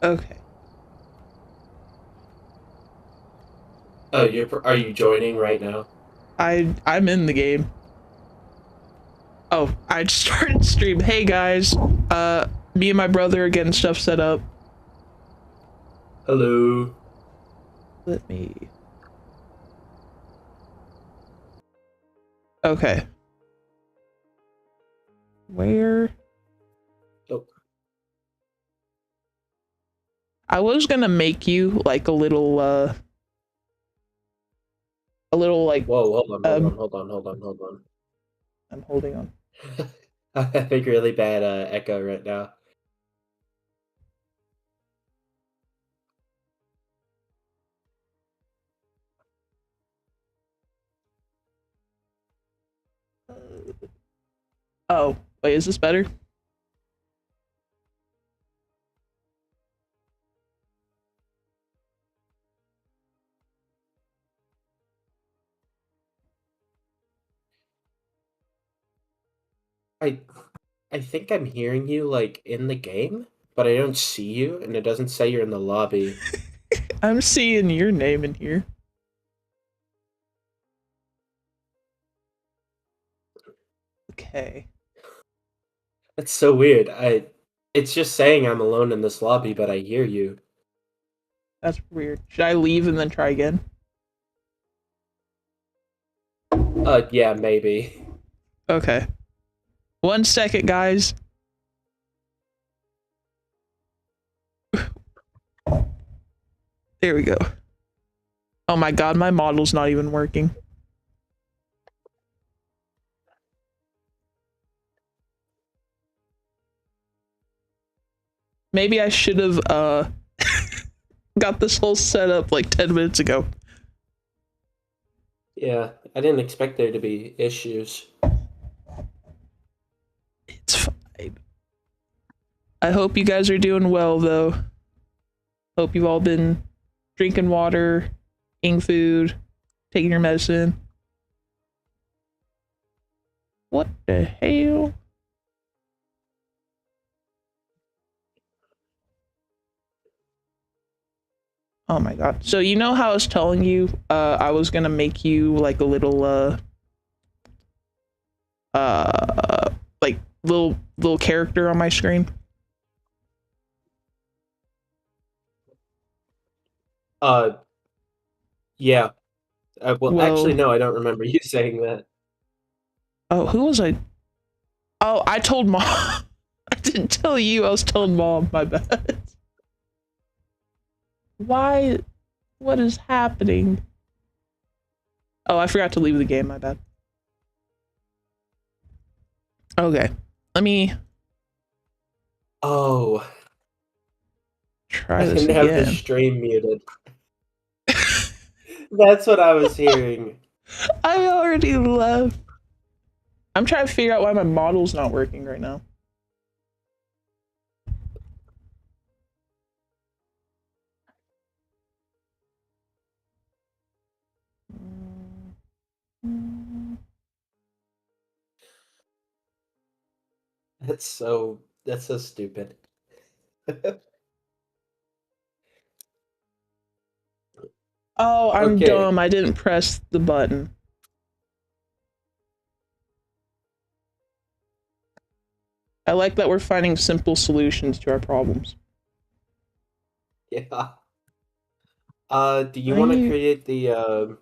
Okay. Oh, are you joining right now? I'm in the game. Oh, I just started stream. Hey guys. Me and my brother are getting stuff set up. Hello. Let me. Okay. Where? Oh, I was gonna make you like a little like whoa, hold on, hold um on, hold on, hold on, hold on. I'm holding on. I think really bad echo right now. Oh, wait, is this better? I I think I'm hearing you like in the game, but I don't see you, and it doesn't say you're in the lobby. I'm seeing your name in here. Okay. That's so weird. It's just saying I'm alone in this lobby, but I hear you. That's weird. Should I leave and then try again? Yeah, maybe. Okay. 1 second, guys. There we go. Oh my god, my model's not even working. Maybe I should have got this whole setup like 10 minutes ago. Yeah, I didn't expect there to be issues. It's fine. I hope you guys are doing well though. Hope you've all been drinking water, eating food, taking your medicine. What the hell? Oh my god. So you know how I was telling you I was gonna make you like a little uh like little character on my screen? Uh, yeah. Well, actually, Well, no, I don't remember you saying that. oh, who was I? Oh, I told mom. I didn't tell you. I was telling mom. My bad. Why? What is happening? Oh, I forgot to leave the game. My bad. Okay, let me Oh, I try this didn't have the again. stream muted. That's what I was hearing. I already left. I'm trying to figure out why my model's not working right now. That's so stupid. Oh, I'm Okay. dumb. I didn't press the button. I like that we're finding simple solutions to our problems. Yeah. Do you want to I create the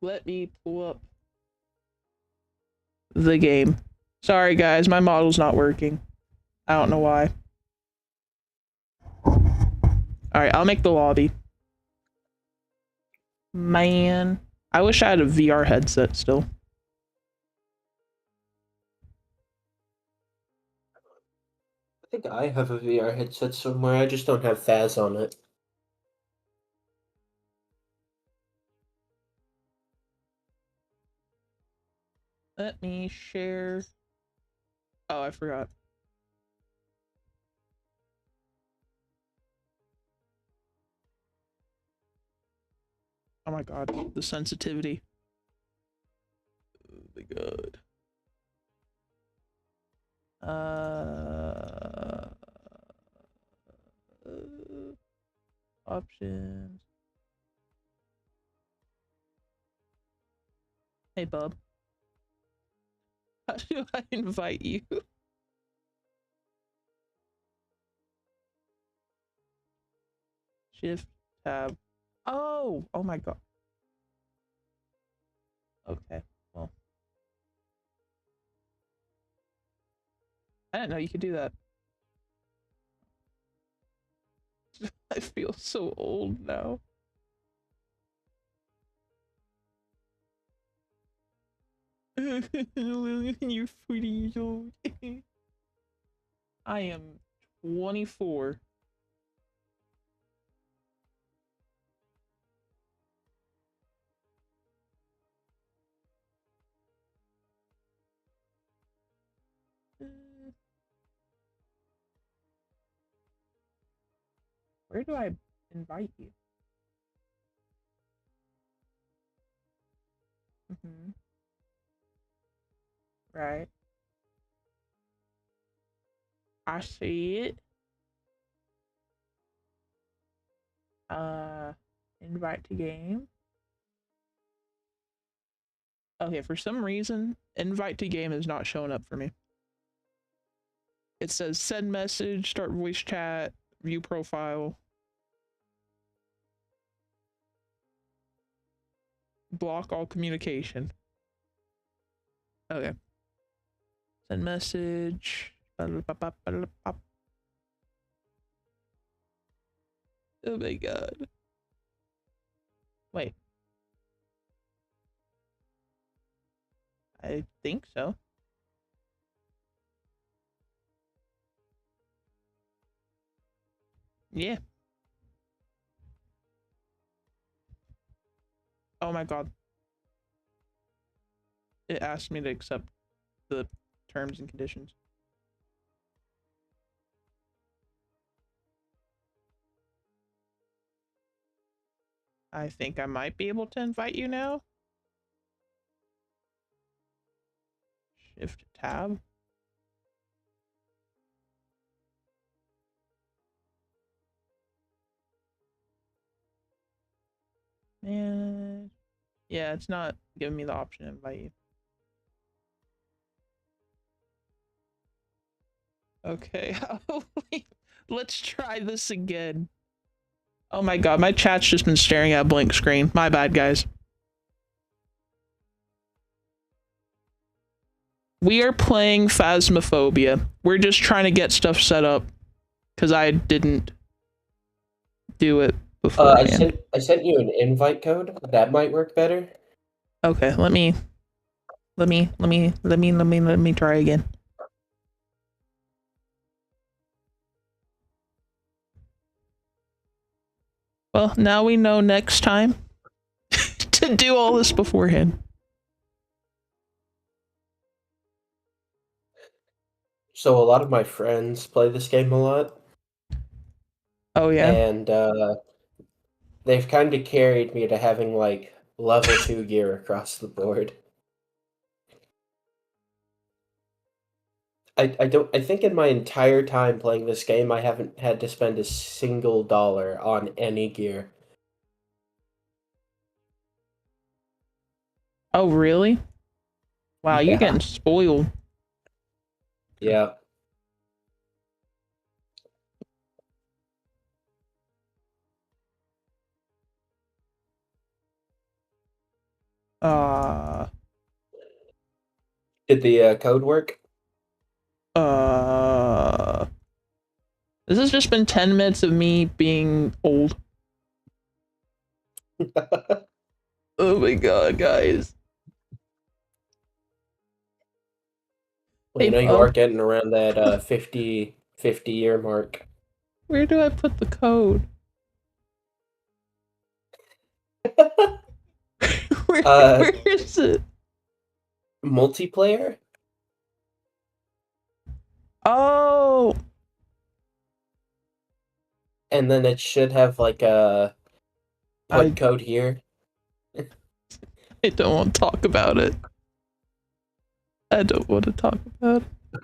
Let me pull up the game. Sorry, guys, my model's not working. I don't know why. Alright, I'll make the lobby. Man, I wish I had a VR headset still. I think I have a VR headset somewhere. I just don't have Faz on it. Let me share. Oh, I forgot. Oh my god, the sensitivity. Oh my god. Options. Hey, bub. How do I invite you? Shift tab. Oh, oh my god. Okay, well. I didn't know you could do that. I feel so old now. You're 40 years old. I am 24. Where do I invite you? Right. I see it. Invite to game. Okay, for some reason, invite to game is not showing up for me. It says send message, start voice chat, view profile, block all communication. Okay. Send message. Oh my god. Wait. I think so. Yeah. Oh my god. It asked me to accept the terms and conditions. I think I might be able to invite you now. Shift tab. And yeah, it's not giving me the option to invite you. Okay, let's try this again. Oh my god, my chat's just been staring at a blank screen. My bad, guys. We are playing Phasmophobia. We're just trying to get stuff set up because I didn't do it beforehand. I sent you an invite code. That might work better. Okay, let me try again. Well, now we know next time to do all this beforehand. So a lot of my friends play this game a lot. Oh yeah. And they've kind of carried me to having like level 2 gear across the board. I think in my entire time playing this game I haven't had to spend a single dollar on any gear. Oh really? Wow, you're Yeah. getting spoiled. Yeah. Uh, Did the code work? uh, this has just been 10 minutes of me being old. Oh my god, guys. Well, Hey, you know, you are getting around that 50 year mark. where do I put the code? where, uh, where is it? multiplayer? Oh, And then it should have like a I, put code here. I don't want to talk about it. I don't want to talk about it.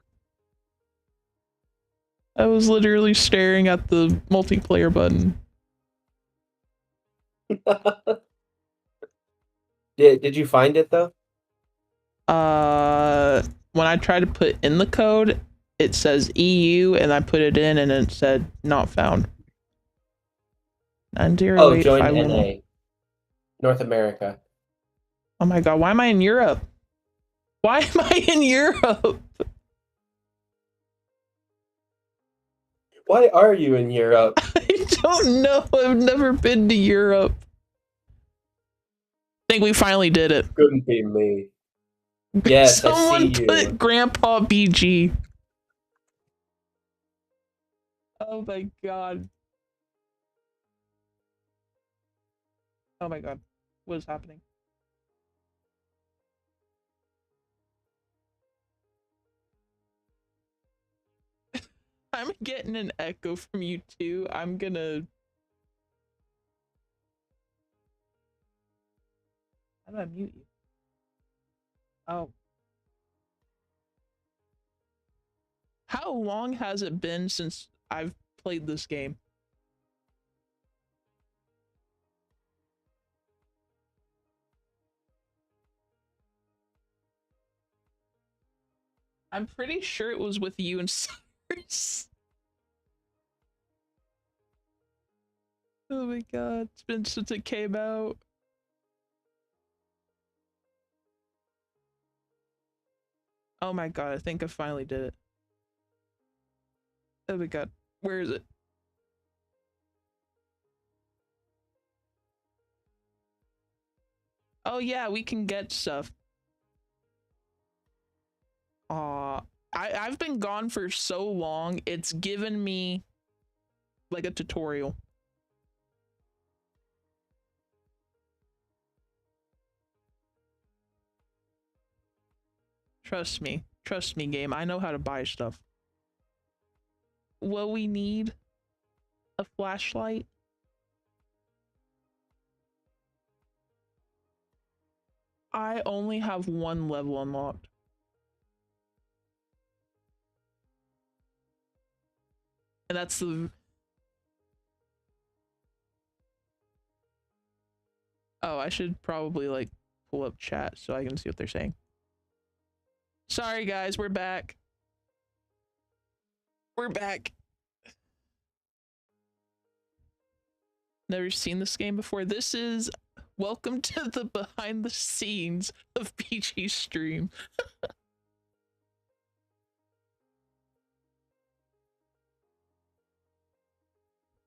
I was literally staring at the multiplayer button. Did you find it though? When I tried to put in the code, it says EU, and I put it in, and it said not found. Oh, 908 join 511. NA. North America. Oh my god, why am I in Europe? Why am I in Europe? Why are you in Europe? I don't know. I've never been to Europe. I think we finally did it. Couldn't be me. Yes, I see Someone you. put Grandpa BG. Oh my god. Oh my god. What is happening? I'm getting an echo from you too. I'm gonna... How do I mute you? Oh. How long has it been since I've played this game? I'm pretty sure it was with you and Cyrus. Oh my god, it's been since it came out. Oh my god, I think I finally did it. Oh my god, where is it? Oh yeah, we can get stuff. I've been gone for so long, it's given me like a tutorial. Trust me, game. I know how to buy stuff. Will we need a flashlight? I only have one level unlocked. And that's the... Oh, I should probably like pull up chat so I can see what they're saying. Sorry guys, we're back. We're back. Never seen this game before. This is... Welcome to the behind the scenes of PG stream.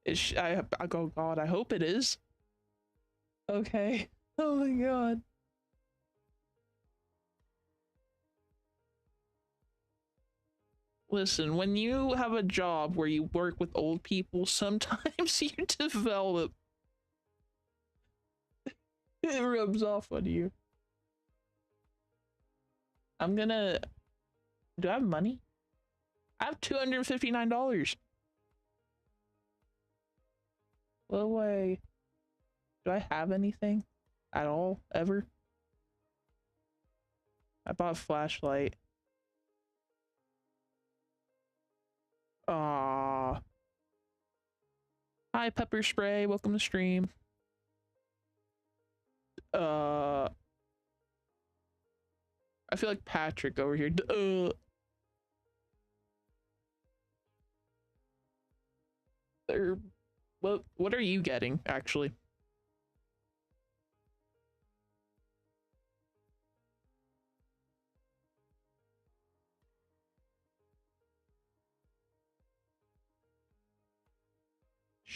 I go, God, I hope it is. Okay. Oh my god. Listen, when you have a job where you work with old people, sometimes you develop. It rubs off on you. I'm gonna... Do I have money? I have $259. What way? Do I have anything at all ever? I bought a flashlight. Ah. Hi, pepper spray. Welcome to stream. I feel like Patrick over here. What are you getting actually?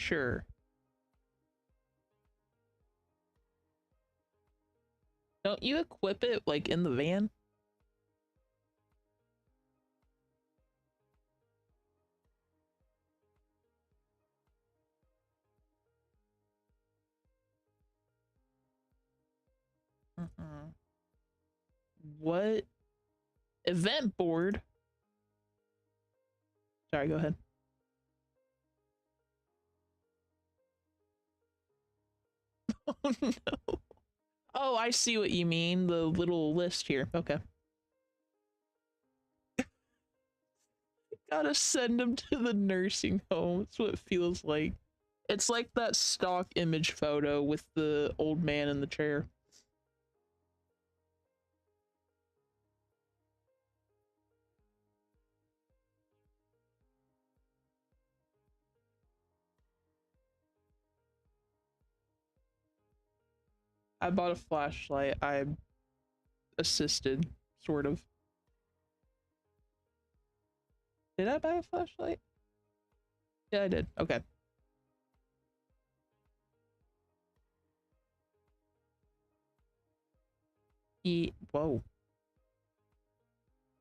Sure. Don't you equip it like in the van? Mm-mm. What? Event board? Sorry, go ahead. Oh no. Oh, I see what you mean. The little list here. Okay. Gotta send him to the nursing home. That's what it feels like. It's like that stock image photo with the old man in the chair. I bought a flashlight. I assisted, sort of. Did I buy a flashlight? Yeah, I did. Okay. Whoa.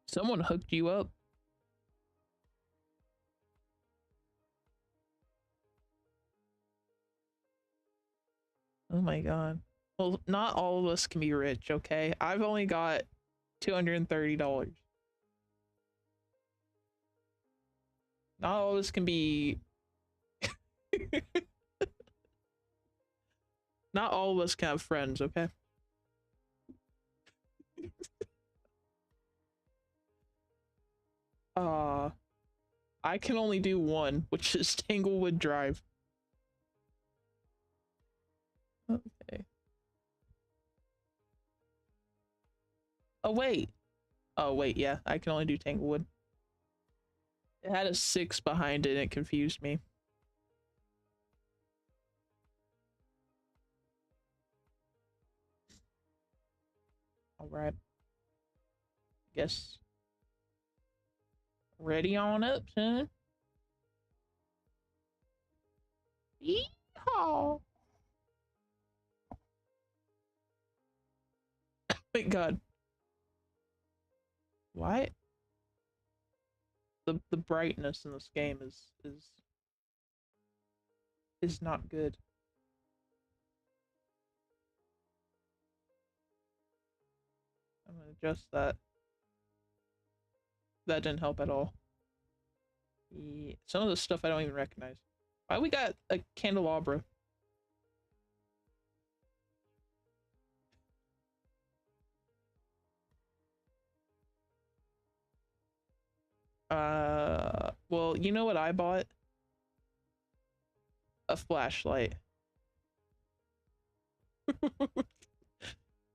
Someone hooked you up. Oh my god. Well, not all of us can be rich, okay? I've only got $230. Not all of us can be. Not all of us can have friends, okay? Uh, I can only do one, which is Tanglewood Drive. Okay. Oh, wait. Oh, wait, yeah. I can only do Tanglewood. It had a 6 behind it and it confused me. Alright. Guess. Ready on up, son. Yeehaw! Thank God. Why? The brightness in this game is not good. I'm gonna adjust that. That didn't help at all. Yeah, some of the stuff I don't even recognize. Why we got a candelabra? Well, you know what I bought? A flashlight.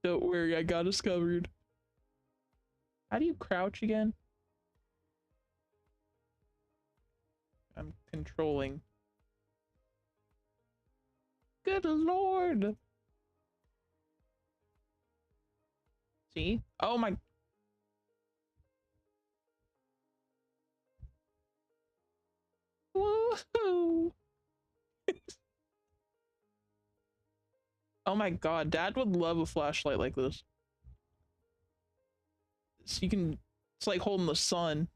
Don't worry, I got us covered. How do you crouch again? I'm controlling. Good lord! See? Oh my. Woohoo! Oh my god, Dad would love a flashlight like this. So you can. It's like holding the sun.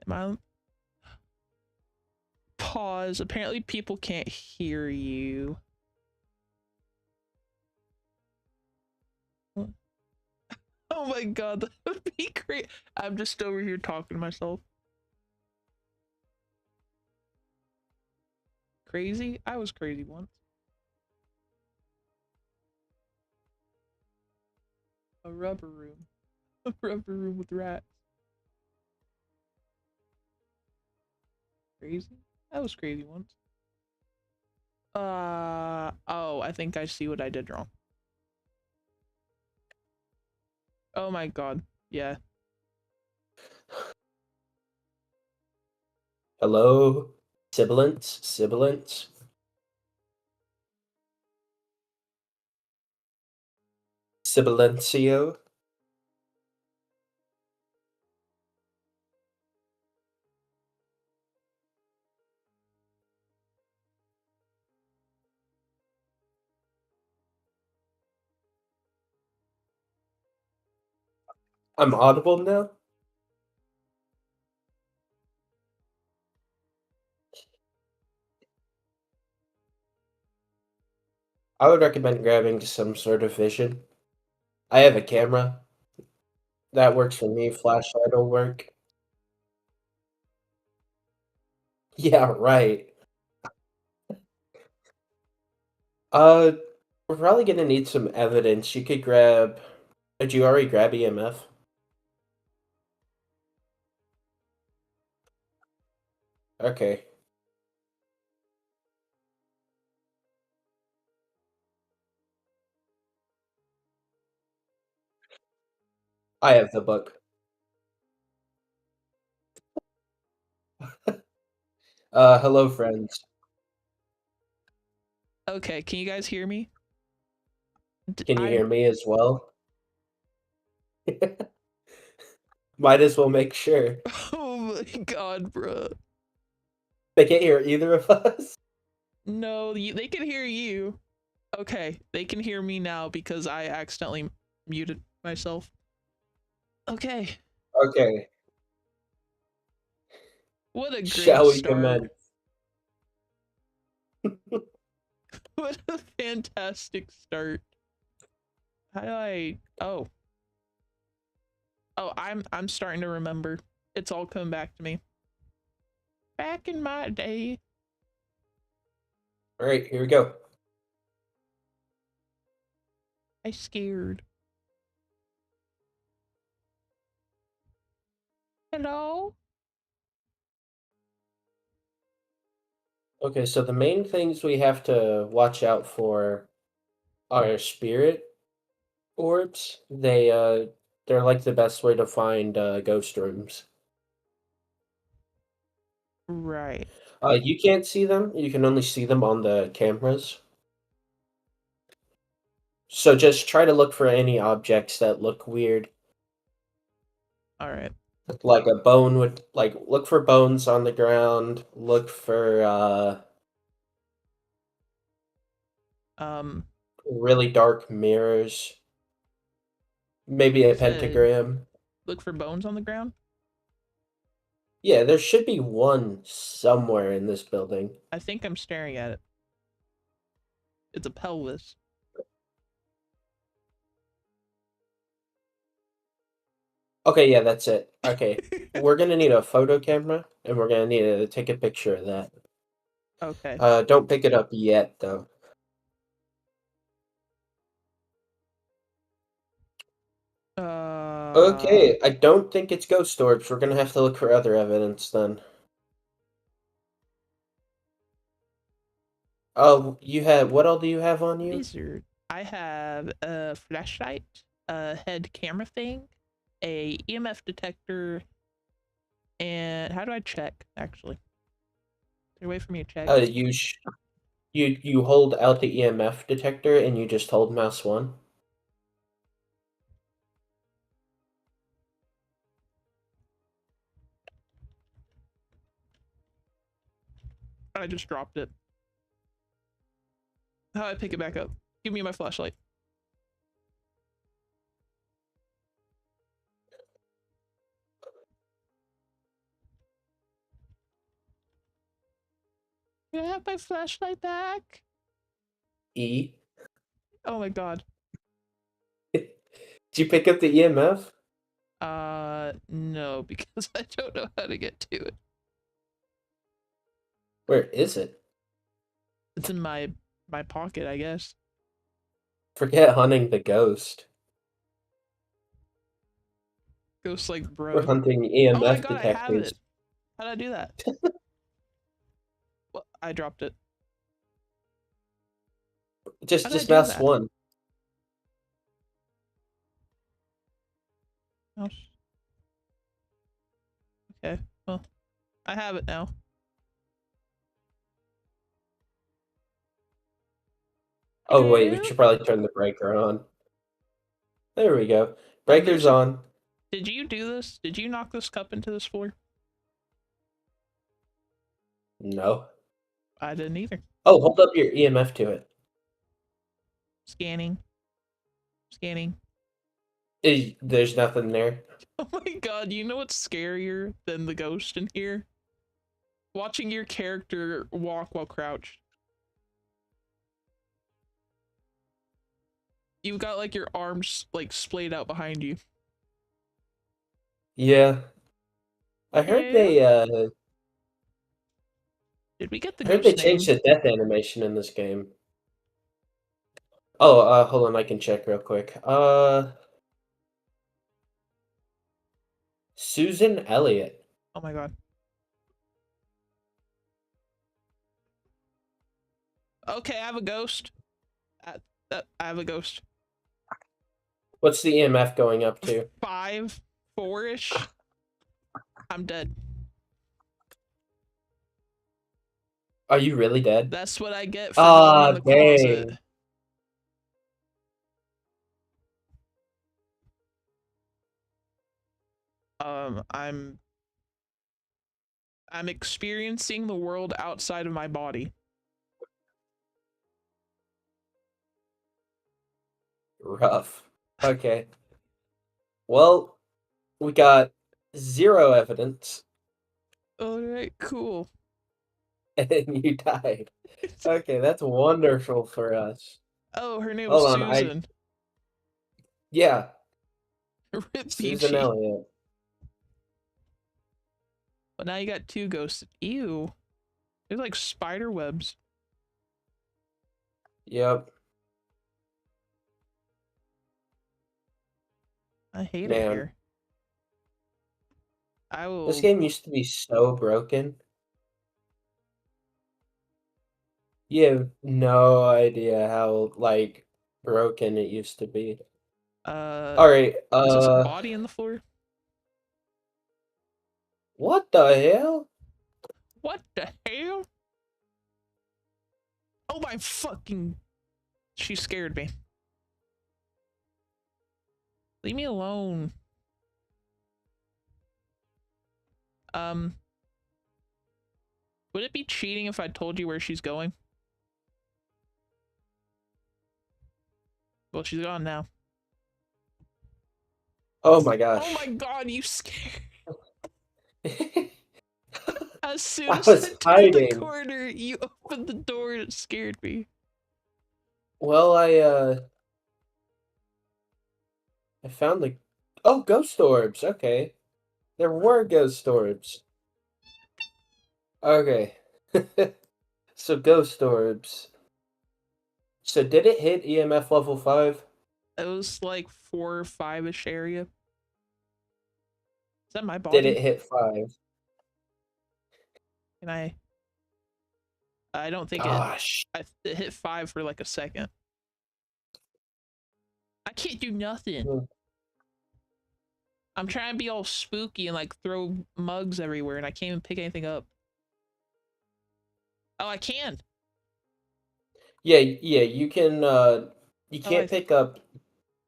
Am I. Pause. Apparently, people can't hear you. Oh my god, that would be great. I'm just over here talking to myself. Crazy? I was crazy once. A rubber room. A rubber room with rats. Crazy? I was crazy once. Oh, I think I see what I did wrong. Oh my god. Yeah. Hello? Sibilance? Sibilance? Sibilencio? I'm audible now? I would recommend grabbing some sort of vision. I have a camera. That works for me. Flashlight will work. Yeah, right. Uh, we're probably gonna need some evidence. You could grab. Did you already grab EMF? Okay. I have the book. Hello, friends. Okay, can you guys hear me? Can you I hear me as well? Might as well make sure. oh my god, bro. They can't hear either of us. No, they can hear you. Okay, they can hear me now because I accidentally muted myself. Okay, Okay. what a great Shall we start. commence? What a fantastic start. How do I oh. Oh, I'm starting to remember. It's all coming back to me. Back in my day. All right, here we go. I scared. Hello? Okay, so the main things we have to watch out for are spirit orbs. They're like the best way to find ghost rooms. Right. You can't see them. You can only see them on the cameras. So just try to look for any objects that look weird. All right. Like a bone would look for bones on the ground, look for Um really dark mirrors, maybe you a said pentagram. look for bones on the ground? Yeah, there should be one somewhere in this building. I think I'm staring at it. It's a pelvis. Okay, yeah, that's it. Okay. We're gonna need a photo camera and we're gonna need to take a picture of that. Okay. Don't pick it up yet though. Uh Okay, I don't think it's ghost orbs. We're gonna have to look for other evidence then. Oh, you have what all do you have on you? wizard. I have a flashlight, a head camera thing, a EMF detector, and how do I check actually? Is there a way for me to check? You you hold out the EMF detector and you just hold mouse 1. I just dropped it. How do I pick it back up? Give me my flashlight. Can I have my flashlight back? E. Oh my god. Did you pick up the EMF? No, because I don't know how to get to it. Where is it? It's in my pocket, I guess. Forget hunting the ghost. Ghost like, We're bro. hunting Oh my EMF god, I have detectors. it. How did I do that? Well, I dropped it. How Just did I just do mouse that? 1. Oh, okay. Well, I have it now. Oh wait, we Hello? should probably turn the breaker on. There we go. There's Breaker's a. on. Did you do this? Did you knock this cup into this floor? No. I didn't either. Oh, hold up your EMF to it. Scanning. Scanning. There's nothing there. Oh my god, you know what's scarier than the ghost in here? Watching your character walk while crouched. You've got like your arms like splayed out behind you. Yeah. I heard Yeah. they Did we get the I heard they ghost changed name? the death animation in this game. Oh, hold on, I can check real quick. Susan Elliott. Oh my god. Okay, I have a ghost. I have a ghost. What's the EMF going up to? 5, 4-ish. I'm dead. Are you really dead? That's what I get for going in Ah, the closet. dang. I'm experiencing the world outside of my body. Rough. Okay. Well, we got 0 evidence, All right, cool. and you died. Okay, that's wonderful for us. Oh, her name was Hold on, Susan. yeah, Rip Susan Peachy. Elliott. But now you got 2 ghosts. Ew. They're like spider webs. Yep, I hate it man. here. I This will. game used to be so broken. You have no idea how, like, broken it used to be. Uh, Alright, is this a body in the floor? what the hell? What the hell? Oh my fucking. She scared me. Leave me alone. Um, would it be cheating if I told you where she's going? Well, she's gone now. Oh my Oh my gosh. god, you scared. As soon I as I was turned the hiding. corner, you opened the door and it scared me. Well, I found the oh, ghost orbs, okay. There were ghost orbs. Okay. So ghost orbs. So did it hit EMF level 5? It was like 4 or 5-ish area. Is that my Did it body? hit 5? Can I don't think it. Gosh. It hit 5 for like a second. I can't do nothing. Hmm. I'm trying to be all spooky and like throw mugs everywhere, and I can't even pick anything up. Oh, I can. Yeah, you Oh, can't pick up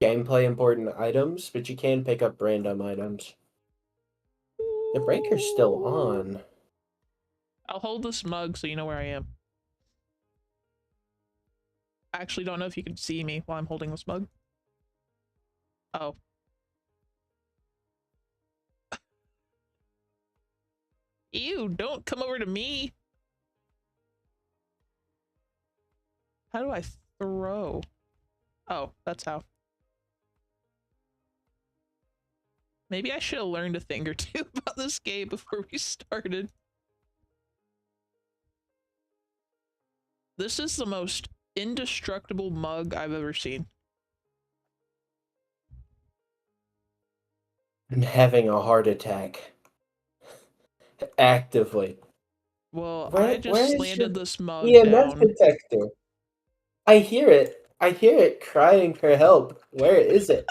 gameplay important items, but you can pick up random items. The breaker's still on. I'll hold this mug so you know where I am. I actually don't know if you can see me while I'm holding this mug. Oh. Ew, don't come over to me. How do I throw? Oh, that's how. Maybe I should have learned a thing or two about this game before we started. This is the most indestructible mug I've ever seen. I'm having a heart attack. Actively. Well, I Where just is your landed this mug EMF down. detector? I hear it. I hear it crying for help. Where is it?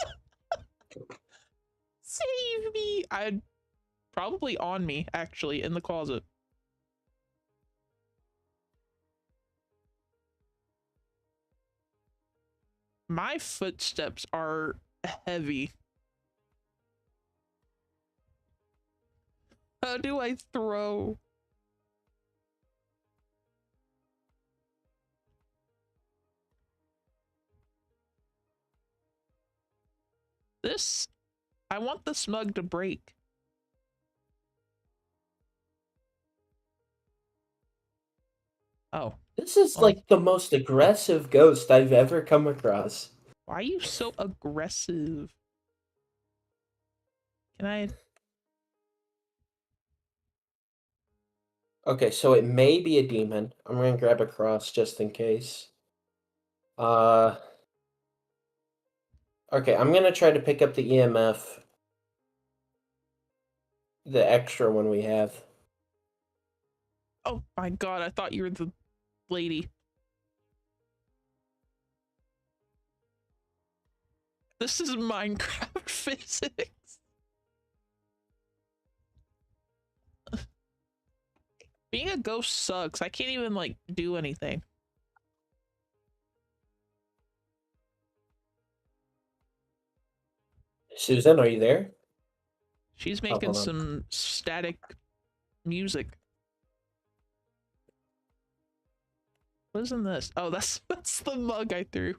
Save me! I'd probably on me, actually, in the closet. My footsteps are heavy. How do I throw? This, I want the smug to break. Oh, This is well, like the most aggressive ghost I've ever come across. why are you so aggressive? Can I? Okay, so it may be a demon. I'm gonna grab a cross just in case. Uh, okay, I'm gonna try to pick up the EMF, the extra one we have. Oh my god, I thought you were the lady. This is Minecraft physics. Being a ghost sucks. I can't even like do anything. Susan, are you there? She's Oh, making hold on. some static music. What is in this? Oh, that's the mug I threw.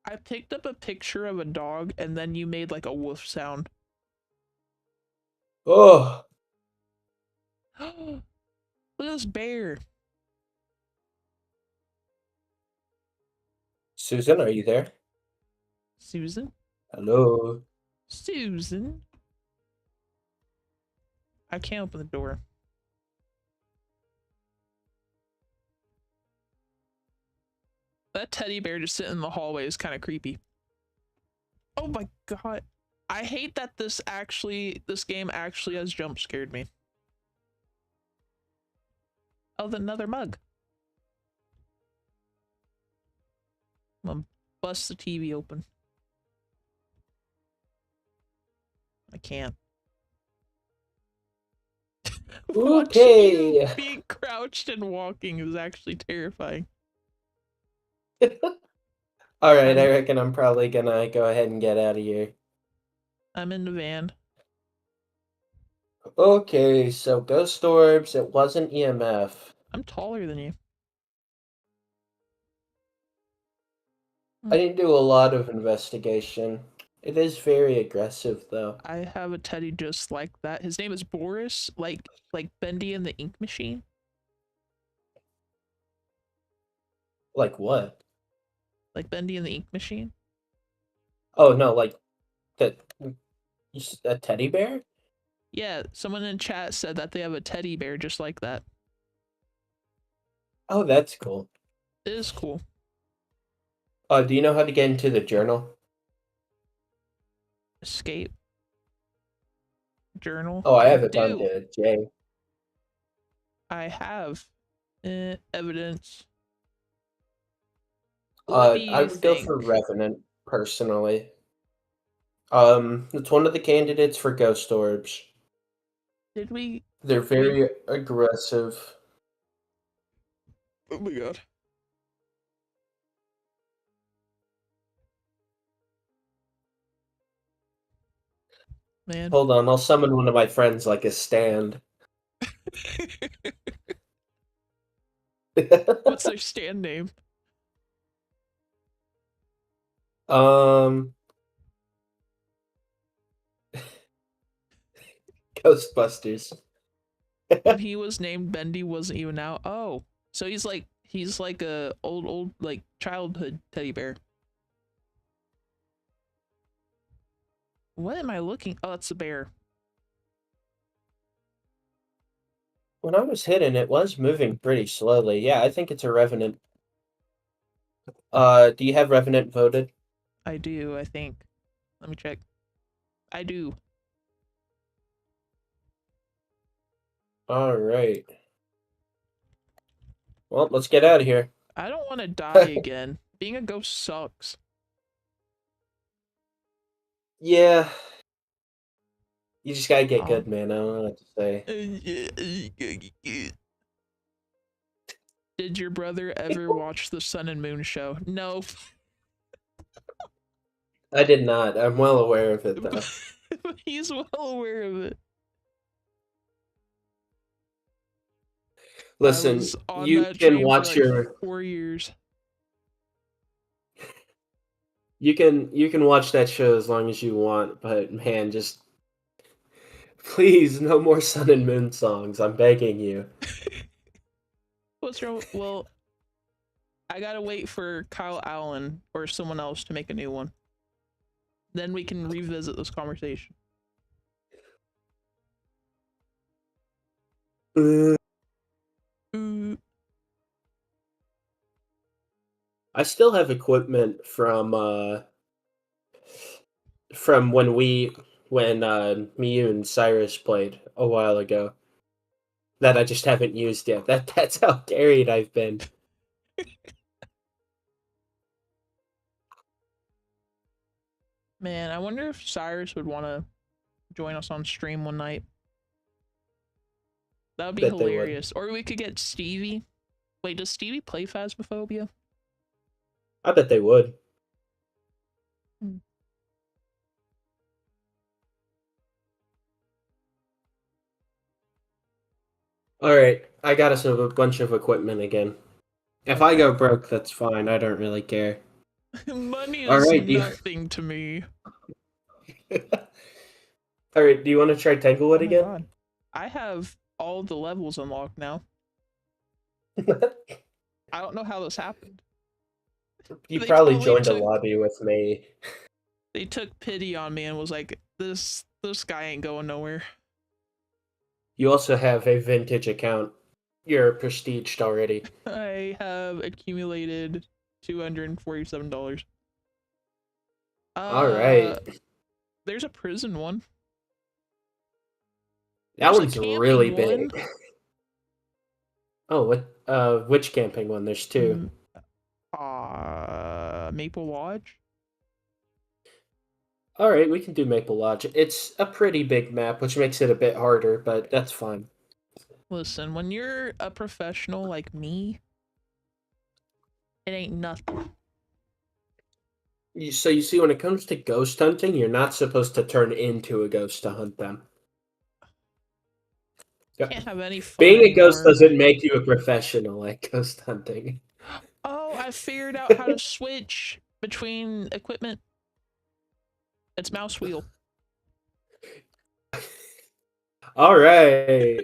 I picked up a picture of a dog and then you made like a woof sound. Oh, Look at this bear. Susan, are you there? Susan? Hello. Susan? I can't open the door. That teddy bear just sitting in the hallway is kind of creepy. Oh my god. I hate that this game actually has jump scared me. Oh, another mug. I'm gonna bust the TV open. I can't. Watching you Okay. being crouched and walking is actually terrifying. All right, I I'm reckon I'm probably gonna go ahead and get out of here. I'm in the van. Okay, so ghost orbs, it wasn't EMF. I'm taller than you. I didn't do a lot of investigation. It is very aggressive, though. I have a teddy just like that. His name is Boris, like Bendy and the Ink Machine. Like what? Like Bendy and the Ink Machine. Oh, no, like that a teddy bear? Yeah, someone in chat said that they have a teddy bear just like that. Oh, that's cool. It is cool. Do you know how to get into the journal? Escape. Journal. Oh, I I have it down do. to J. I have evidence. What do I you would go for think? Revenant, personally. It's one of the candidates for ghost orbs. Did we They're we very aggressive. Oh my god. Man. Hold on, I'll summon one of my friends like a stand. What's their stand name? Um, Ghostbusters. When he was named, Bendy wasn't even out. Oh, so he's like a old like childhood teddy bear. What am I looking? Oh, it's a bear. When I was hidden, it was moving pretty slowly. Yeah, I think it's a Revenant. Do you have Revenant voted? I do, I think. Let me check. I do. All right. Well, let's get out of here. I don't want to die again. Being a ghost sucks. Yeah, you just gotta get Oh. good, man. I don't know what to say. Did your brother ever watch the Sun and Moon show? No. I did not. I'm well aware of it, though. He's well aware of it. I Listen, was on you that can train for watch like your 4 years. you can watch that show as long as you want, but man, just please no more Sun and Moon songs. I'm begging you. What's wrong? Well, I gotta wait for Kyle Allen or someone else to make a new one. Then we can revisit this conversation. Uh, Ooh. I still have equipment from when me you and Cyrus played a while ago that I just haven't used yet. That's how carried I've been. Man, I wonder if Cyrus would want to join us on stream one night. That would be Bet they would. hilarious. Or we could get Stevie. Wait, does Stevie play Phasmophobia? I bet they would. Hmm. All right, I got us a bunch of equipment again. If I Okay. go broke, that's fine. I don't really care. Money All is right, do you... nothing to me. All right, do you want to try Oh Tanglewood my again? god. I have all the levels unlocked now. I don't know how this happened. You They probably totally joined a took lobby with me. they took pity on me and was like, this guy ain't going nowhere. You also have a vintage account. You're prestiged already. I have accumulated $247. All right. Uh there's a prison one. That There's a one's really camping big. one. Oh, what which camping one? There's two. Mm, Maple Lodge. All right, we can do Maple Lodge. It's a pretty big map, which makes it a bit harder, but that's fine. Listen, when you're a professional like me, it ain't nothing. So you see, when it comes to ghost hunting, you're not supposed to turn into a ghost to hunt them. Yeah. Can't have any fun Being a ghost anymore. doesn't make you a professional at ghost hunting. Oh, I figured out how to switch between equipment. It's mouse wheel. All right.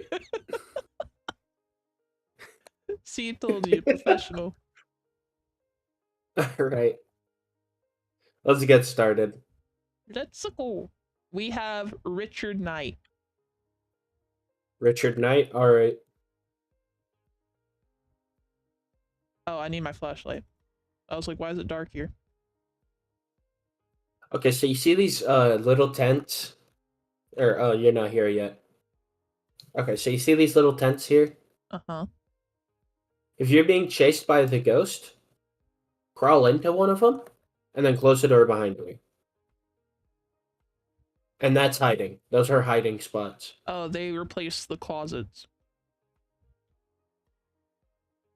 See, I told you, professional. All right. Let's get started. Let's go. We have Richard Knight. Richard Knight. All right. Oh, I need my flashlight. I was like, why is it dark here? Okay, so you see these little tents? Or oh, you're not here yet. Okay, so you see these little tents here? Uh-huh. If you're being chased by the ghost, crawl into one of them and then close the door behind you. And that's hiding. Those are hiding spots. Oh, they replaced the closets.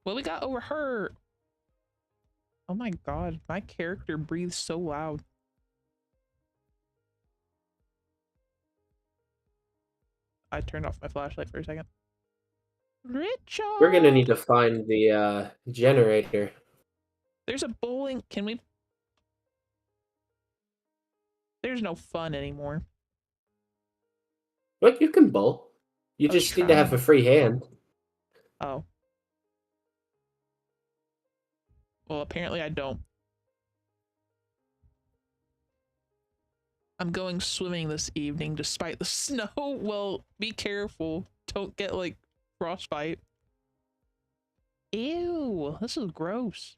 What we got over her? Oh my god, my character breathes so loud. I turned off my flashlight for a second. Richard! We're gonna need to find the generator. There's a bowling. Can we? There's no fun anymore. Look, you can bowl. You I was just need to have a trying. free hand. Oh. Well, apparently I don't. I'm going swimming this evening despite the snow. Well, be careful. Don't get, like, frostbite. Ew, this is gross.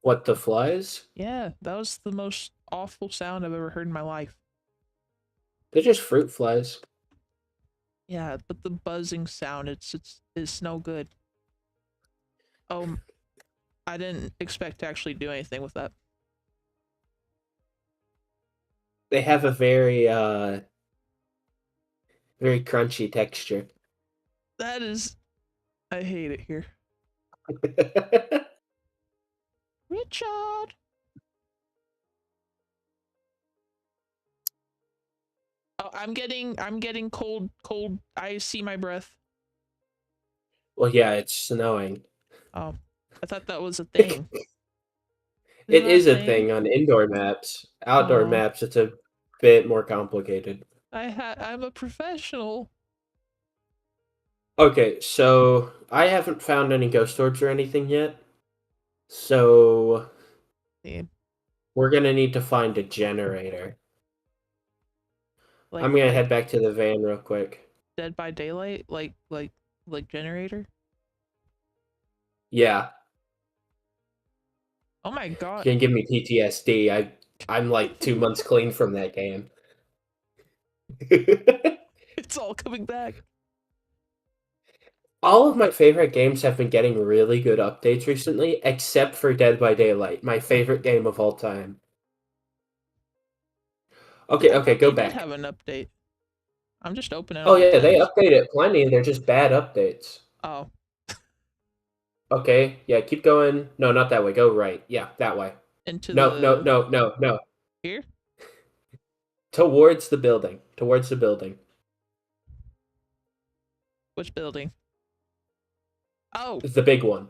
What, the flies? Yeah, that was the most awful sound I've ever heard in my life. They're just fruit flies. Yeah, but the buzzing sound, it's no good. Oh, I didn't expect to actually do anything with that. They have a very crunchy texture. That is, I hate it here. Richard! Oh, I'm getting cold. I see my breath. Well, yeah, it's snowing. Oh, I thought that was a thing. Isn't It that a is a thing? thing on indoor maps. Outdoor Oh, maps, it's a bit more complicated. I'm a professional. Okay, so I haven't found any ghost orbs or anything yet. So Dude, we're gonna need to find a generator. like I'm gonna like head back to the van real quick. Dead by Daylight, like generator. Yeah, Oh my it's god, gonna give me PTSD. I'm like 2 months clean from that game. it's all coming back. All of my favorite games have been getting really good updates recently, except for Dead by Daylight, my favorite game of all time. Okay, I okay, thought go they did back. have an update. I'm just opening Oh all yeah, they tents. update it plenty. They're just bad updates. Oh, Okay, yeah, keep going. No, not that way. Go right. Yeah, that way. into No, no, the no, no, no. here. Towards the building. Towards the building. Which building? Oh, The big one.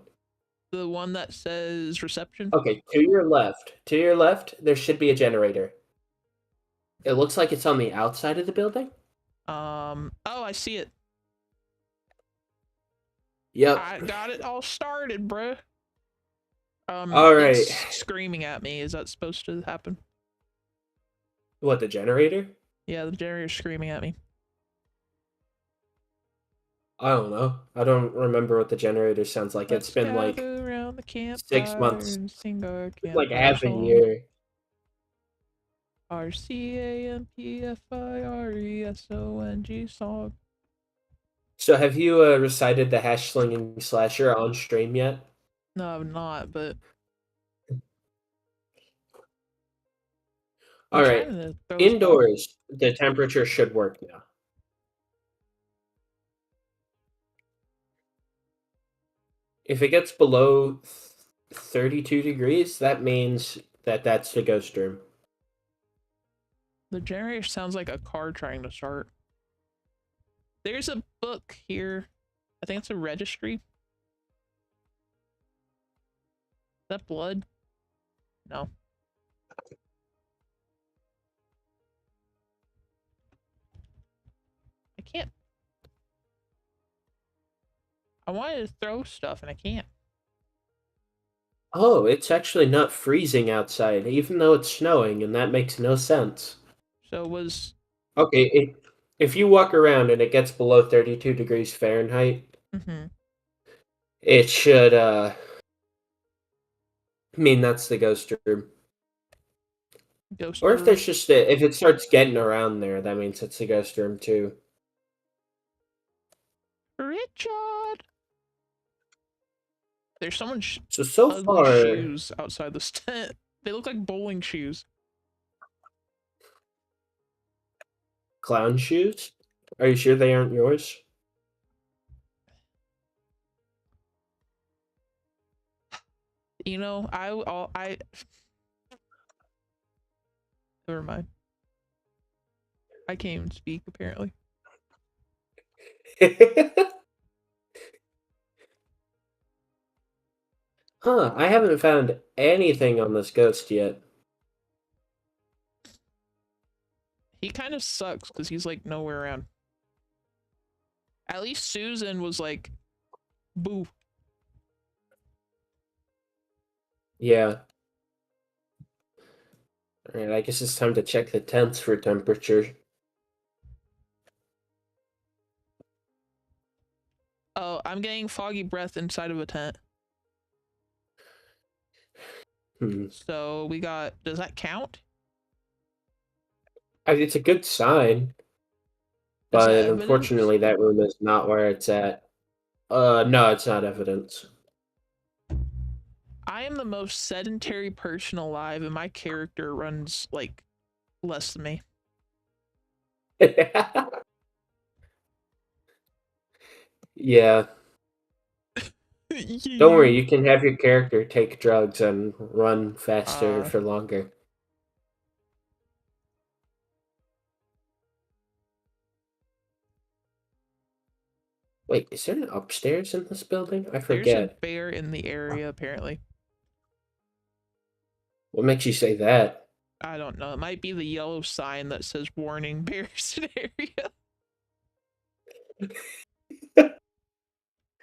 the one that says reception. Okay, to your left. To your left, there should be a generator. It looks like it's on the outside of the building. Oh, I see it. Yep. I got it all started, bruh. All right. It's screaming at me. Is that supposed to happen? What, the generator? Yeah, the generator's screaming at me. I don't know. I don't remember what the generator sounds like. It's Let's been like gather around the 6 campfire months, and sing our like campfire half a song. year. Our CAMPFIRESONG song. So have you recited the hash slinging slasher on stream yet? No, I'm not, but I'm All trying right. to throw this ball. Indoors, the temperature should work now. If it gets below 32 degrees, that means that that's the ghost room. The generator sounds like a car trying to start. There's a book here. I think it's a registry. Is that blood? No. I can't. I wanted to throw stuff and I can't. Oh, it's actually not freezing outside, even though it's snowing, and that makes no sense. So it was. Okay, if you walk around and it gets below 32 degrees Fahrenheit, Mm-hmm. it should mean that's the ghost room. Ghost Or if room. there's just if it starts getting around there, that means it's the ghost room too. Richard! There's someone's So ugly far, shoes outside this tent. They look like bowling shoes. clown shoes? Are you sure they aren't yours? You know, I never mind. I can't even speak apparently. Huh, I haven't found anything on this ghost yet. He kind of sucks because he's like nowhere around. At least Susan was like, boo. Yeah. Alright, I guess it's time to check the tents for temperature. Oh, I'm getting foggy breath inside of a tent. Hmm. So we got, does that count? It's a good sign, Is that but evidence? unfortunately that room is not where it's at. No, it's not evidence. I am the most sedentary person alive and my character runs like less than me. Yeah. Don't worry, you can have your character take drugs and run faster uh, for longer. Wait, is there an upstairs in this building? I there's a forget. bear in the area apparently. What makes you say that? I don't know. It might be the yellow sign that says warning bears in area.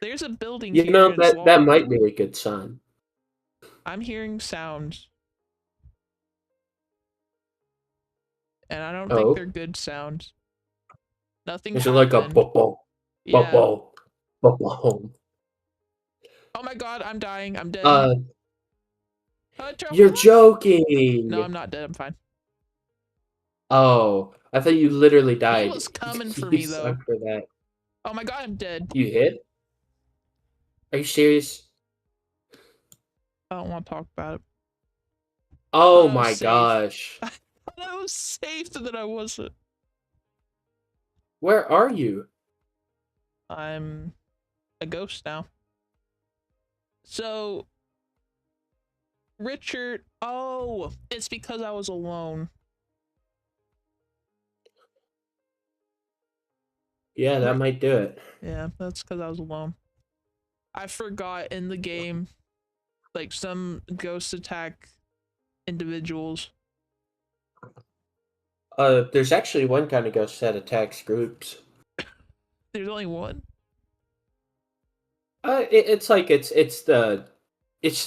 There's a building You here know, and it's that locked. might be a good sign. I'm hearing sounds. And I don't think they're Oh, good sounds. Nothing's is it like a happened. bubble, Yeah. bubble, bubble? Oh my god, I'm dying. I'm dead. Uh, you're Trouble. No, joking. I'm not dead. I'm fine. Oh, I thought you literally He died. was coming for You me though. suck for that. Oh my god, I'm dead. You hit? Are you serious? I don't want to talk about it. I thought Oh I was my safe. gosh. I thought I was safe and then I wasn't. Where are you? I'm a ghost now. So, Richard, oh, it's because I was alone. Yeah, that might do it. Yeah, that's because I was alone. I forgot in the game, like some ghosts attack individuals. There's actually one kind of ghost that attacks groups. There's only one. It's like it's the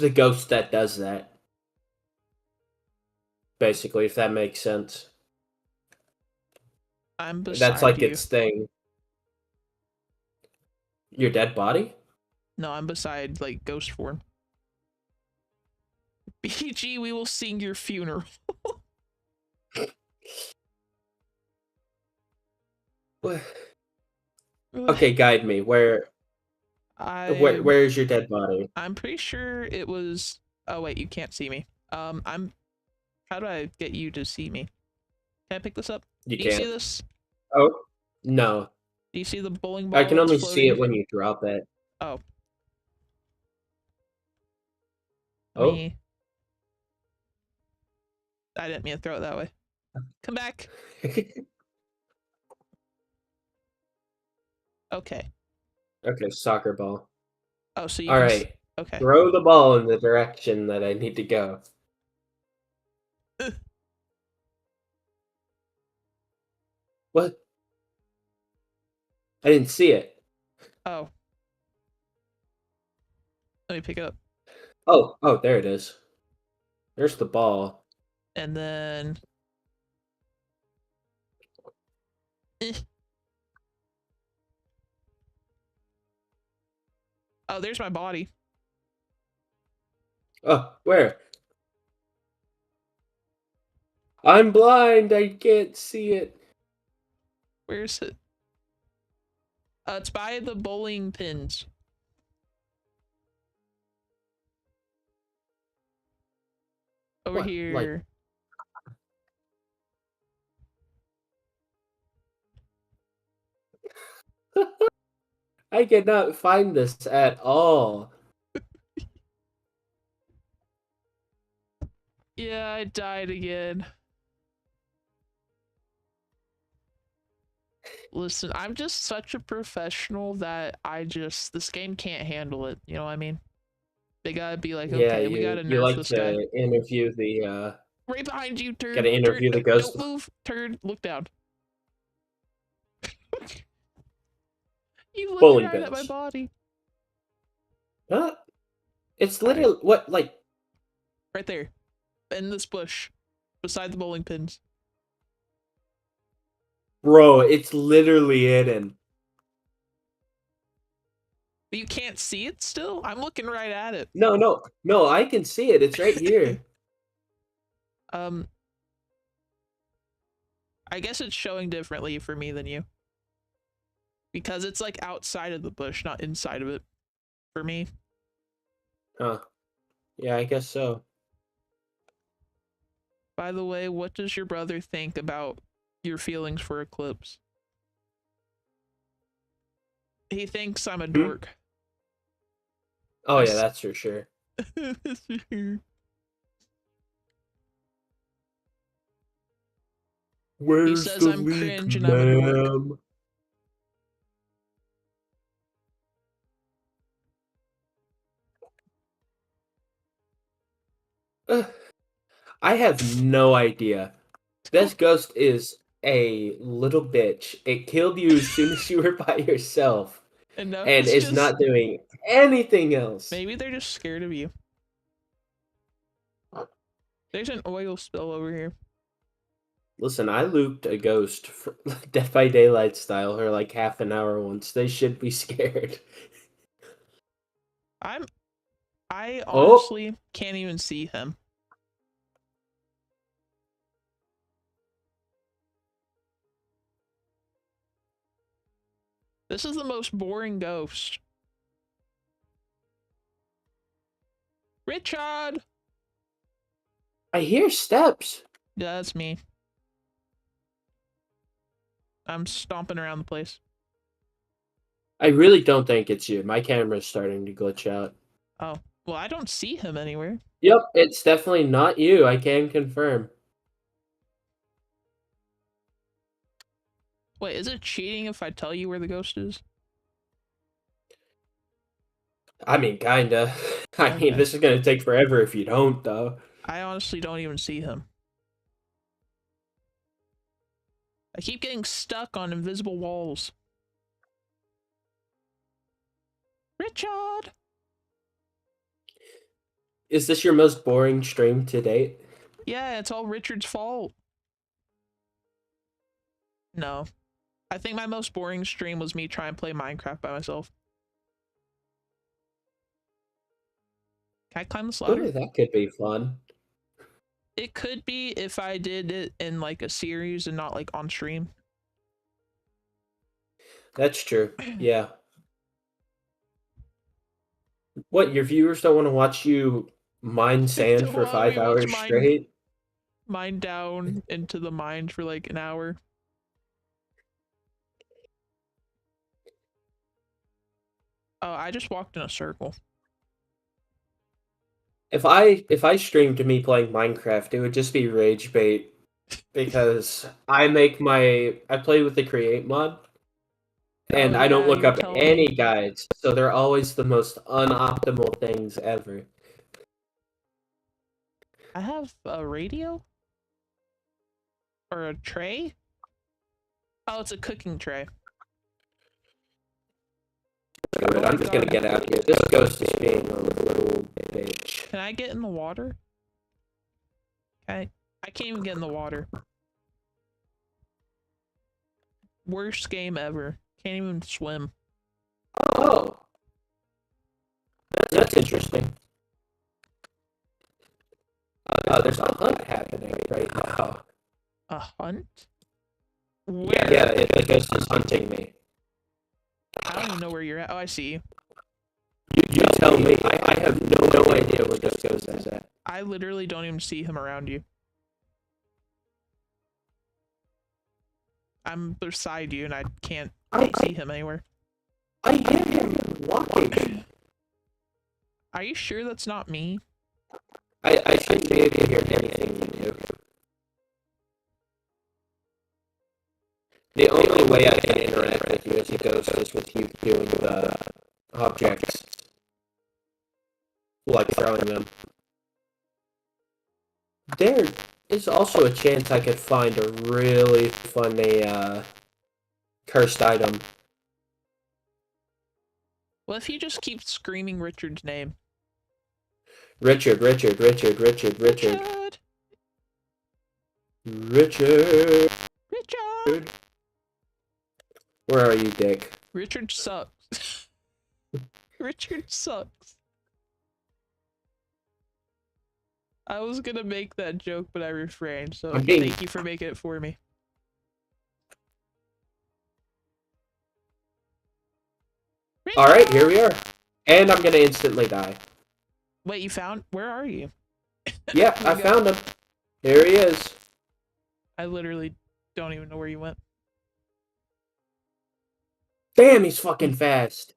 ghost that does that. Basically, if that makes sense. I'm That's beside like you. its thing. Your dead body? No, I'm beside like ghost form. BG, we will sing your funeral. Okay, guide me. I Where is your dead body? I'm pretty sure it was. Oh wait, you can't see me. I'm. How do I get you to see me? Can I pick this up? You Do you see can't. this? Oh, no. Do you see the bowling I ball can that's only see it floating? when you drop it. Oh, Oh. me. I didn't mean to throw it that way. Come back. Okay. Okay, soccer ball. Oh, so you All can. right. Okay. Throw the ball in the direction that I need to go. What? I didn't see it. Oh, let me pick it up. Oh, there it is. There's the ball. And then. Eh. Oh, there's my body. Oh, where? I'm blind. I can't see it. Where's it? It's by the bowling pins. Over What? Like, here. I cannot find this at all. Yeah, I died again. Listen, I'm just such a professional that this game can't handle it. You know what I mean? They gotta be like, Yeah, okay, we gotta you nerf like this guy. to interview the Right behind you, turd. gotta Turd, interview the no, ghost don't move. Turd, look down. You looking bowling right at my pins. body. Huh? It's Alright, literally what like right there. In this bush. Beside the bowling pins. bro, it's literally hidden. But you can't see it still? I'm looking right at it. No, I can see it. It's right here. um, I guess it's showing differently for me than you. Because it's like outside of the bush, not inside of it. For me. Huh. Yeah, I guess so. By the way, what does your brother think about your feelings for Eclipse? He thinks I'm a Hmm? dork. Oh yeah, that's for sure. He Where's says the I'm leak, cringe and I'm a dork. ma'am? I have no idea. This ghost is a little bitch. It killed you as soon as you were by yourself And now and it's is just not doing anything else. maybe they're just scared of you. There's an oil spill over here. Listen, I looped a ghost for Dead by Daylight style for like half an hour once. They should be scared. I Oh, honestly can't even see him. This is the most boring ghost. Richard! I hear steps. Yeah, that's me. I'm stomping around the place. I really don't think it's you. My camera's starting to glitch out. Oh, well, I don't see him anywhere. Yep, it's definitely not you. I can confirm. Wait, is it cheating if I tell you where the ghost is? I mean, kinda. I mean, Okay. this is gonna take forever if you don't, though. I honestly don't even see him. I keep getting stuck on invisible walls. Richard! Is this your most boring stream to date? Yeah, it's all Richard's fault. No. I think my most boring stream was me trying to play Minecraft by myself. Can I climb this ladder? Ooh, that could be fun. It could be if I did it in like a series and not like on stream. That's true. Yeah. What, your viewers don't want to watch you mine sand for While we 5 watch hours straight? mine down into the mine for like an hour. Oh, I just walked in a circle. If I streamed me playing Minecraft, it would just be rage bait because I play with the create mod and Oh I don't yeah, look you were up telling any me. guides, so they're always the most unoptimal things ever. I have a radio? Or a tray? Oh, it's a cooking tray. Good, Oh I'm my just gonna god. get out of here. This ghost is being a little bitch. Can I get in the water? I can't even get in the water. Worst game ever. Can't even swim. Oh, that's interesting. There's a hunt happening right now. A hunt? Yeah, Where? the ghost is hunting me. I don't even know where you're at. Oh, I see you. You tell me. I have no idea where this ghost is at. I literally don't even see him around you. I'm beside you and I can't see him anywhere. I hear him walking. Are you sure that's not me? I shouldn't be able to hear anything you do. The only way I can interact with you as a ghost is with you doing the objects. Like throwing them. There is also a chance I could find a really funny cursed item. What if you just keep screaming Richard's name? Richard. Richard! Richard! Where are you, Dick? Richard sucks. Richard sucks. I was gonna make that joke, but I refrained, so thank you for making it for me. Alright, here we are. And I'm gonna instantly die. Wait, you found? Where are you? Yeah, I found him. Here he is. I literally don't even know where you went. Damn, he's fucking fast.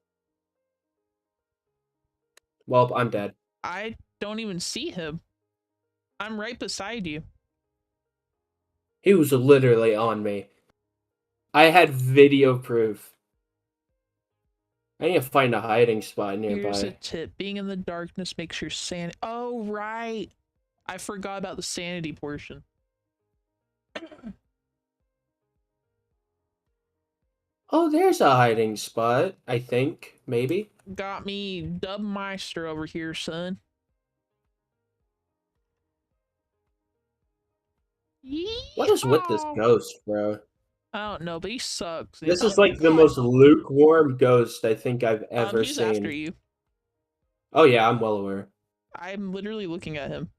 Well, I'm dead. I don't even see him. I'm right beside you. He was literally on me. I had video proof. I need to find a hiding spot nearby. Here's a tip. Being in the darkness makes your sanity... Oh, right. I forgot about the sanity portion. Oh, there's a hiding spot, I think. Maybe. Got me Dub Meister over here, son. What is with this Yeehaw! ghost, bro? I don't know, but he sucks. This Oh is like my the god. most lukewarm ghost I think I've ever He's after seen. you. Oh yeah, I'm well aware. I'm literally looking at him.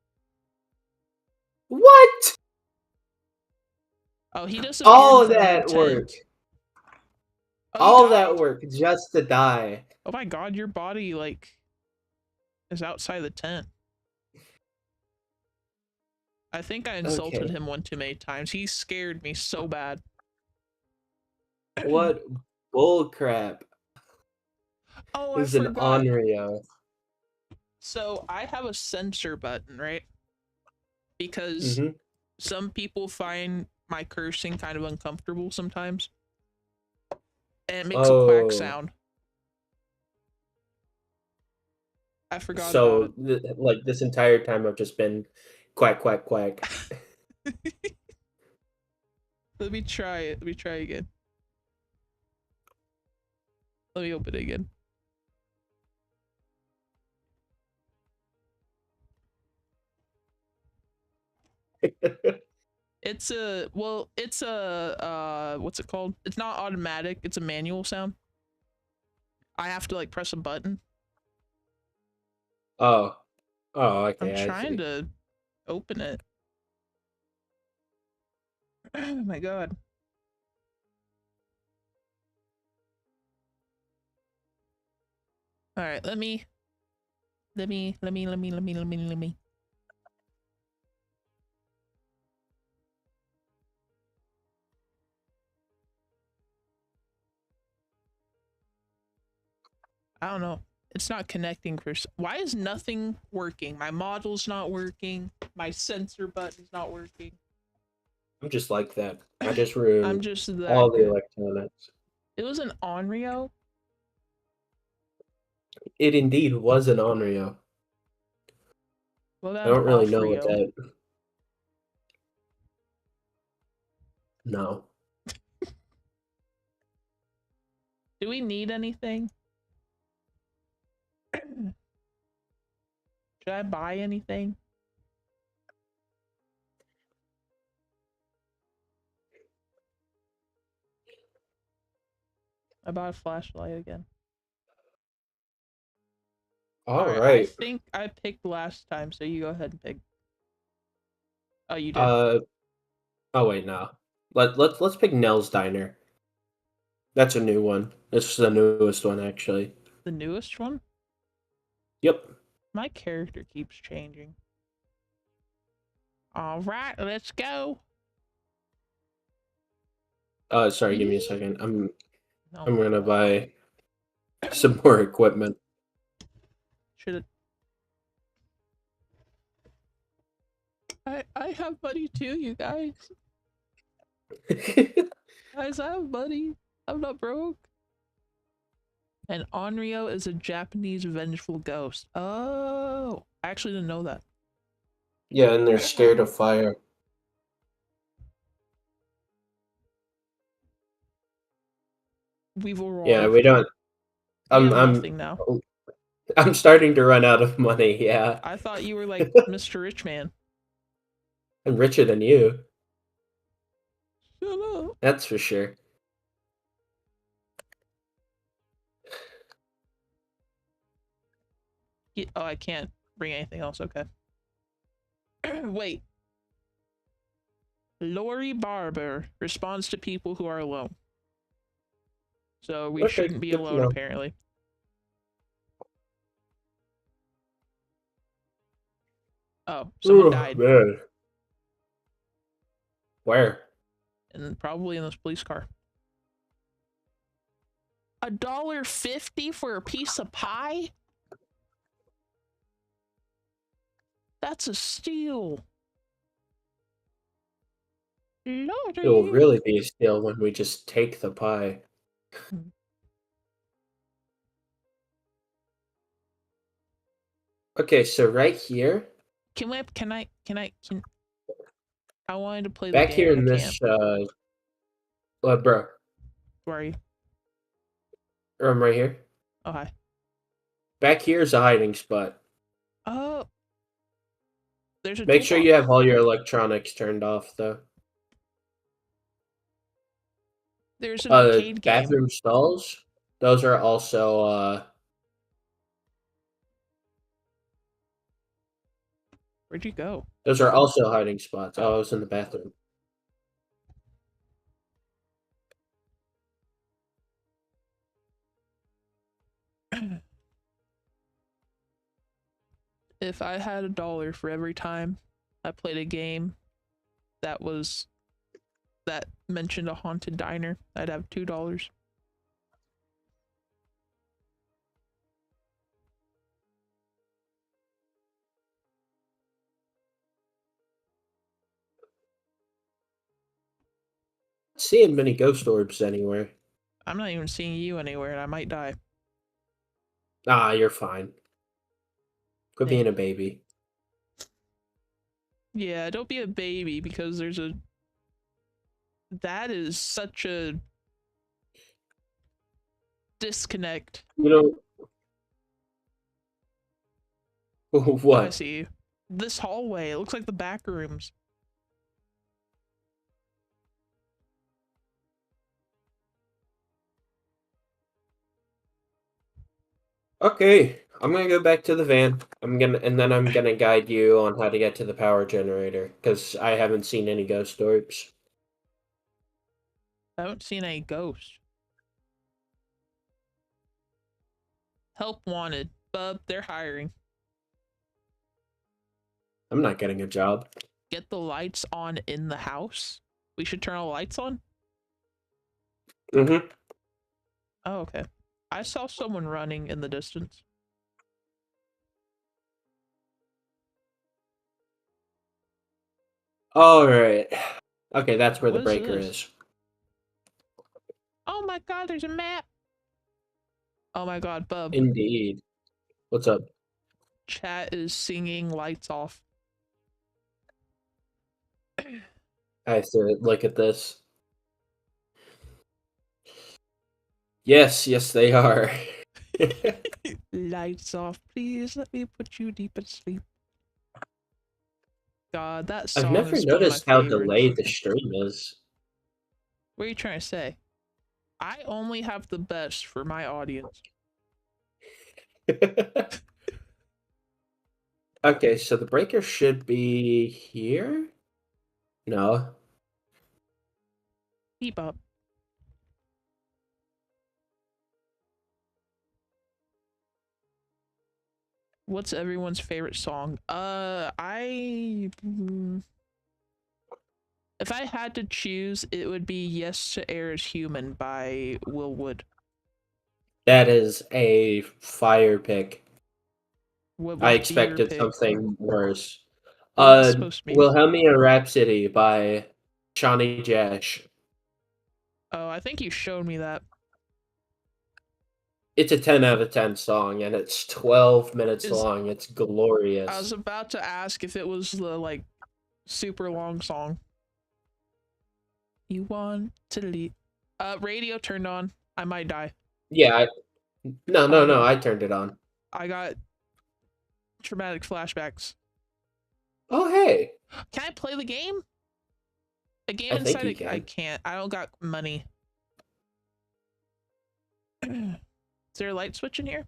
What? Oh, he disappeared All from the that work. tent. Oh, he All that died? work just to die. Oh my god, your body, like, is outside the tent. I think I insulted Okay. him one too many times. He scared me so bad. What bull crap Oh, I is an forgot. Onryo? So I have a censor button, right? Because Mm-hmm. some people find my cursing kind of uncomfortable sometimes. And it makes a quack Oh. sound. I forgot about So like this entire time I've just been quack quack quack. it. Let me try it. Let me try again. Let me open it again. It's a it's a what's it called? It's not automatic, it's a manual sound. I have to like press a button. Oh. Oh, I'm okay, I trying see. to open it. Oh my god. All right, let me. I don't know. It's not connecting for. Why is nothing working? My model's not working. My sensor button's not working. I'm just like that. I just I'm ruined just all that the good. electronics. It was an Onryo. It indeed was an Onryo. What I about an don't really off know what Rio? that. No. Do we need anything? Should I buy anything? I bought a flashlight again. All All right, I right. think I picked last time, so you go ahead and pick. Oh, you did. Uh. Oh wait, no. Let's pick Nell's Diner. That's a new one. This is the newest one, actually. The newest one? Yep. My character keeps changing. All right, let's go. Sorry. Give me a Yee. second. Oh I'm my gonna god. buy some more equipment. Should it? I have money too, you guys. Guys, I have money. I'm not broke. And Onryo is a Japanese vengeful ghost. Oh, I actually didn't know that. Yeah, and they're scared of fire. We've Yeah, arrived. we don't. We I'm have I'm nothing now. I'm starting to run out of money. Yeah, I thought you were like Mr. Rich Man. I'm richer than you. Shut up. That's for sure. Oh, I can't bring anything else. Okay. Wait. Lori Barber responds to people who are alone. So we Okay, shouldn't be good to alone, know. apparently. Oh, someone Oh died. man, where? And probably in this police car. $1.50 for a piece of pie? That's a steal. It will Lordy. really be a steal when we just take the pie. Okay, so right here, Can we? Can I wanted to play the Back game here and I in can't. this, bro, Where are you? room right here. Oh hi. Back here is a hiding spot. Oh, there's a Make sure you toolbox. have all your electronics turned off, though. There's an arcade game. Bathroom stalls. Those are also Where'd you go? hiding spots. Oh, Oh. I was in the bathroom. If I had $1 for every time I played a game that mentioned a haunted diner, I'd have $2. Seeing many ghost orbs anywhere. I'm not even seeing you anywhere, and I might die. Ah, you're fine. Quit Hey. being a baby. Yeah, don't be a baby because that is such a disconnect. You know Oh, I what? see you. This hallway, it looks like the back rooms. Okay, I'm gonna go back to the van. I'm gonna guide you on how to get to the power generator because I haven't seen any ghost orbs. I haven't seen any ghosts. Help wanted. Bub, they're hiring. I'm not getting a job. Get the lights on in the house? We should turn all the lights on? Mm-hmm. Oh, okay. I saw someone running in the distance. All right. Okay, that's where the What is breaker this? is. Oh my god, there's a map! Oh my god, Bub. Indeed. What's up? Chat is singing lights off. I have to look at this. Yes, they are. Lights off, please let me put you deep asleep. God, that I've song never is one of my noticed how favorites. delayed the stream is. What are you trying to say? I only have the best for my audience. Okay, so the breaker should be here? No. Keep up. What's everyone's favorite song? If I had to choose, it would be Yes to Air is Human by Will Wood. That is a fire pick. What I would be your expected pick? something worse. What's it supposed to be? Wilhelmina Rhapsody by Johnny Jash. Oh, I think you showed me that. It's a 10 out of 10 song, and it's 12 minutes Is long. It's I was glorious. about to ask if it was the like super long song. You want to leave? Radio turned on. I might die. Yeah, no, Oh no, my no, god. I turned it on. I got traumatic flashbacks. Oh, hey. Can I play the game? A game I think inside you it? I can. can't. I don't got money. Is there a light switch in here?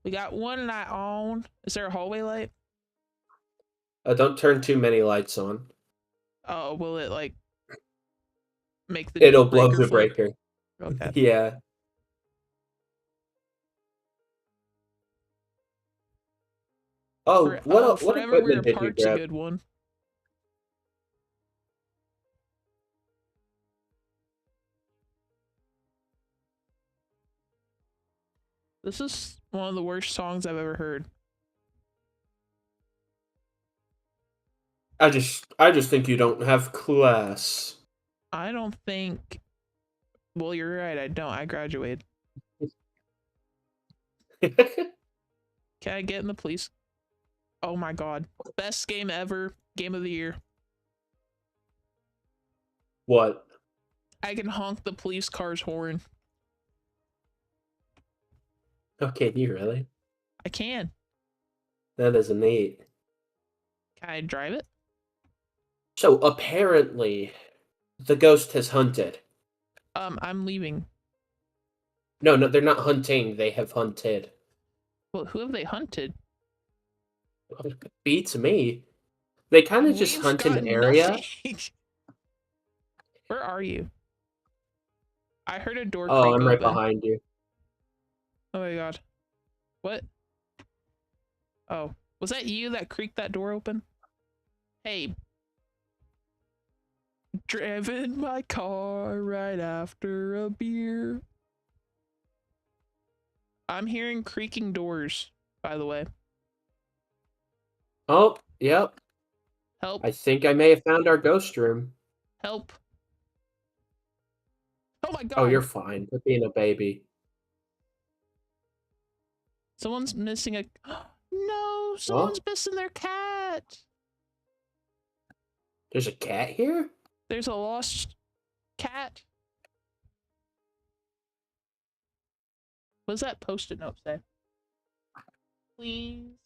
We got one light on. Is there a hallway light? Don't turn too many lights on. Oh, will it like make the It'll blow breaker the flip? breaker. Okay. Yeah. Oh, what Forever We're equipment did you Apart's a grab? good one. This is one of the worst songs I've ever heard. I just think you don't have class. I don't think. Well, you're right. I don't. I graduated. Can I get in the police? Oh my god. Best game ever. Game of the year. What? I can honk the police car's horn. Okay, you really? I can. That is neat. Can I drive it? So apparently, the ghost has hunted. I'm leaving. No, no, they're not hunting. They have hunted. Well, who have they hunted? Beats me. They kind of just We've hunt an got nothing. area. Where are you? I heard a door Oh, creak I'm right open. behind you. Oh my god. What? Oh. Was that you that creaked that door open? Hey. Driven my car right after a beer. I'm hearing creaking doors, by the way. Oh, yep. Help. I think I may have found our ghost room. Help. Oh my Oh, you're god. fine. Quit being a baby. Someone's missing a... No, someone's Oh, missing their cat. there's a cat here? There's a lost cat. What does that post-it note say? Please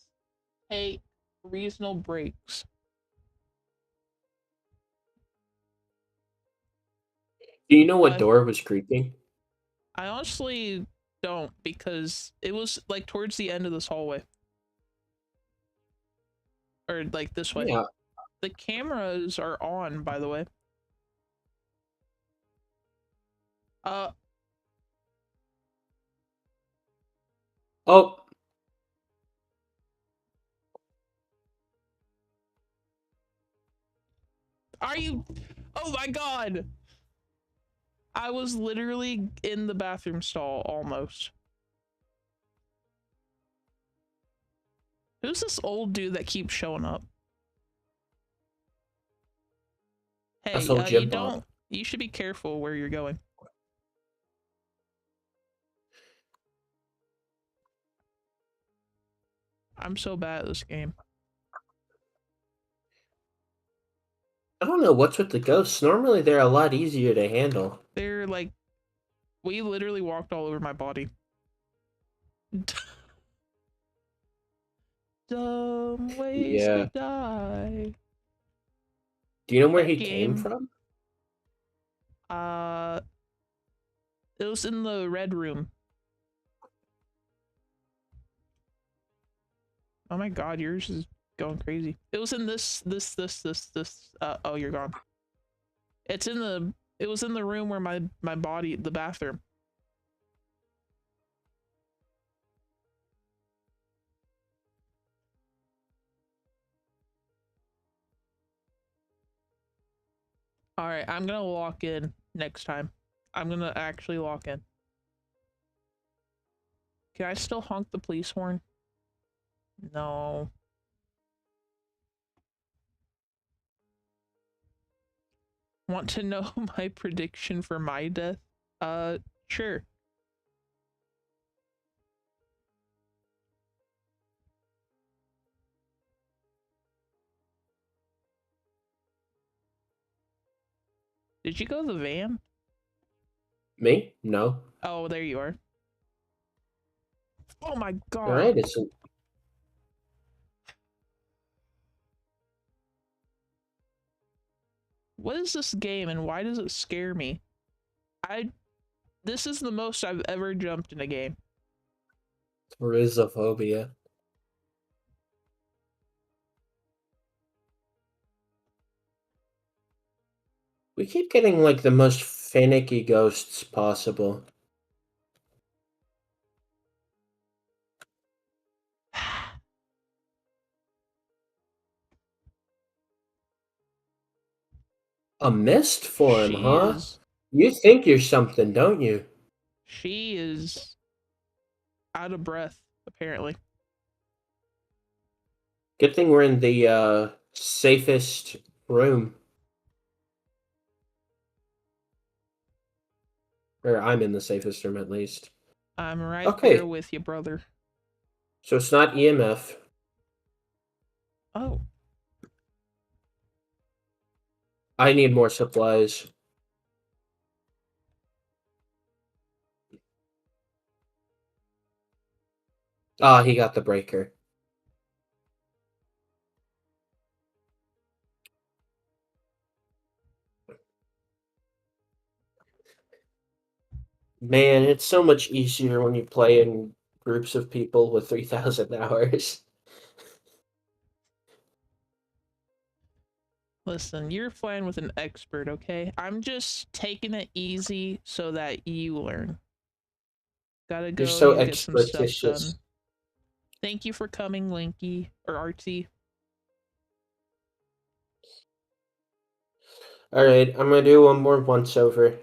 take reasonable breaks. Do you know what Uh, door was creaking? I honestly don't, because it was like towards the end of this hallway. Or like this way. Yeah. The cameras are on, by the way. Uh, Oh, are you? Oh my god! I was literally in the bathroom stall, almost. Who's this old dude that keeps showing up? that's Hey, old you Jim don't... Bob. You should be careful where you're going. I'm so bad at this game. I don't know what's with the ghosts. Normally, they're a lot easier to handle. They're like... We literally walked all over my body. Dumb ways to Yeah. die. Do you know where That he came game... from? Uh... It was in the red room. Oh my god, yours is going crazy. It was in this. Oh, you're gone. It's in the... It was in the room where my body... The bathroom. Alright, I'm gonna lock in next time. I'm gonna actually lock in. Can I still honk the police horn? No. Want to know my prediction for my death? Sure. Did you go to the van? Me? No. Oh, there you are. Oh my All god. right. It's What is this game and why does it scare me? This is the most I've ever jumped in a game. Rhizophobia. We keep getting like the most finicky ghosts possible. A mist form, She huh? is... You think you're something, don't you? She is out of breath, apparently. Good thing we're in the safest room. Or I'm in the safest room at least. I'm right there Okay, with you, brother. so it's not EMF. Oh, I need more supplies. Ah, he got the breaker. Man, it's so much easier when you play in groups of people with 3,000 hours. listen, you're playing with an expert, okay? I'm just taking it easy so that you learn. Gotta You're go, so need to get some stuff expertitious. done. Thank you for coming, Linky or Artsy. Alright, I'm gonna do one more once over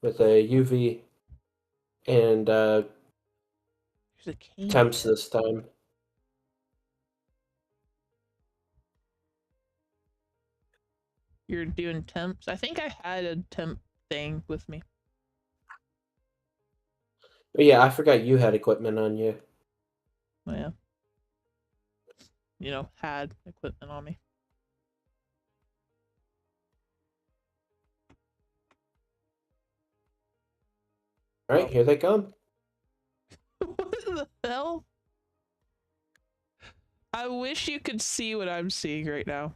with a UV and There's a candy temps cat. this time. You're doing temps. I think I had a temp thing with me. But yeah, I forgot you had equipment on you. Oh, yeah. You know, had equipment on me. Alright, Oh. here they come. What the hell? I wish you could see what I'm seeing right now.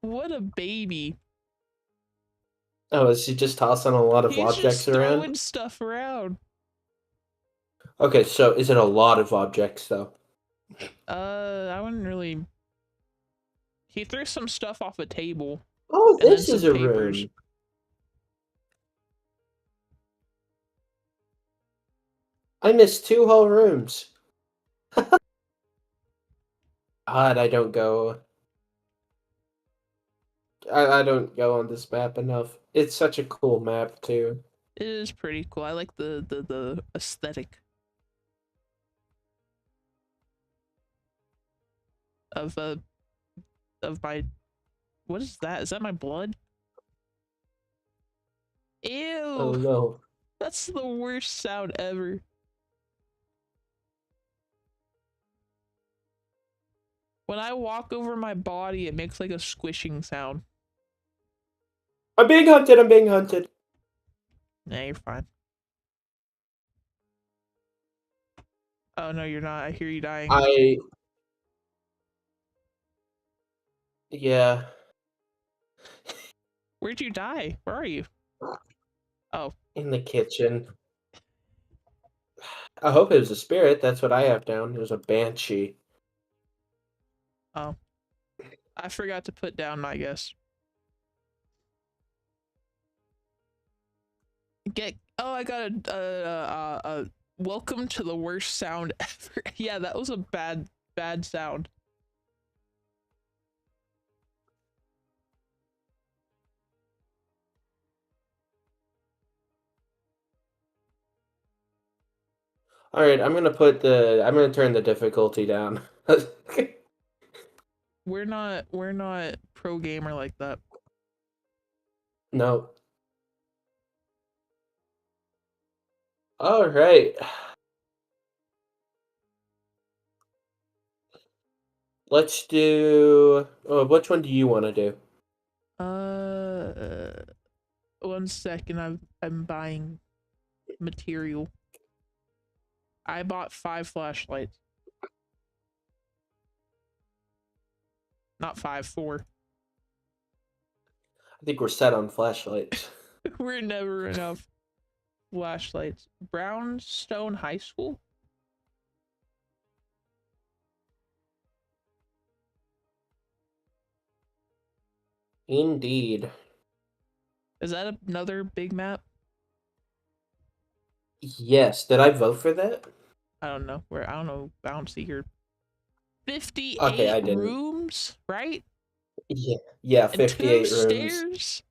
What a baby. Oh, is he just tossing a lot of He's objects just around? throwing stuff around. Okay, so is it a lot of objects though? I wouldn't really. He threw some stuff off a table Oh, and then this is some a papers. room. I missed 2 whole rooms. Odd, I don't go. I don't go on this map enough. It's such a cool map too. It is pretty cool. I like the aesthetic of my. What is that? Is that my blood? Oh Ew. no. That's the worst sound ever. When I walk over my body, it makes like a squishing sound. I'm being hunted, I'm being hunted. Nah, you're fine. Oh no, you're not. I hear you dying. Yeah. Where'd you die? Where are you? Oh, In the kitchen. I hope it was a spirit. That's what I have down. It was a banshee. oh. I forgot to put down my guess. Oh, I got a welcome to the worst sound ever. Yeah, that was a bad sound. Alright, I'm gonna turn the difficulty down. We're not pro gamer like that. No. Alright. Let's do which one do you want to do? Uh, 1 second. I'm buying material. I bought 5 flashlights. Not 5, 4. I think we're set on flashlights. We're never enough flashlights. Brownstone High School? Indeed. Is that another big map? Yes. Did I vote for that? I don't know. Where I don't know. I don't see your Okay, 58 I didn't. rooms, right? Yeah. Yeah, And 2 58 rooms. stairs?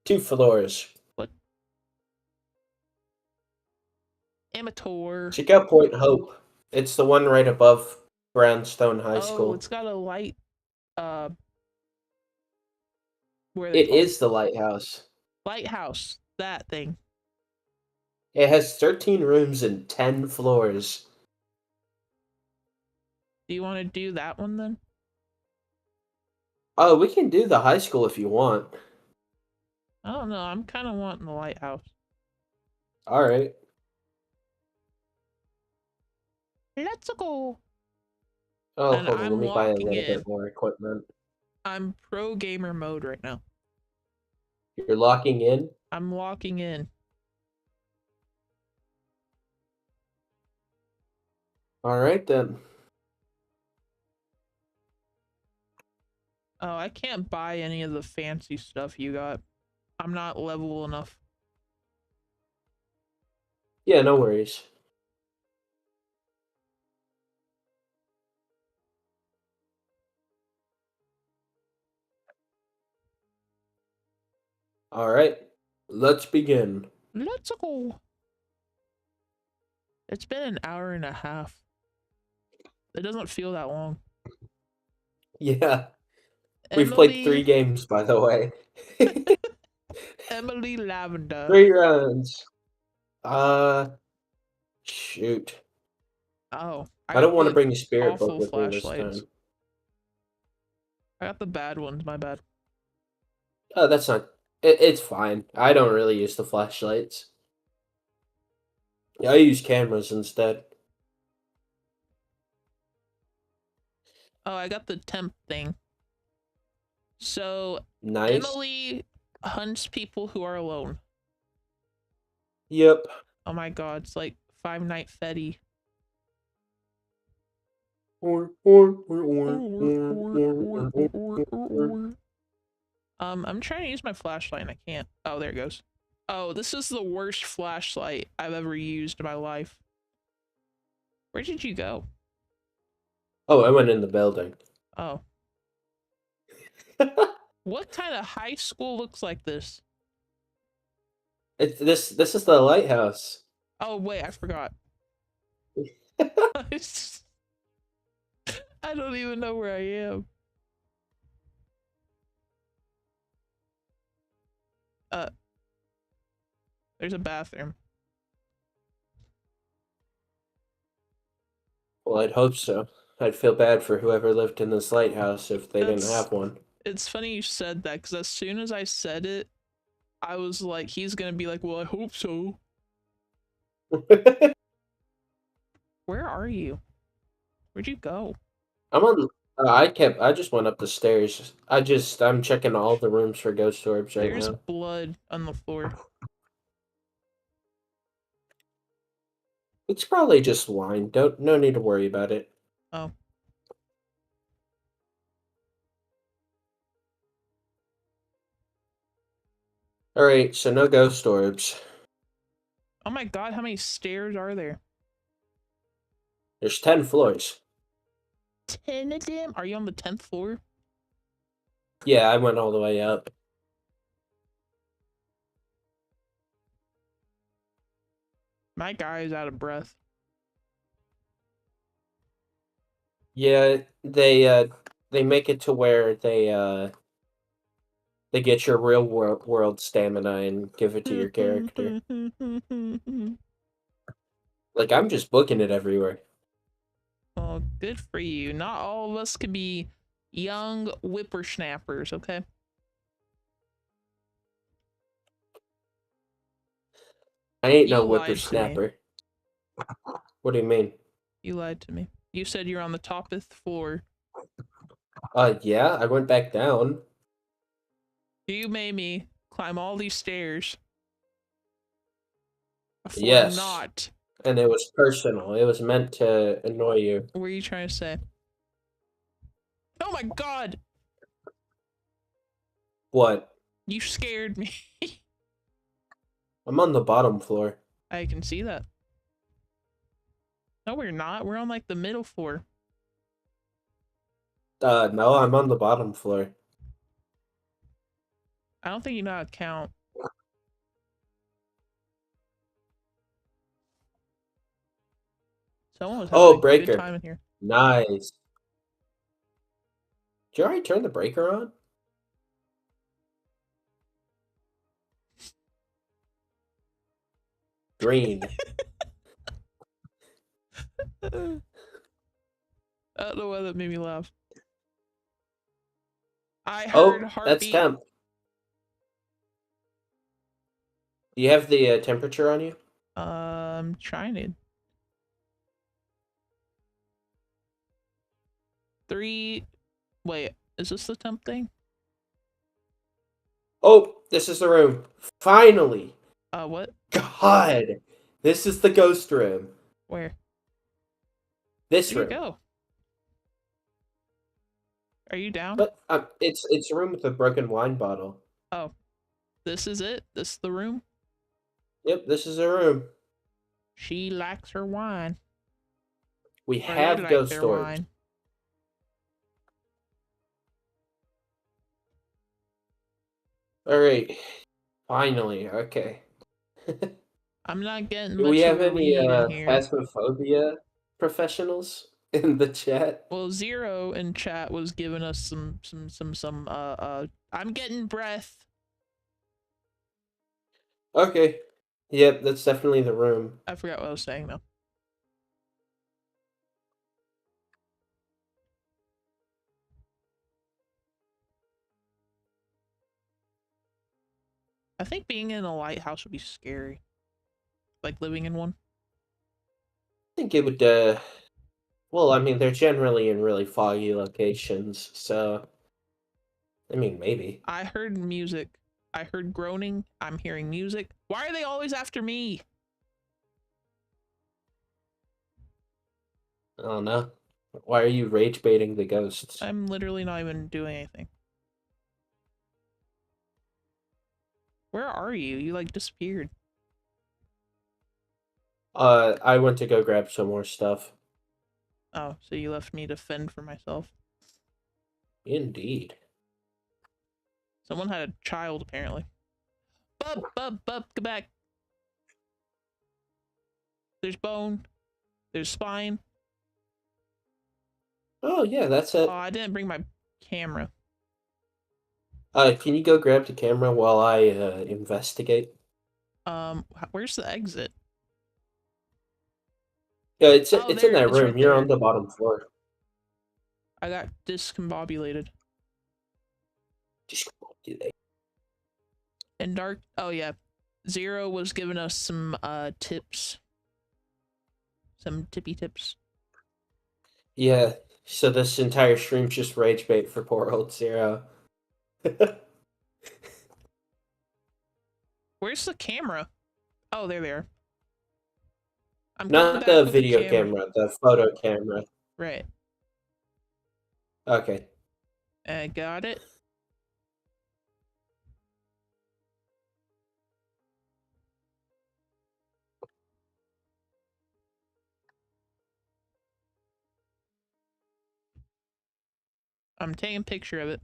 2 floors. What? Amateur. Check out Point Hope. It's the one right above Brownstone High Oh, School. it's got a light. Uh, what are they It called? is the lighthouse. Lighthouse. that thing? It has 13 rooms and 10 floors. Do you want to do that one then? Oh, we can do the high school if you want. I don't know. I'm kind of wanting the lighthouse. All right. Let's go. Oh, And hold on. Let I'm me buy a locking little in. bit more equipment. I'm pro gamer mode right now. You're locking in? I'm locking in. All right, then. Oh, I can't buy any of the fancy stuff you got. I'm not level enough. Yeah, no worries. All right. Let's begin. Let's go. It's been an hour and a half. It doesn't feel that long. Yeah. We've played 3 Emily, games, by the way. Emily Lavender. 3 rounds. Uh, shoot. Oh, I I don't got want to the bring a spirit book awful with me this flashlights. time. I got the bad ones, my bad. Oh, that's not. It's fine. I don't really use the flashlights. Yeah, I use cameras instead. Oh, I got the temp thing. So, Nice. Emily hunts people who are alone. Yep. Oh my god, it's like Five Night Freddy. I'm trying to use my flashlight and I can't. Oh, there it goes. Oh, this is the worst flashlight I've ever used in my life. Where did you go? Oh, I went in the building. Oh. What kind of high school looks like this? It's this is the lighthouse. Oh, wait, I forgot. I don't even know where I am. Uh, there's a bathroom. Well, I'd hope so. I'd feel bad for whoever lived in this lighthouse if they didn't That's, have one. it's funny you said that because as soon as I said it, I was like, he's gonna be like, well, I hope so. Where are you? Where'd you go? I'm on. I just went up the stairs. I'm checking all the rooms for ghost orbs right There's now. blood on the floor. It's probably just wine. No need to worry about it. Oh. All right, so no ghost orbs. Oh my god, how many stairs are there? There's 10 floors. 10 of them? Are you on the 10th floor? Yeah, I went all the way up. My guy is out of breath. Yeah, they make it to where they get your real world stamina and give it to your character. Like I'm just booking it everywhere. Well, good for you. Not all of us can be young whippersnappers, okay? I ain't You no lied to me. whippersnapper. What do you mean? You lied to me. You said you're on the toppest floor. Yeah, I went back down. You made me climb all these stairs for Yes. not. And it was personal. It was meant to annoy you. What are you trying to say? Oh my god! What? You scared me. I'm on the bottom floor. I can see that. No, we're not. We're on like the middle floor. No, I'm on the bottom floor. I don't think you know how to count. Someone was having Oh, a good breaker. time in here. Nice. Did you already turn the breaker on? Green. I don't know why that made me laugh. I heard Oh, that's heartbeat. temp. Do you have the temperature on you? Trying to. 3. Wait, is this the temp thing? Oh, this is the room. Finally. What? God. This is the ghost room. Where? This Where'd you room. go? Are you down? But it's a room with a broken wine bottle. Oh, this is it? This is the room? Yep, this is a room. She likes her wine. We Or they have like ghost their orbs. wine. All right. Finally. Okay. I'm not getting Do we much of have a any read in here. phasmophobia professionals in the chat? Well, Zero in chat was giving us some I'm getting breath. Okay. Yep, that's definitely the room. I forgot what I was saying though. I think being in a lighthouse would be scary. Like living in one. I think it would well, I mean, they're generally in really foggy locations, so I mean, maybe. I heard music. I heard groaning. I'm hearing music. Why are they always after me? I don't know. Why are you rage baiting the ghosts? I'm literally not even doing anything. Where are you? You like disappeared. I went to go grab some more stuff. Oh, so you left me to fend for myself. Indeed. Someone had a child apparently. Bub, bub, bub, go back. There's bone. There's spine. Oh yeah, that's Oh, it. I didn't bring my camera. Can you go grab the camera while I investigate? Where's the exit? Yeah, Oh, it's in there, that it's room. right You're on there. the bottom floor. I got discombobulated. Just do that. And dark. Oh yeah, Zero was giving us some tips. Some tippy tips. Yeah. So this entire stream's just rage bait for poor old Zero. Where's the camera? Oh, there they are. I'm coming Not back the with the video camera. camera, the photo camera. Right. Okay. I got it. I'm taking a picture of it.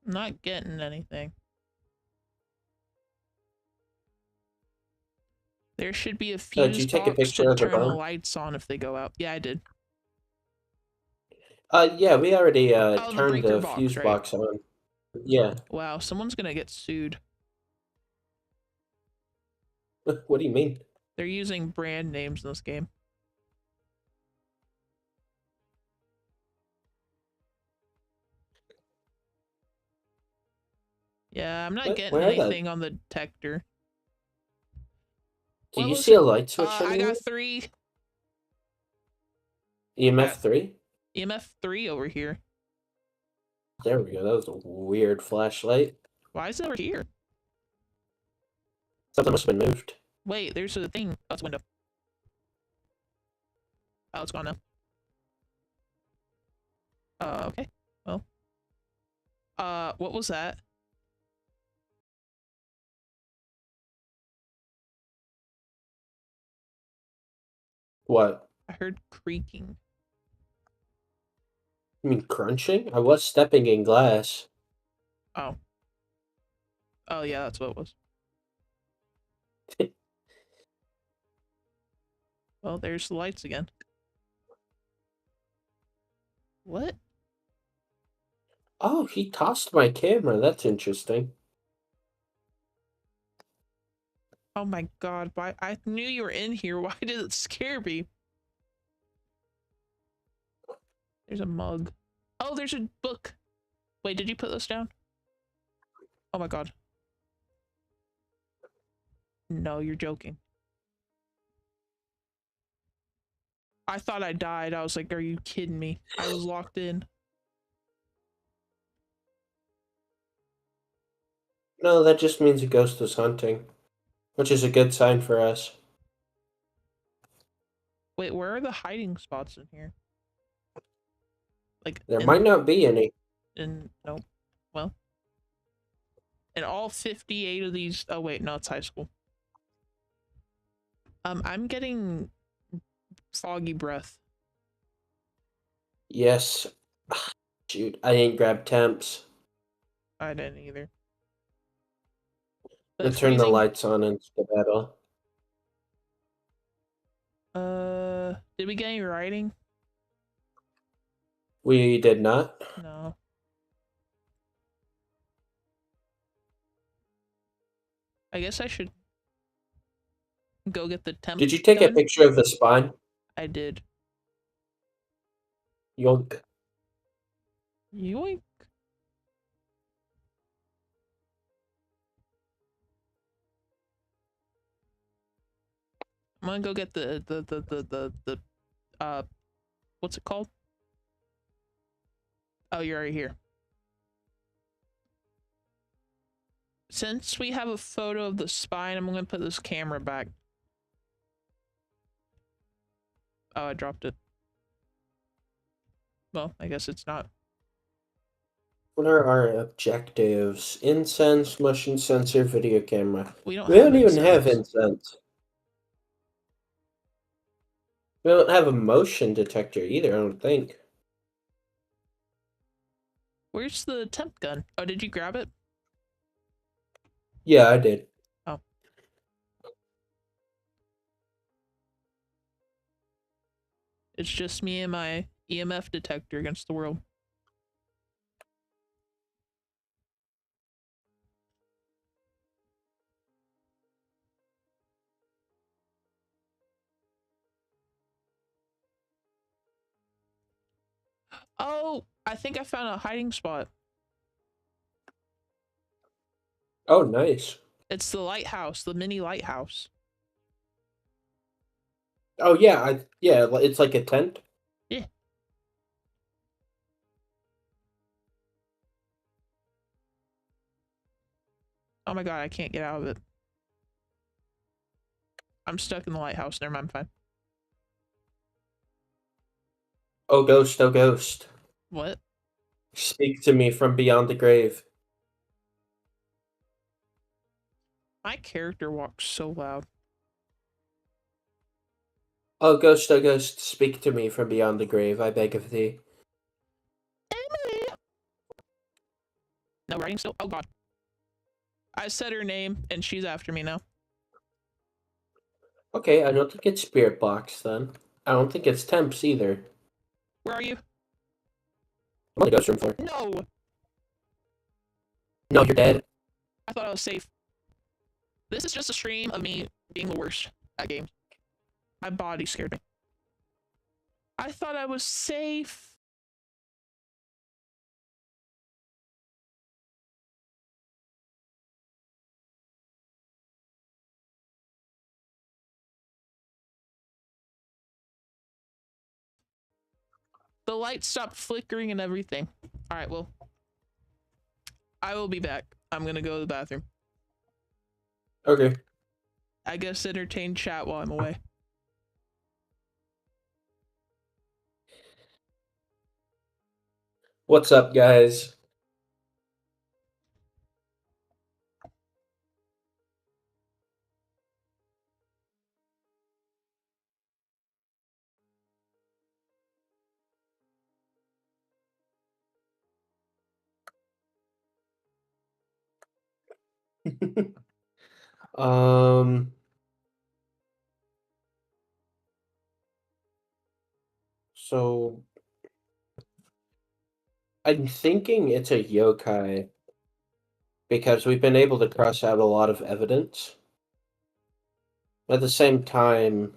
I'm not getting anything. There should be a Did fuse you take a box to picture of the turn the bone? lights on if they go out. Yeah, I did. Yeah, we already Oh, the turned breaker the box, fuse right. box on. Yeah. Wow, someone's gonna get sued. What do you mean? They're using brand names in this game. Yeah, I'm not getting Where are the? anything on the detector. Do What you was see it? a light switch I anywhere? got 3. EMF Got 3? EMF 3 over here. There we go. That was a weird flashlight. Why is it over here? Something must have been moved. Wait, there's a thing. Oh, it's a window. Oh, it's gone now. Okay. Well. What was that? What? I heard creaking. You mean crunching? I was stepping in glass. Oh. Oh, yeah, that's what it was. Well, there's the lights again. What? Oh, he tossed my camera. That's interesting. Oh my god, why? I knew you were in here. Why did it scare me? There's a mug. Oh, there's a book. Wait, did you put this down? Oh my god. No, you're joking. I thought I died. I was like, are you kidding me? I was locked in. No, that just means a ghost is hunting, which is a good sign for us. Wait, where are the hiding spots in here? Like There might not be any. nope. Well, in all 58 of these. Oh wait, no, it's high school. I'm getting foggy breath. Yes. Shoot, I didn't grab temps. I didn't either. I'm But gonna turn the freezing. lights on and skedaddle. Did we get any writing? We did not. No. I guess I should go get the temp Did you take a gun. picture of the spine? I did. Yoink. Yoink. I'm gonna go get the what's it called? Oh, you're already here. Since we have a photo of the spine, I'm gonna put this camera back. Oh, I dropped it. Well, I guess it's not. What are our objectives? Incense, motion sensor, video camera. We don't We have don't even have incense. incense. We don't have a motion detector either, I don't think. Where's the temp gun? Oh, did you grab it? Yeah, I did. Oh. It's just me and my EMF detector against the world. Oh, I think I found a hiding spot. Oh, nice. It's the lighthouse, the mini lighthouse. Oh, yeah, it's like a tent. Yeah. Oh my god, I can't get out of it. I'm stuck in the lighthouse. Never mind, I'm fine. Oh, ghost, oh, ghost. What? Speak to me from beyond the grave. My character walks so loud. Oh, ghost, speak to me from beyond the grave, I beg of thee. Emily! No writing still? Oh god. I said her name and she's after me now. Okay, I don't think it's spirit box then. I don't think it's temps either. Where are you? I'm on the ghost room floor. No! No, you're dead. I thought I was safe. This is just a stream of me being the worst at games. My body scared me. I thought I was safe. The light stopped flickering and everything. Alright, well. I will be back. I'm gonna go to the bathroom. Okay. I guess entertain chat while I'm away. What's up, guys? um, so I'm thinking it's a yokai because we've been able to cross out a lot of evidence. At the same time,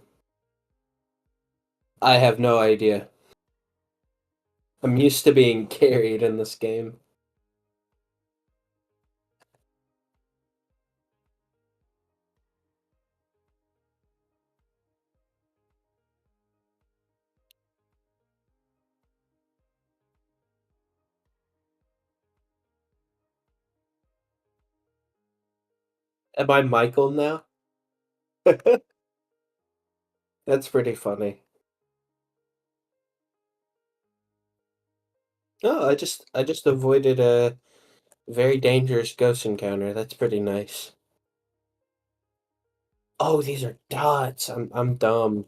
I have no idea. I'm used to being carried in this game. Am I Michael now? That's pretty funny. Oh, I just avoided a very dangerous ghost encounter. That's pretty nice. Oh, these are dots. I'm dumb.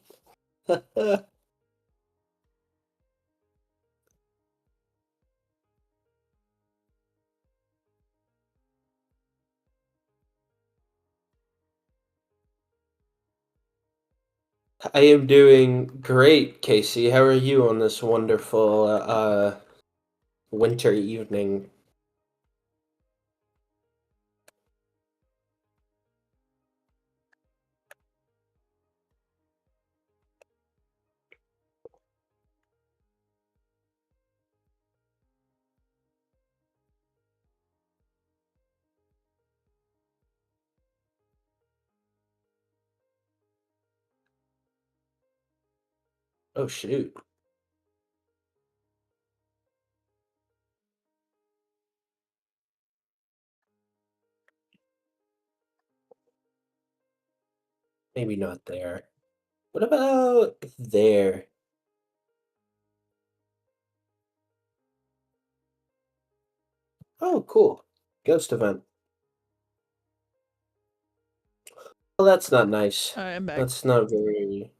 I am doing great, Casey. How are you on this wonderful winter evening? Oh shoot. Maybe not there. What about there? Oh, cool. Ghost event. Well, that's not nice. Alright, I'm back. That's not very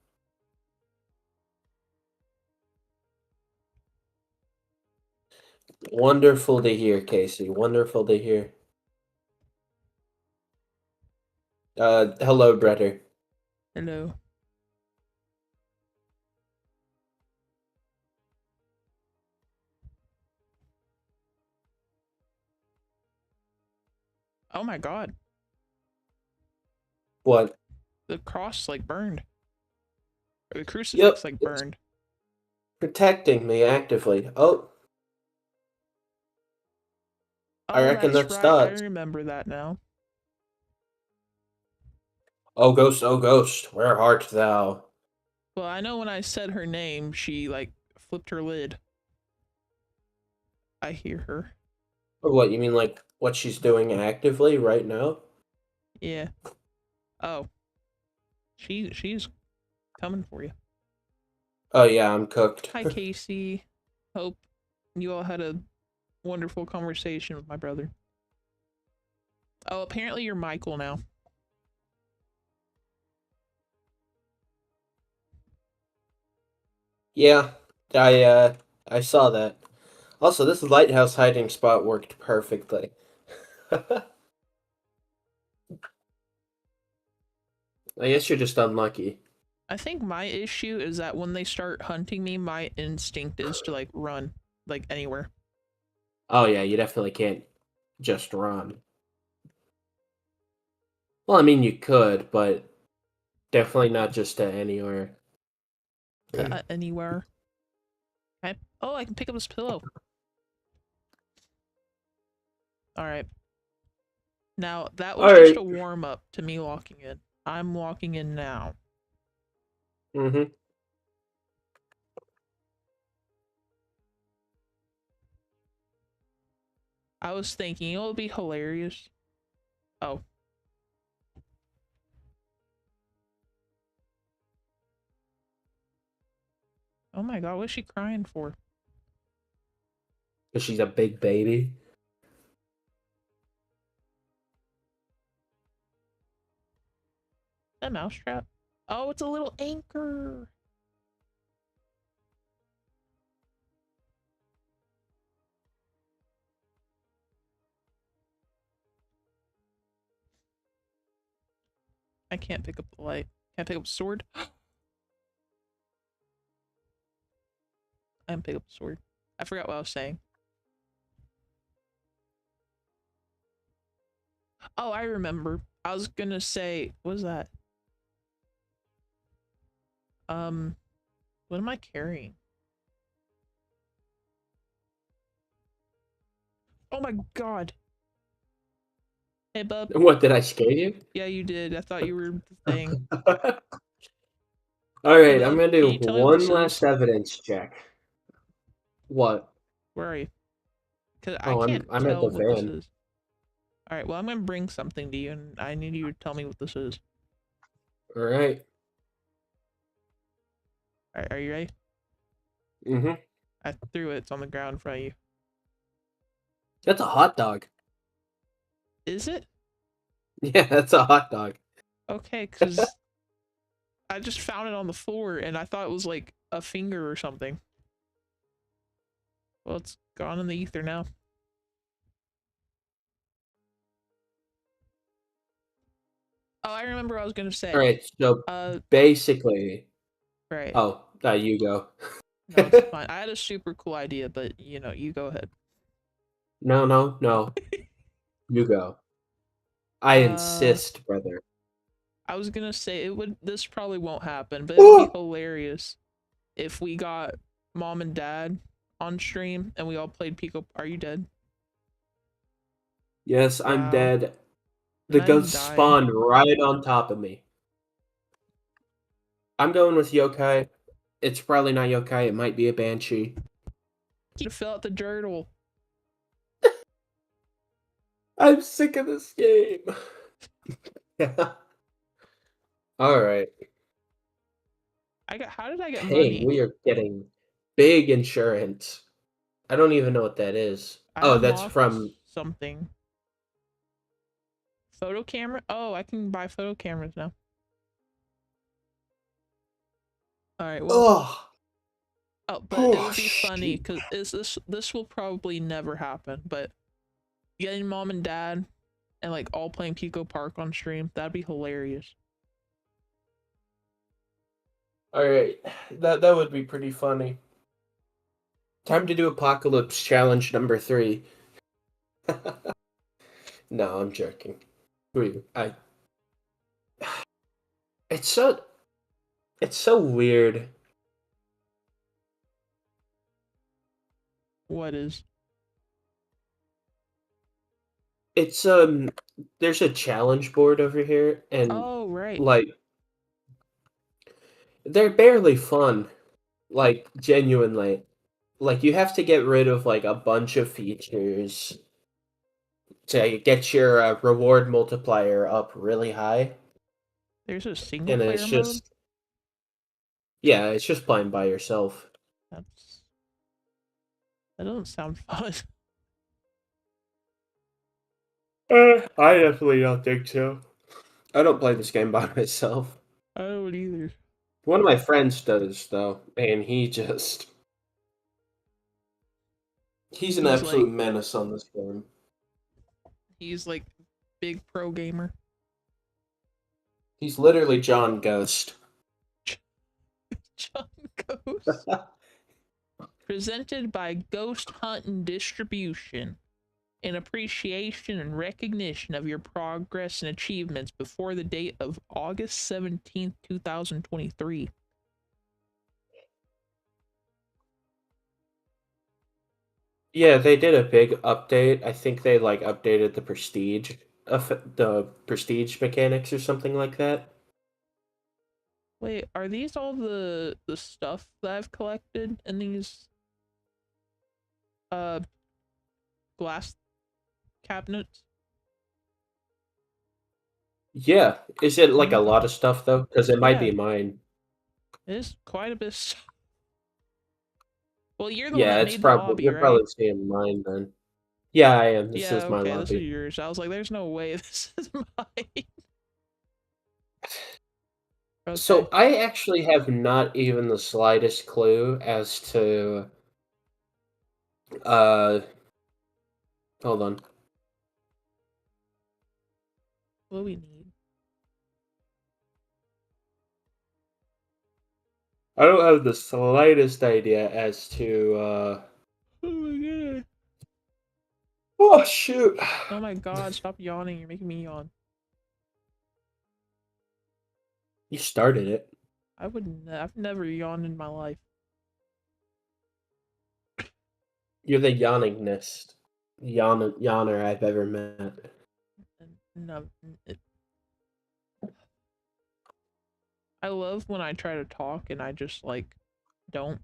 wonderful to hear, Casey. Wonderful to hear. Hello, Bretter. Hello. Oh my god. What? The cross like burned. Or the crucifix Yep, like it's burned. protecting me actively. Oh, I Oh, reckon that's that's right. I dots. remember that now. Oh, ghost, where art thou? Well, I know when I said her name, she like flipped her lid. I hear her. Or what, you mean like what she's doing actively right now? Yeah. Oh, she's coming for you. Oh yeah, I'm cooked. Hi, Casey. Hope you all had a wonderful conversation with my brother. Oh, apparently you're Michael now. Yeah, I saw that. Also, this lighthouse hiding spot worked perfectly. I guess you're just unlucky. I think my issue is that when they start hunting me, my instinct is to like run, like anywhere. Oh yeah, you definitely can't just run. Well, I mean you could, but definitely not just to anywhere. To anywhere. Oh, I can pick up this pillow. All right. Now that was just Alright. a warm up to me walking in. I'm walking in now. Mm-hmm. I was thinking it would be hilarious. Oh, oh my god, what's she crying for? Because she's a big baby. That mousetrap? Oh, it's a little anchor. I can't pick up the light. Can't pick up the sword. I can pick up the sword. I forgot what I was saying. Oh, I remember. I was gonna say, what was that? What am I carrying? Oh my god. Hey, bub. What, did I scare you? Yeah, you did. I thought you were the thing. Hey, Alright, I'm bub. gonna Can do you tell me what one this last is? evidence check. What? Where are you? Because I Oh, can't I'm at tell the what this van. is. Alright, well, I'm gonna bring something to you, and I need you to tell me what this is. Alright. Alright, are you ready? Mm-hmm. I threw it. It's on the ground in front of you. That's a hot dog. Is it? Yeah, that's a hot dog. Okay, because I just found it on the floor, and I thought it was like a finger or something. Well, it's gone in the ether now. Oh, I remember what I was gonna say. Alright, so Uh, basically... right. Oh, you go. No, it's fine. I had a super cool idea, but you go ahead. No. You go. I Uh, insist, brother. I was gonna say it would. This probably won't happen, but it would be Oh! hilarious if we got mom and dad on stream and we all played Pico. Are you dead? Yes, I'm Wow. dead. The Imagine ghost dying. spawned right on top of me. I'm going with yokai. It's probably not yokai, it might be a banshee. You fill out the journal. I'm sick of this game. Alright. How did I get Dang, money? we are getting big insurance. I don't even know what that is. I Oh, that's unlocked from... something. Photo camera? Oh, I can buy photo cameras now. Alright, well. Oh! Oh, but it Oh, would be funny shit. because this will probably never happen, but getting mom and dad and like all playing Pico Park on stream, that'd be hilarious. Alright, that would be pretty funny. Time to do Apocalypse Challenge number 3. No, I'm joking. It's so weird. What is? It's there's a challenge board over here and Oh, right. like they're barely fun. Like genuinely. Like you have to get rid of like a bunch of features to get your reward multiplier up really high. There's a single And player it's mode? just yeah, it's just playing by yourself. That doesn't sound fun. I definitely don't think so. I don't play this game by myself. I don't either. One of my friends does though, and he's an He's like absolute menace on this game. he's like big pro gamer. He's literally John Ghost. John Ghost. Presented by Ghost Hunt and Distribution. In appreciation and recognition of your progress and achievements before the date of August 17th, 2023. Yeah, they did a big update. I think they like updated the prestige mechanics or something like that. Wait, are these all the stuff that I've collected in these uh glass cabinets? Yeah, is it like a Oh, lot of stuff though? Because it might yeah, be mine. it is quite a bit. Well, you're the one Yeah, that it's made the probably lobby, you're right? probably seeing mine then. Yeah, I am. This Yeah, is my okay, this is lobby. yours. I was like, there's no way this is mine. Okay. So I actually have not even the slightest clue as to uh hold on. What do we need? I don't have the slightest idea as to Oh my god. Oh shoot! Oh my god, stop yawning. You're making me yawn. You started it. I've never yawned in my life. You're the yawningest yawner I've ever met. No, I love when I try to talk and I just like don't.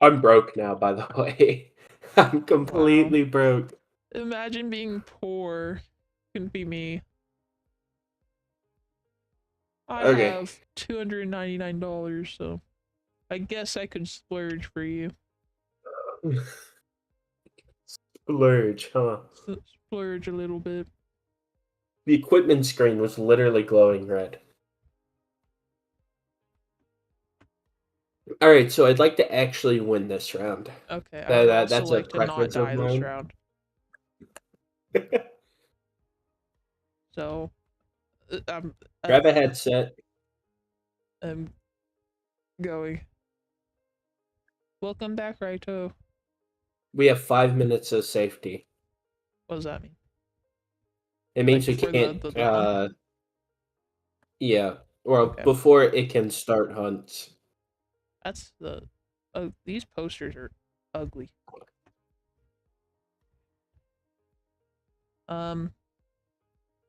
I'm broke now, by the way. I'm Wow. completely broke. Imagine being poor. Couldn't be me. I Okay. have $299, so I guess I could splurge for you. Splurge, huh? Splurge a little bit. The equipment screen was literally glowing red. Alright, so I'd like to actually win this round. Okay, I would also That's a like to not preference of die this mine. round. So, Grab a headset. I'm going. Welcome back, Raito. We have 5 minutes of safety. What does that mean? It Like means we for can't, the hunt? yeah, or Okay, before it can start hunts. that's the. These posters are ugly.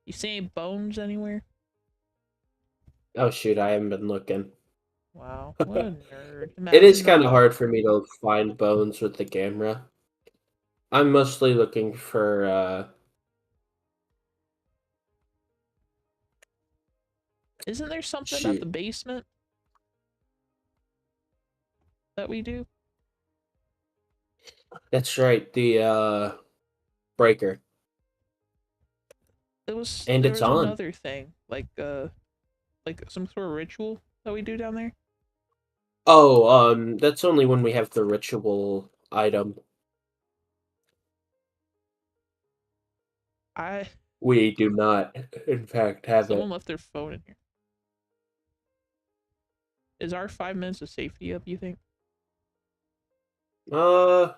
You see any bones anywhere? Oh shoot, I haven't been looking. Wow, what a nerd. It is Imagine kind of not. hard for me to find bones with the camera. I'm mostly looking for, Isn't there something at the shoot. basement that we do? That's right, the, breaker. And There it's was on. another thing, like some sort of ritual that we do down there. Oh, that's only when we have the ritual item. I We do not, in fact, have Someone it. left their phone in here. Is our 5 minutes of safety up, you think? Uh,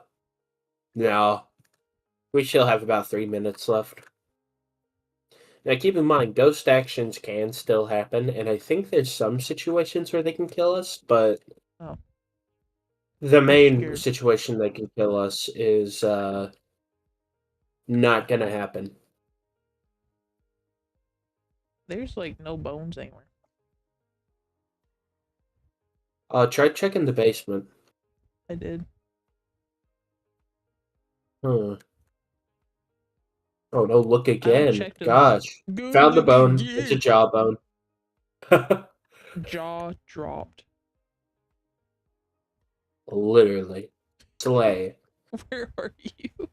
no. We still have about 3 minutes left. Now, keep in mind, ghost actions can still happen, and I think there's some situations where they can kill us, but Oh, the I'm main scared. situation that can kill us is not gonna happen. There's like no bones anywhere. Try checking the basement. I did. Huh. Oh no, look I haven't again. checked in a. Gosh. Go Found the look bone. It's a again. jawbone. Jaw dropped. Literally. Slay. Where are you?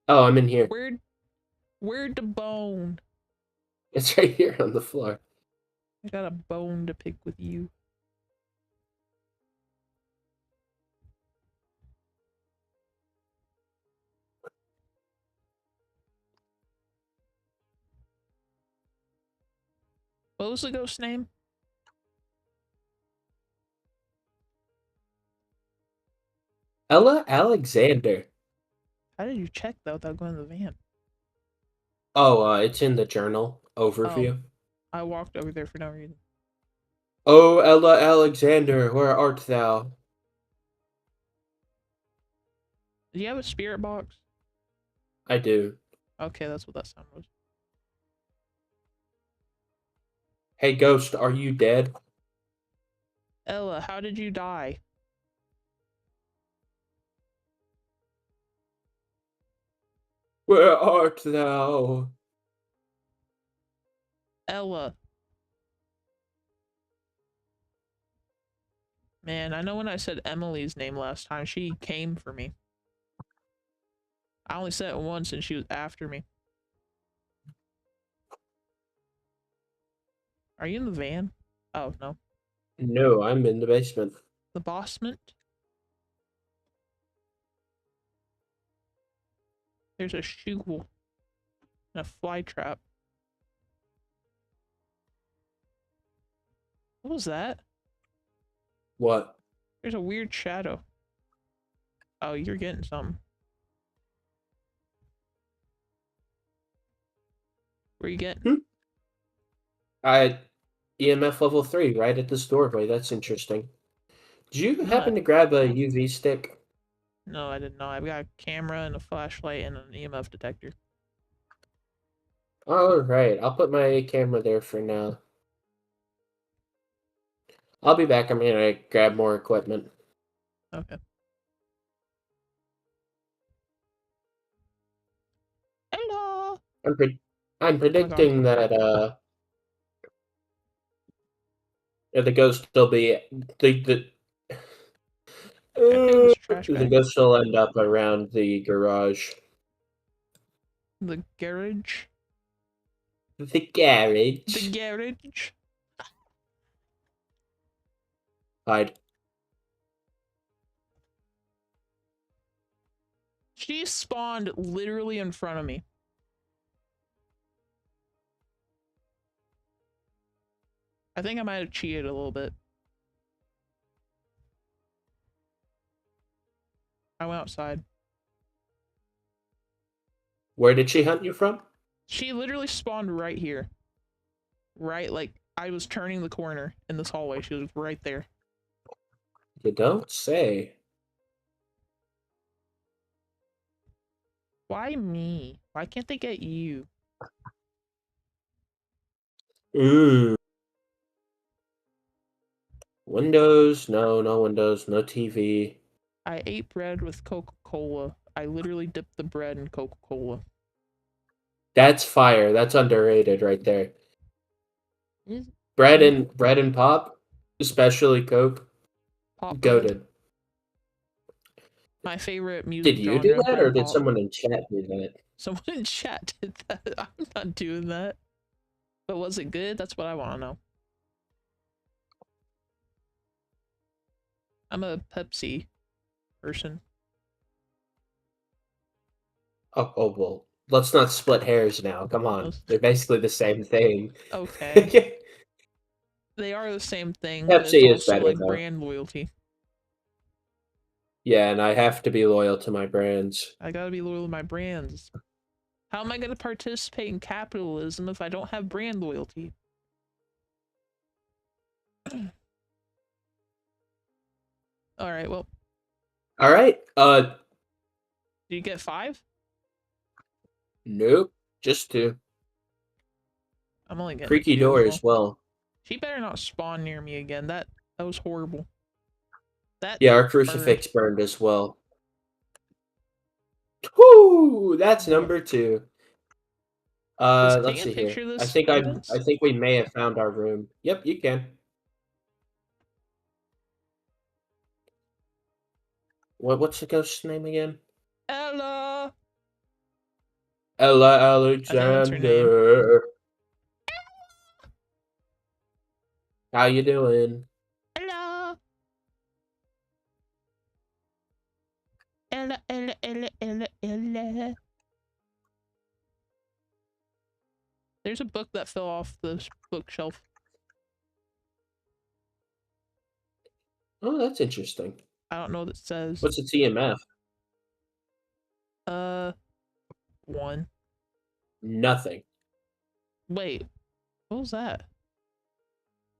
Oh, I'm in here. Where'd the bone? It's right here on the floor. I got a bone to pick with you. What was the ghost's name? Ella Alexander. How did you check that without going to the van? Oh, it's in the journal Oh, overview. I walked over there for no reason. Oh, Ella Alexander, where art thou? Do you have a spirit box? I do. Okay, that's what that sound was. Hey, ghost, are you dead? Ella, how did you die? Where art thou? Ella. Man, I know when I said Emily's name last time, she came for me. I only said it once and she was after me. Are you in the van? Oh, no. No, I'm in the basement. The basement? There's a shoe and a fly trap. What was that? What? There's a weird shadow. Oh, you're getting something. Where you getting? I EMF level 3 right at this doorway. That's interesting. Did you No, happen to grab a UV stick? no, I didn't know. I've got a camera and a flashlight and an EMF detector. All right, I'll put my camera there for now. I'll be back. I'm gonna grab more equipment. Okay. Hello. I'm pre- I'm Oh my gosh. predicting that the ghost will be the Can I pick this trash the bag? ghost will end up around the garage. The garage. The The garage. garage. Hide. She spawned literally in front of me. I think I might have cheated a little bit. I went outside. Where did she hunt you from? She literally spawned right here. Right, like, I was turning the corner in this hallway. She was right there. You don't say. Why me? Why can't they get you? Mm. Windows? No, no windows. No TV. I ate bread with Coca-Cola. I literally dipped the bread in Coca-Cola. That's fire. That's underrated right there. Is Bread and pop, especially Coke. pop bread? Goated. My favorite Did music you do genre, that, or bread did pop. someone in chat do that? Someone in chat did that. I'm not doing that. But was it good? That's what I want to know. I'm a Pepsi person. Oh well. Let's not split hairs now. Come on. They're basically the same thing. Okay. Pepsi They are the same thing, but it's is also better like though. brand loyalty. Yeah, and I have to be loyal to my brands. I gotta be loyal to my brands. How am I gonna participate in capitalism if I don't have brand loyalty? Alright, well, All right. do you get 5? Nope. Just two. I'm only getting Creaky 2 as door well. as well. She better not spawn near me again. That was horrible. That Yeah, our burned. crucifix burned as well. Whoo! That's What? number 2. Is taking Let's a see here. picture of I this think I evidence? think we may have found our room. Yep, you can. What's the ghost's name again? Ella! Ella I think that's her name. Alexander. How you doing? Ella! Ella, Ella, Ella, Ella, Ella. There's a book that fell off the bookshelf. Oh, that's interesting. I don't know what it says. What's the TMF? 1. Nothing. Wait, what was that?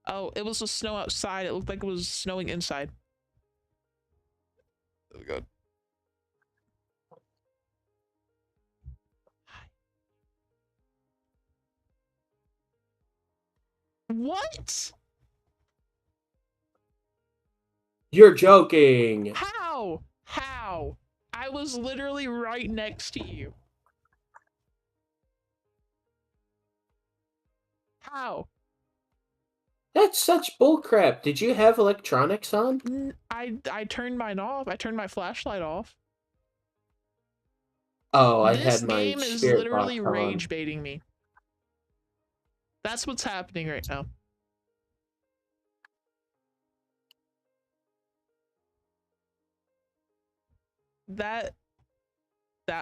Oh, it was the snow outside. It looked like it was snowing inside. Oh god. What? You're joking. How? How? I was literally right next to you. How? That's such bullcrap. Did you have electronics on? I turned mine off. I turned my flashlight off. Oh, I This had my game is spirit box literally on. rage baiting me. That's what's happening right now. That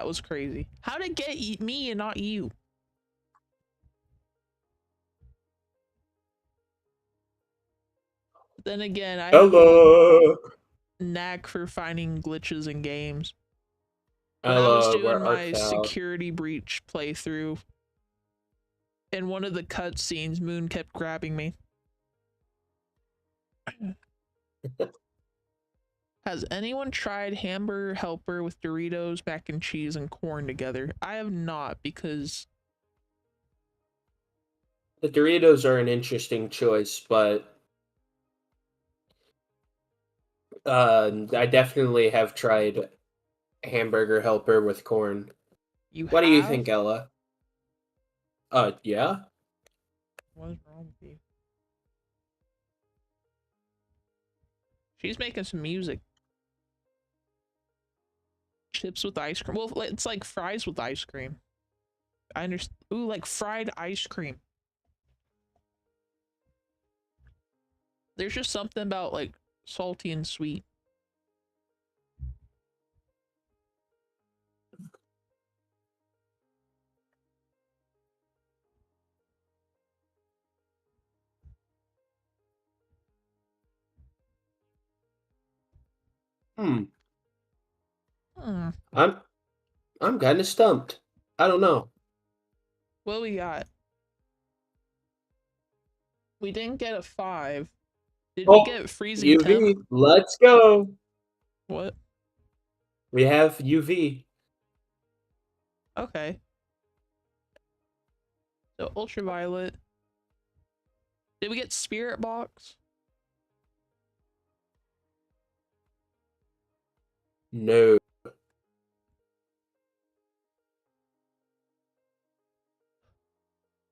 was crazy. How did it get me and not you? Then again, I have Ella. knack for finding glitches in games. When I was Ella, doing where art my thou? security breach playthrough, in one of the cutscenes, Moon kept grabbing me. Has anyone tried hamburger helper with Doritos, mac and cheese, and corn together? I have not, because The Doritos are an interesting choice, but I definitely have tried hamburger helper with corn. you What do you have. think, Ella? Yeah? What is wrong with you? She's making some music. Chips with ice cream. Well, it's like fries with ice cream. I understand. Ooh, like fried ice cream. There's just something about like salty and sweet. Hmm. Hmm. I'm I'm kind of stumped. I don't know. What we got? We didn't get a 5. Did we Oh, get freezing temp? UV. Let's go. What? We have UV. Okay. So ultraviolet. Did we get spirit box? No.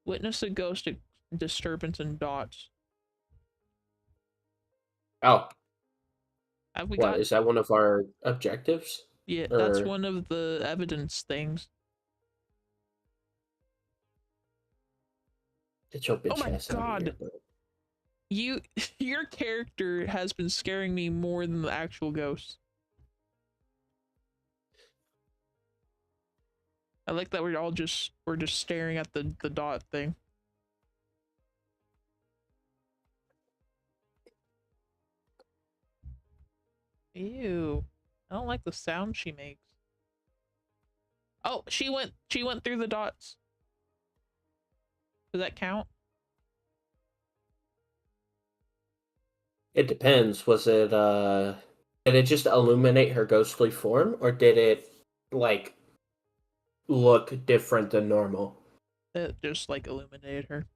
Witness a ghost disturbance and dots. Oh, Have we what got? is that? One of our objectives? Yeah, that's Or one of the evidence things. get your Oh bitch my ass out of here, god. bro. You your character has been scaring me more than the actual ghost. I like that we're just staring at the dot thing. Ew. I don't like the sound she makes. Oh, she went through the dots. Does that count? It depends. Was it did it just illuminate her ghostly form or did it like look different than normal? It just like illuminated her.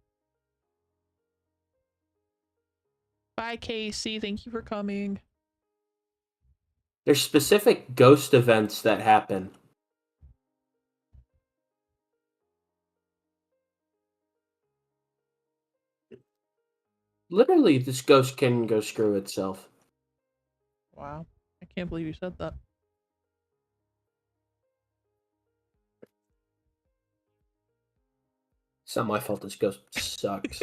Bye, Casey. Thank you for coming. There's specific ghost events that happen. Literally, this ghost can go screw itself. Wow. I can't believe you said that. It's not my fault this ghost sucks.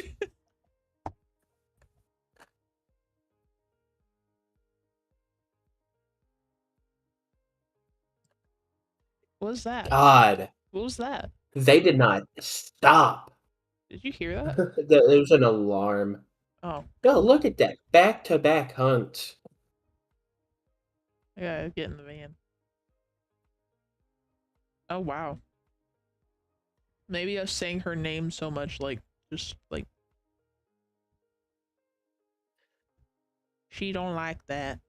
What was that? God, What was that? they did not stop. Did you hear that? There's an alarm. Oh, Yo, look at that. Back-to-back hunts. I gotta get in the van. Oh, wow. Maybe us saying her name so much, like, just like, she don't like that.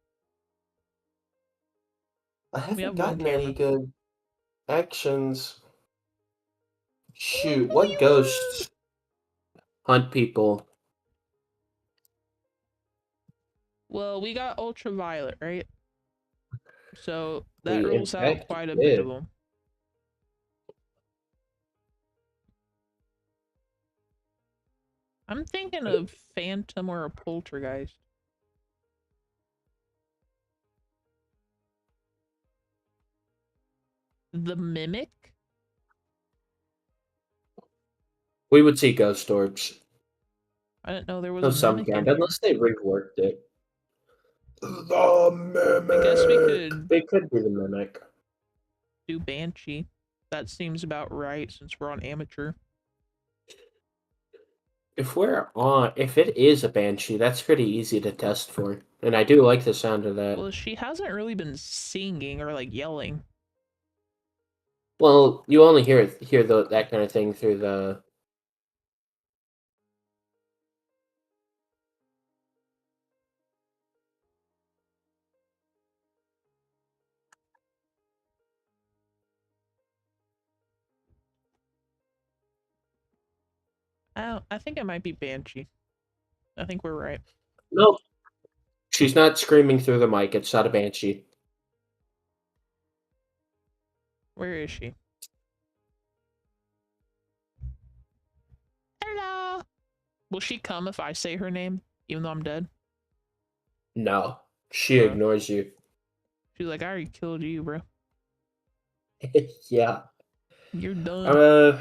I We haven't have one gotten any camera. good actions. Shoot, what ghosts hunt people? Well, we got ultraviolet, right? So that We, in rules out fact, quite a bit of did. them. I'm thinking of phantom or a poltergeist. The mimic? We would see ghost orbs I didn't know there was a of some mimic in kind, here. unless they reworked it. The I guess we mimic. could They could be the mimic. do banshee. That seems about right since we're on amateur. if it is a banshee, that's pretty easy to test for, and I do like the sound of that. Well, she hasn't really been singing or like yelling. Well, you only hear that kind of thing through the. I think it might be Banshee. I think we're right. No, she's not screaming through the mic. It's not a banshee. Where is she? Hello. Will she come if I say her name, even though I'm dead? No, she ignores you. She's like, I already killed you, bro. Yeah. You're done.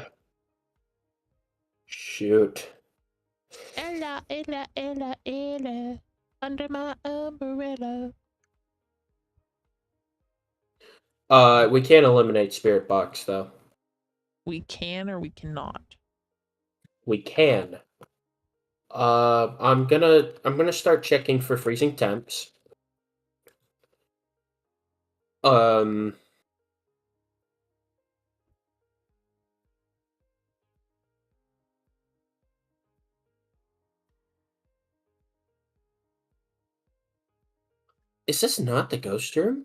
Shoot. Ella, Ella, Ella, Ella, under my umbrella. We can't eliminate Spirit Box though. We can or we cannot. We can. I'm gonna start checking for freezing temps. Um, is this not the ghost room?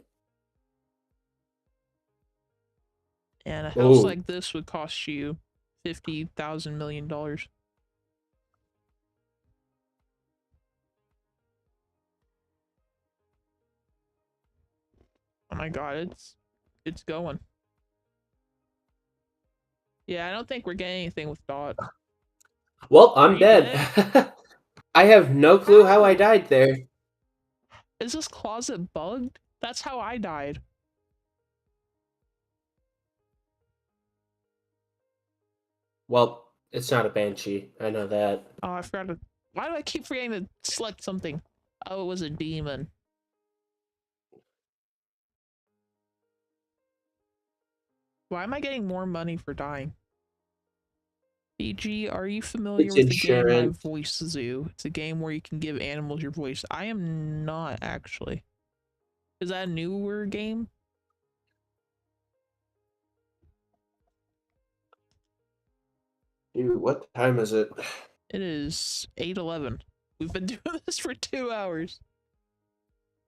And a house Oh, like this would cost you $50,000 million. Oh my god, it's going. Yeah, I don't think we're getting anything with Dot. well, Are I'm you dead. dead? I have no clue how I How? died there. Is this closet bugged? That's how I died. Well, it's not a banshee. I know that. Oh, I forgot to. Why do I keep forgetting to select something? Oh, it was a demon. Why am I getting more money for dying? BG, are you familiar It's with the game My insurance. Voice Zoo? It's a game where you can give animals your voice. I am not actually. Is that a newer game? Dude, what time is it? It is 8:11. We've been doing this for 2 hours.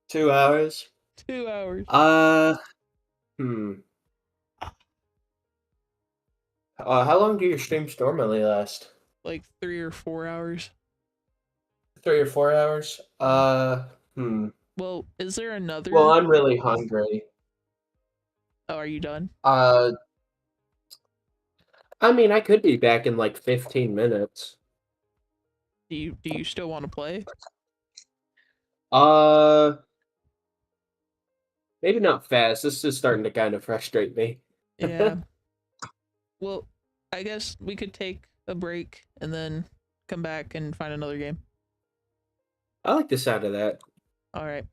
2 hours. 2 hours. Uh, hmm. How long do your streams normally last? Like 3 or 4 hours. 3 or 4 hours? Hmm. Well, is there Well, another? I'm really hungry. Oh, are you done? Uh, I mean, I could be back in like 15 minutes. Do you still want to play? Uh, maybe not fast. This is starting to kind of frustrate me. Yeah. Well, I guess we could take a break and then come back and find another game. I like the sound of that. All right.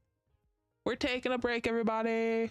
We're taking a break, everybody.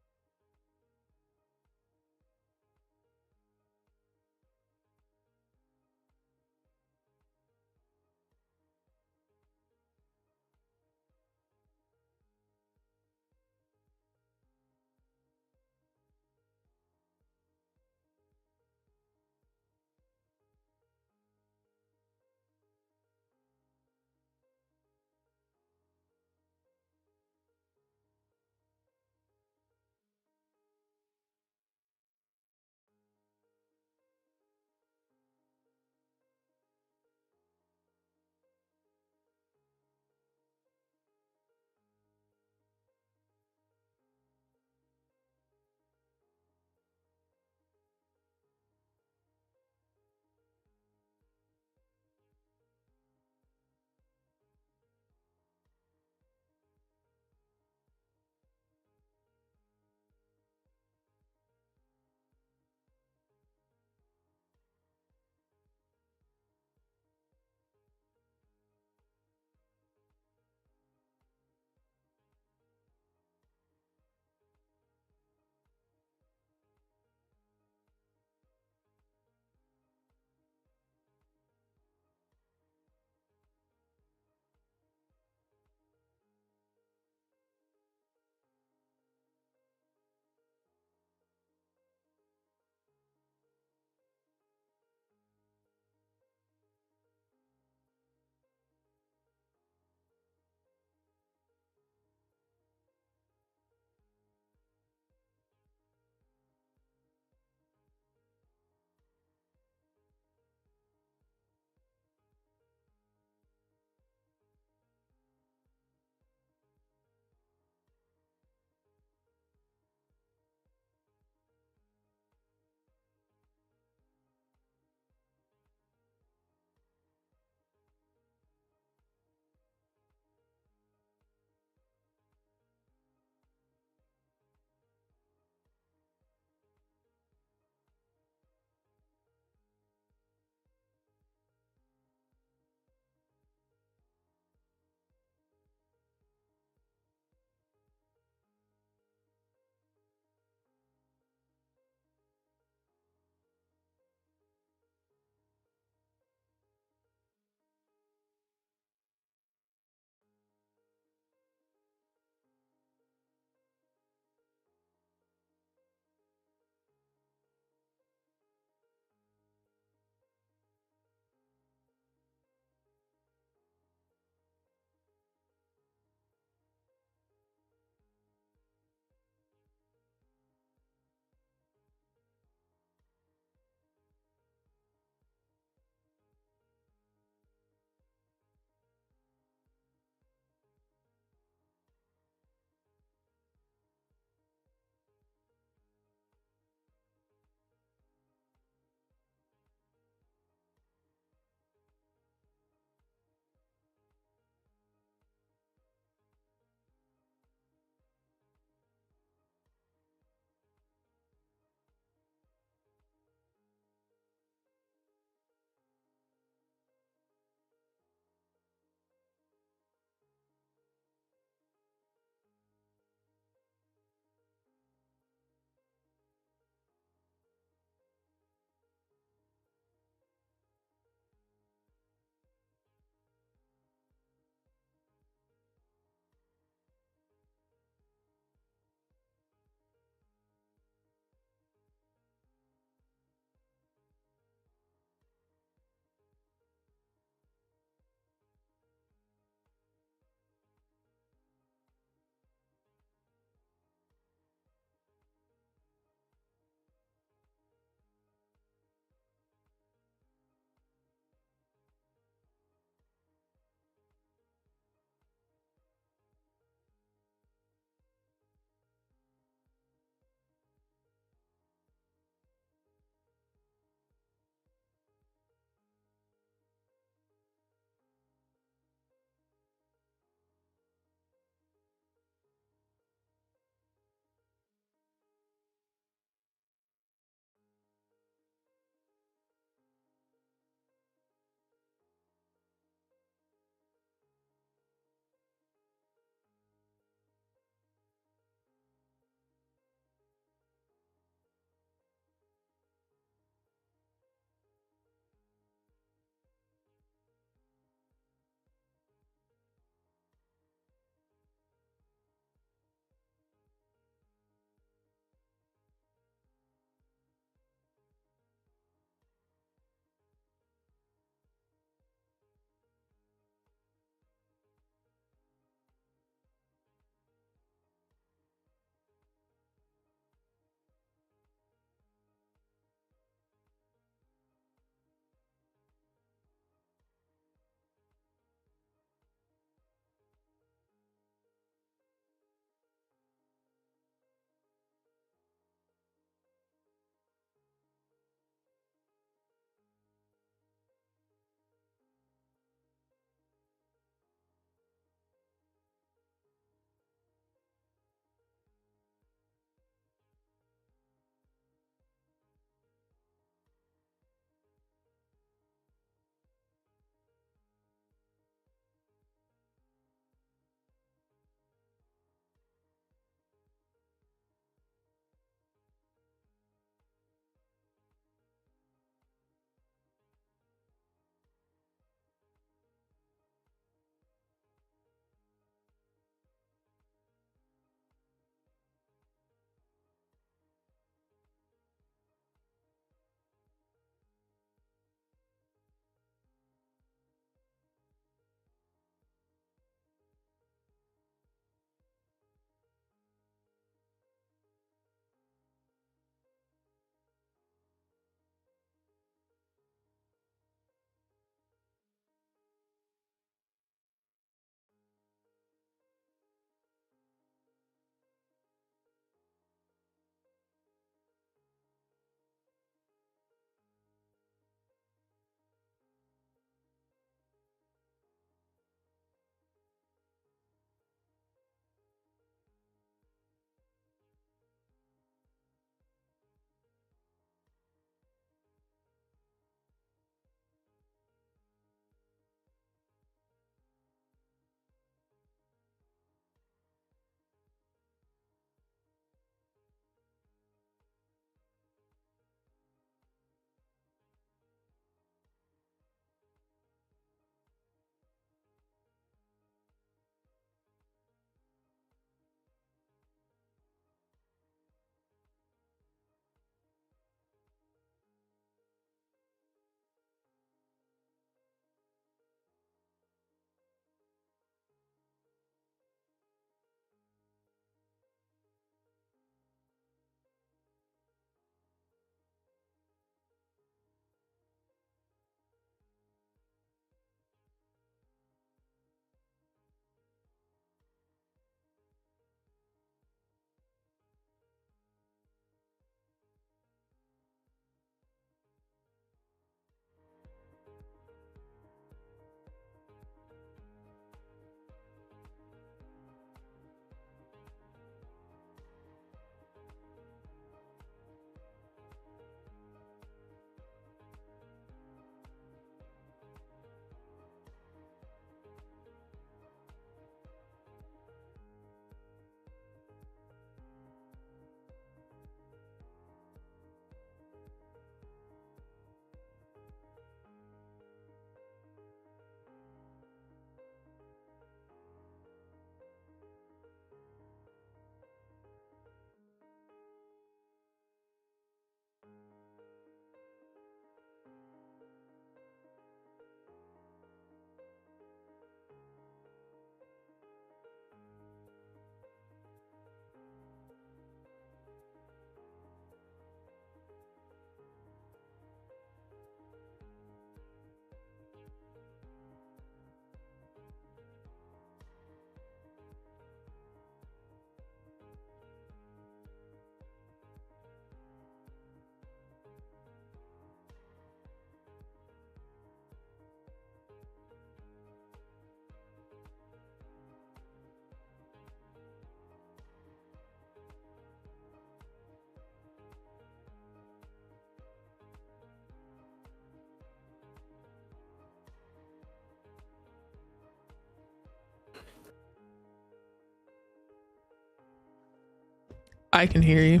I can hear you.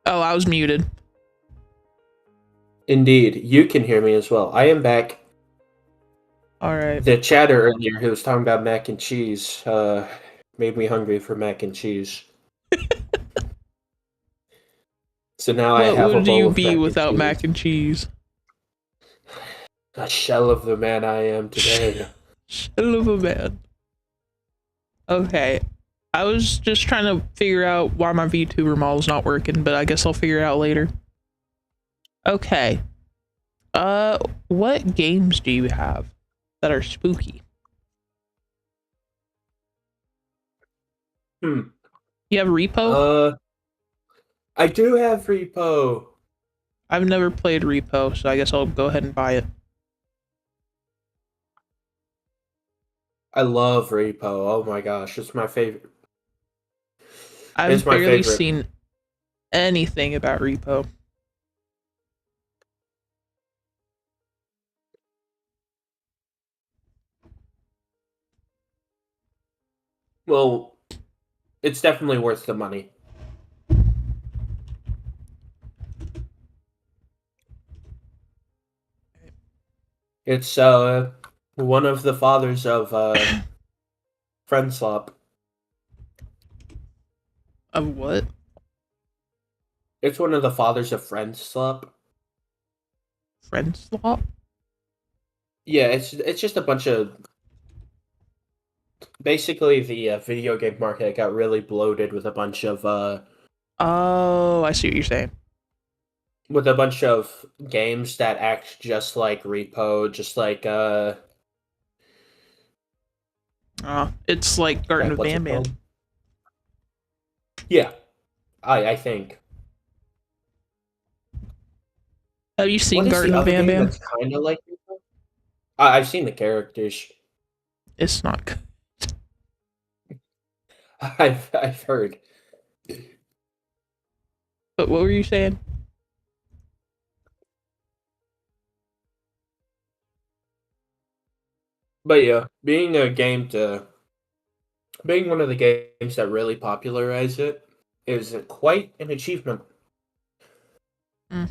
Oh, I was muted. Indeed, you can hear me as well. I am back. All right. The chatter earlier who was talking about mac and cheese made me hungry for mac and cheese. So now I What have a would bowl you of be mac and without cheese. mac and cheese? A shell of the man I am today. Shell of a man. Okay. I was just trying to figure out why my VTuber model's not working, but I guess I'll figure it out later. Okay. What games do you have that are spooky? Hmm. You have Repo? I do have Repo. I've never played Repo, so I guess I'll go ahead and buy it. I love Repo. Oh my gosh, it's my favorite. It's I've my barely favorite. seen anything about Repo. Well, it's definitely worth the money. It's one of the fathers of Friend Slop. Of what? It's one of the fathers of Friend Slop. Friend swap? Yeah, it's just a bunch of basically the video game market got really bloated with a bunch of Oh, I see what you're saying. games that act just like Repo, just like It's like Garten of what's it Banban. called? Yeah, I think. Have you What seen is the Garten of other game Banban? that's kind of like Repo? I've seen the characters. It's not good. I've heard. But what were you saying? But yeah, being one of the games that really popularized it is quite an achievement. Mm.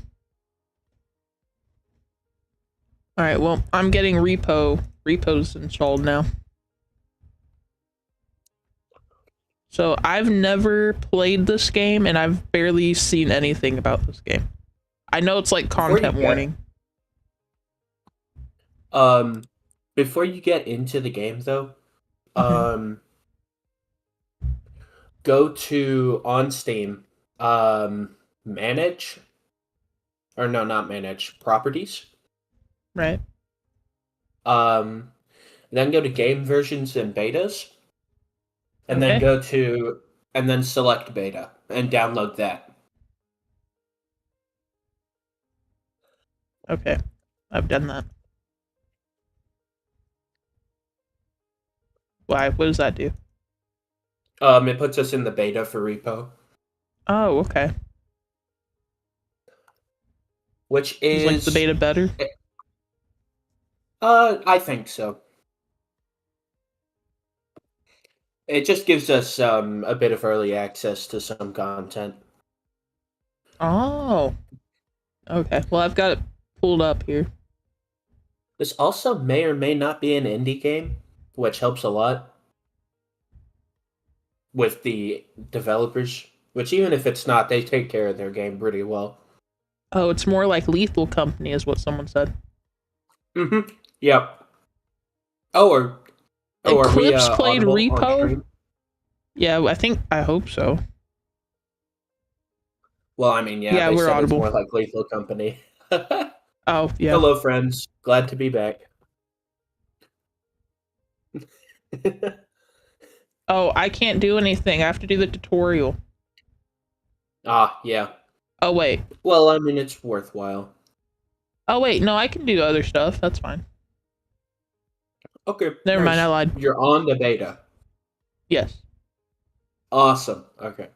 All right. Well, I'm getting repos installed now. So I've never played this game, and I've barely seen anything about this game. I know it's like Before you content get warning. um before you get into the game though, Mhm. um go to on Steam, manage or no, not manage, properties. Right. Um then go to game versions and betas and then Okay. go to and then select beta and download that. Okay. I've done that. Why? What does that do? It puts us in the beta for Repo, Oh, okay. which Is like the is beta better? I think so. It just gives us a bit of early access to some content. Oh. Okay. Well, I've got it pulled up here. This also may or may not be an indie game, which helps a lot with the developers. Which even if it's not, they take care of their game pretty well. Oh, it's more like Lethal Company, is what someone said. Mm-hmm. Yep. Oh, are we Eclipse played audible on Repo? stream? Yeah, I hope so. Well, I mean, yeah, Yeah, they we're said it's audible. more like Lethal Company. Oh, yeah. Hello, friends. Glad to be back. Oh, I can't do anything. I have to do the tutorial. Yeah. Oh, wait. Well, I mean, it's worthwhile. Oh, wait. No, I can do other stuff. That's fine. Okay, Never mind. I nice. lied. You're on the beta. Yes. Awesome. Okay.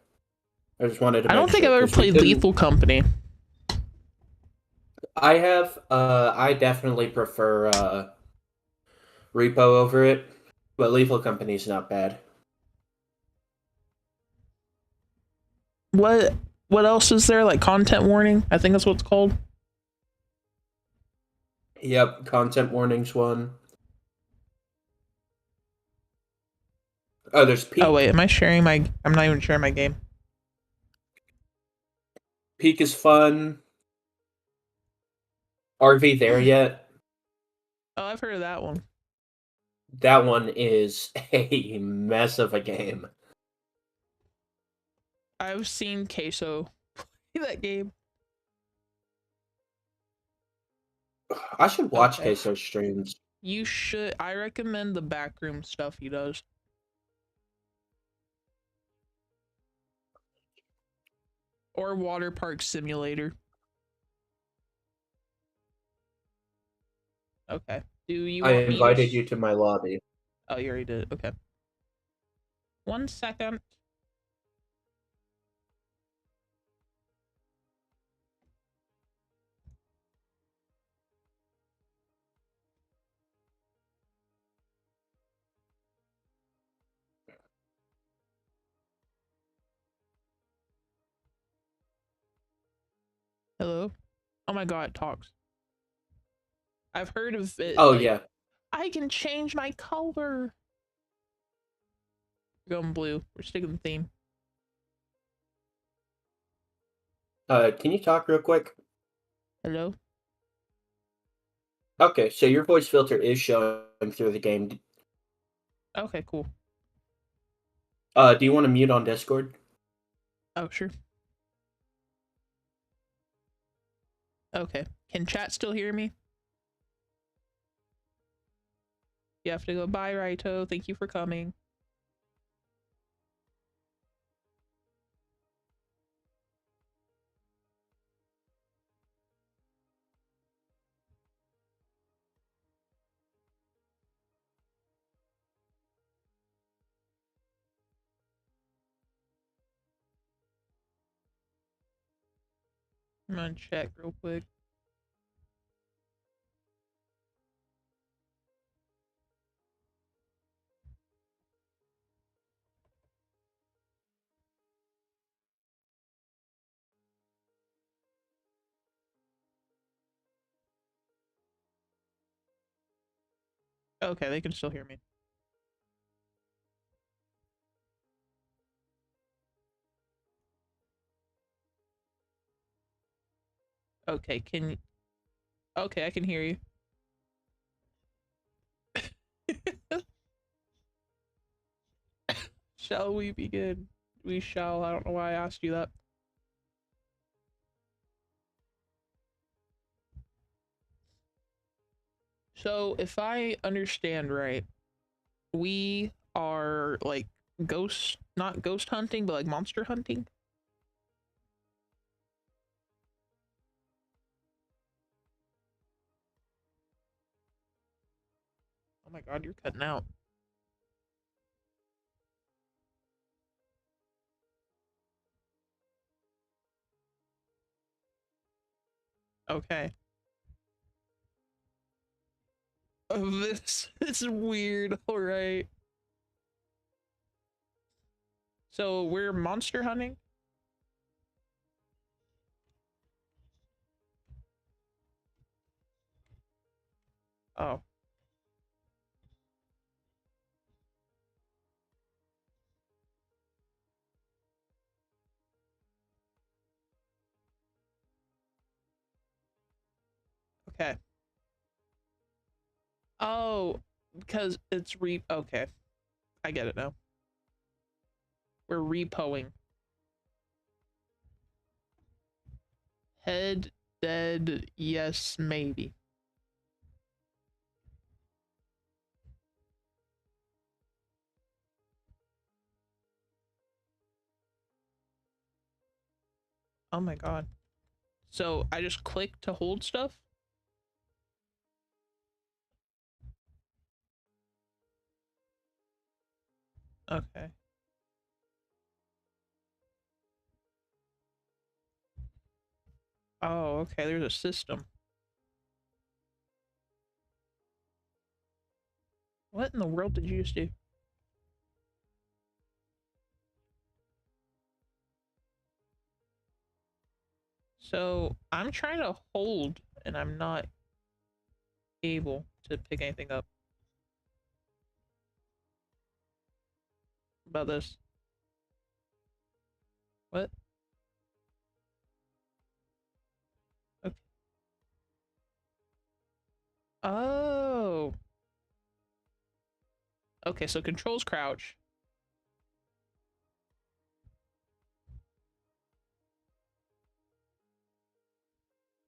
I just wanted to I don't make think sure I've ever because we played couldn't. Lethal Company. I have. I definitely prefer Repo over it, but Lethal Company's not bad. What what else is there? Like content warning? I think that's what it's called. Yep, content warnings one. Oh, there's Oh wait, peak. am I sharing my? I'm not even sharing my game. Peak is fun. RV there yet? Oh, I've heard of that one. That one is a mess of a game. I've seen Queso play that game. I should watch Okay. Queso streams. You should. I recommend the backroom stuff he does. Or Water Park Simulator. Okay. Do you I want me to? invited you to my lobby. Oh, you already did it. Okay. 1 second. Hello. Oh my god, it talks. I've heard of it. Oh Like, yeah. I can change my color. We're going blue. We're sticking the theme. Can you talk real quick? Hello. Okay, so your voice filter is showing through the game. Okay, cool. Do you want to mute on Discord? Oh, sure. Okay. Can chat still hear me? You have to go. Bye, Raito. Thank you for coming. I'm gonna check real quick. Okay, they can still hear me. Okay, can okay, I can hear you. Shall we begin? We shall. I don't know why I asked you that. So, if I understand right, we are like ghost, not ghost hunting, but like monster hunting. Oh my god, you're cutting out. Okay. Oh, this is weird. All right. So we're monster hunting. Oh, okay. Oh, because it's okay. I get it now. We're repoing. Head dead, yes, maybe. Oh my god. So I just click to hold stuff? Okay. Oh, okay, there's a system. What in the world did you just do? Is So I'm trying to hold and I'm not able to pick anything up about this. What? Okay. Oh. Okay, so controls crouch.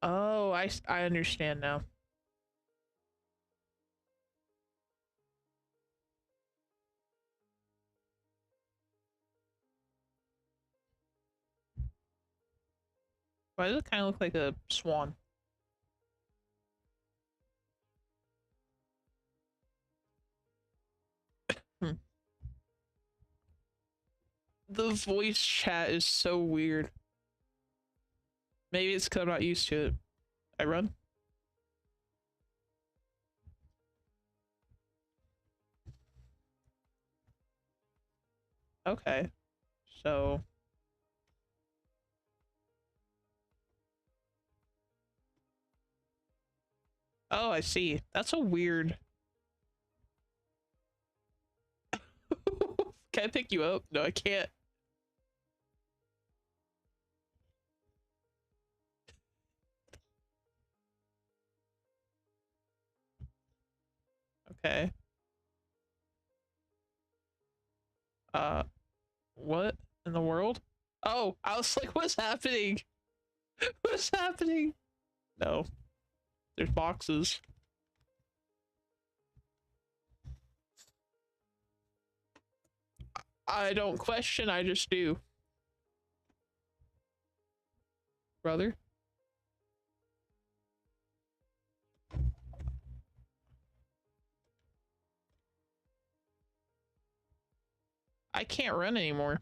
Oh, I understand now. Why does it kind of look like a swan? Hmm. The voice chat is so weird. Maybe it's because I'm not used to it. I run? Okay. So. Oh, I see. That's a weird. Can I pick you up? No, I can't. Okay. Uh, what in the world? Oh, I was like, what's happening? What's happening? No, there's boxes. I don't question, I just do. Brother? I can't run anymore.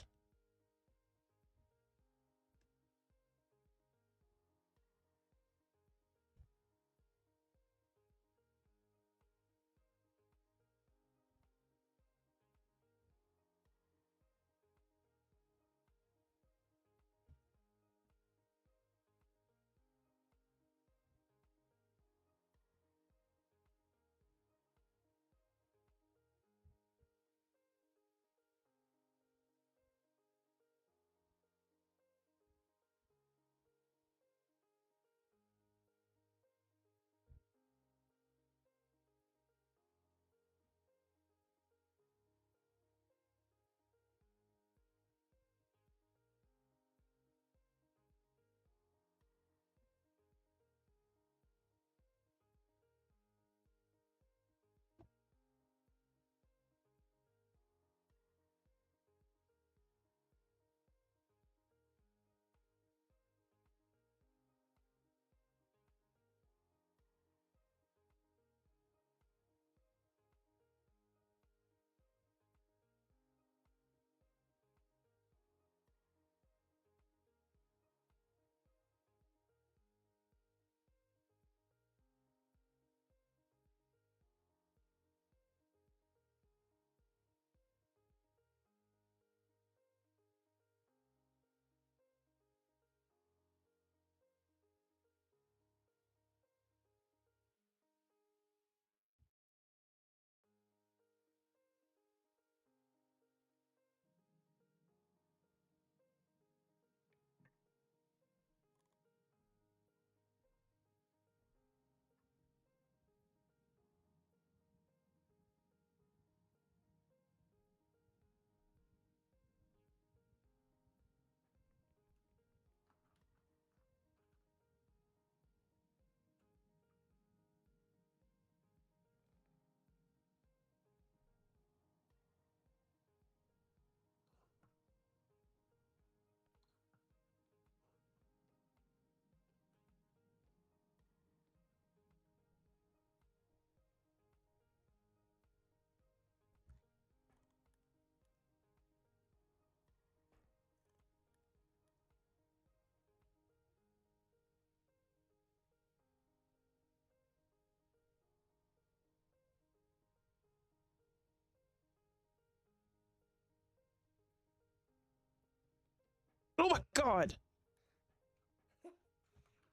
Oh my god!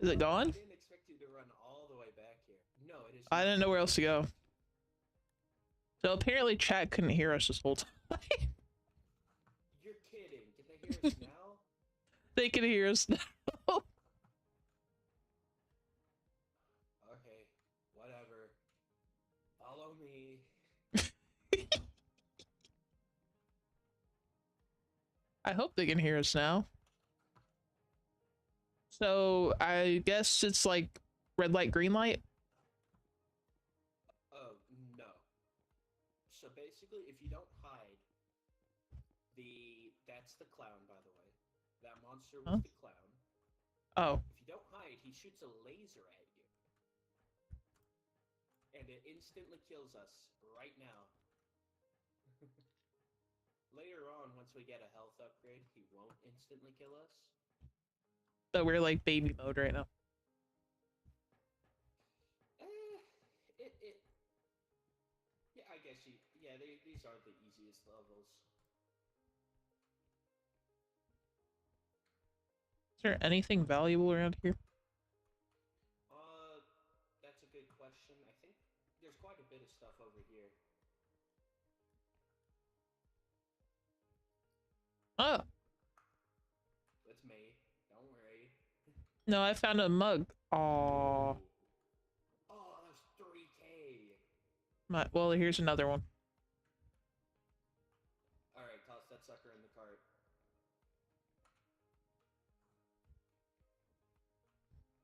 Is it I gone? didn't expect you to run all the way back here. No, it is I not. didn't know where else to go. So apparently chat couldn't hear us this whole time. You're kidding. Can they hear us now? They can hear us now. Okay, whatever. Follow me. I hope they can hear us now. So I guess it's like red light, green light. Oh, no. So basically, if you don't hide, that's the clown, by the way. That monster was Huh? the clown. Oh. If you don't hide, he shoots a laser at you. And it instantly kills us right now. Later on, once we get a health upgrade, he won't instantly kill us. So we're like baby mode right now. It yeah, I guess these are the easiest levels. Is there anything valuable around here? That's a good question. I think there's quite a bit of stuff over here. Oh. That's me. Don't worry. No, I found a mug. Aww. Oh, that's 3K. Well, here's another one. Alright, toss that sucker in the cart.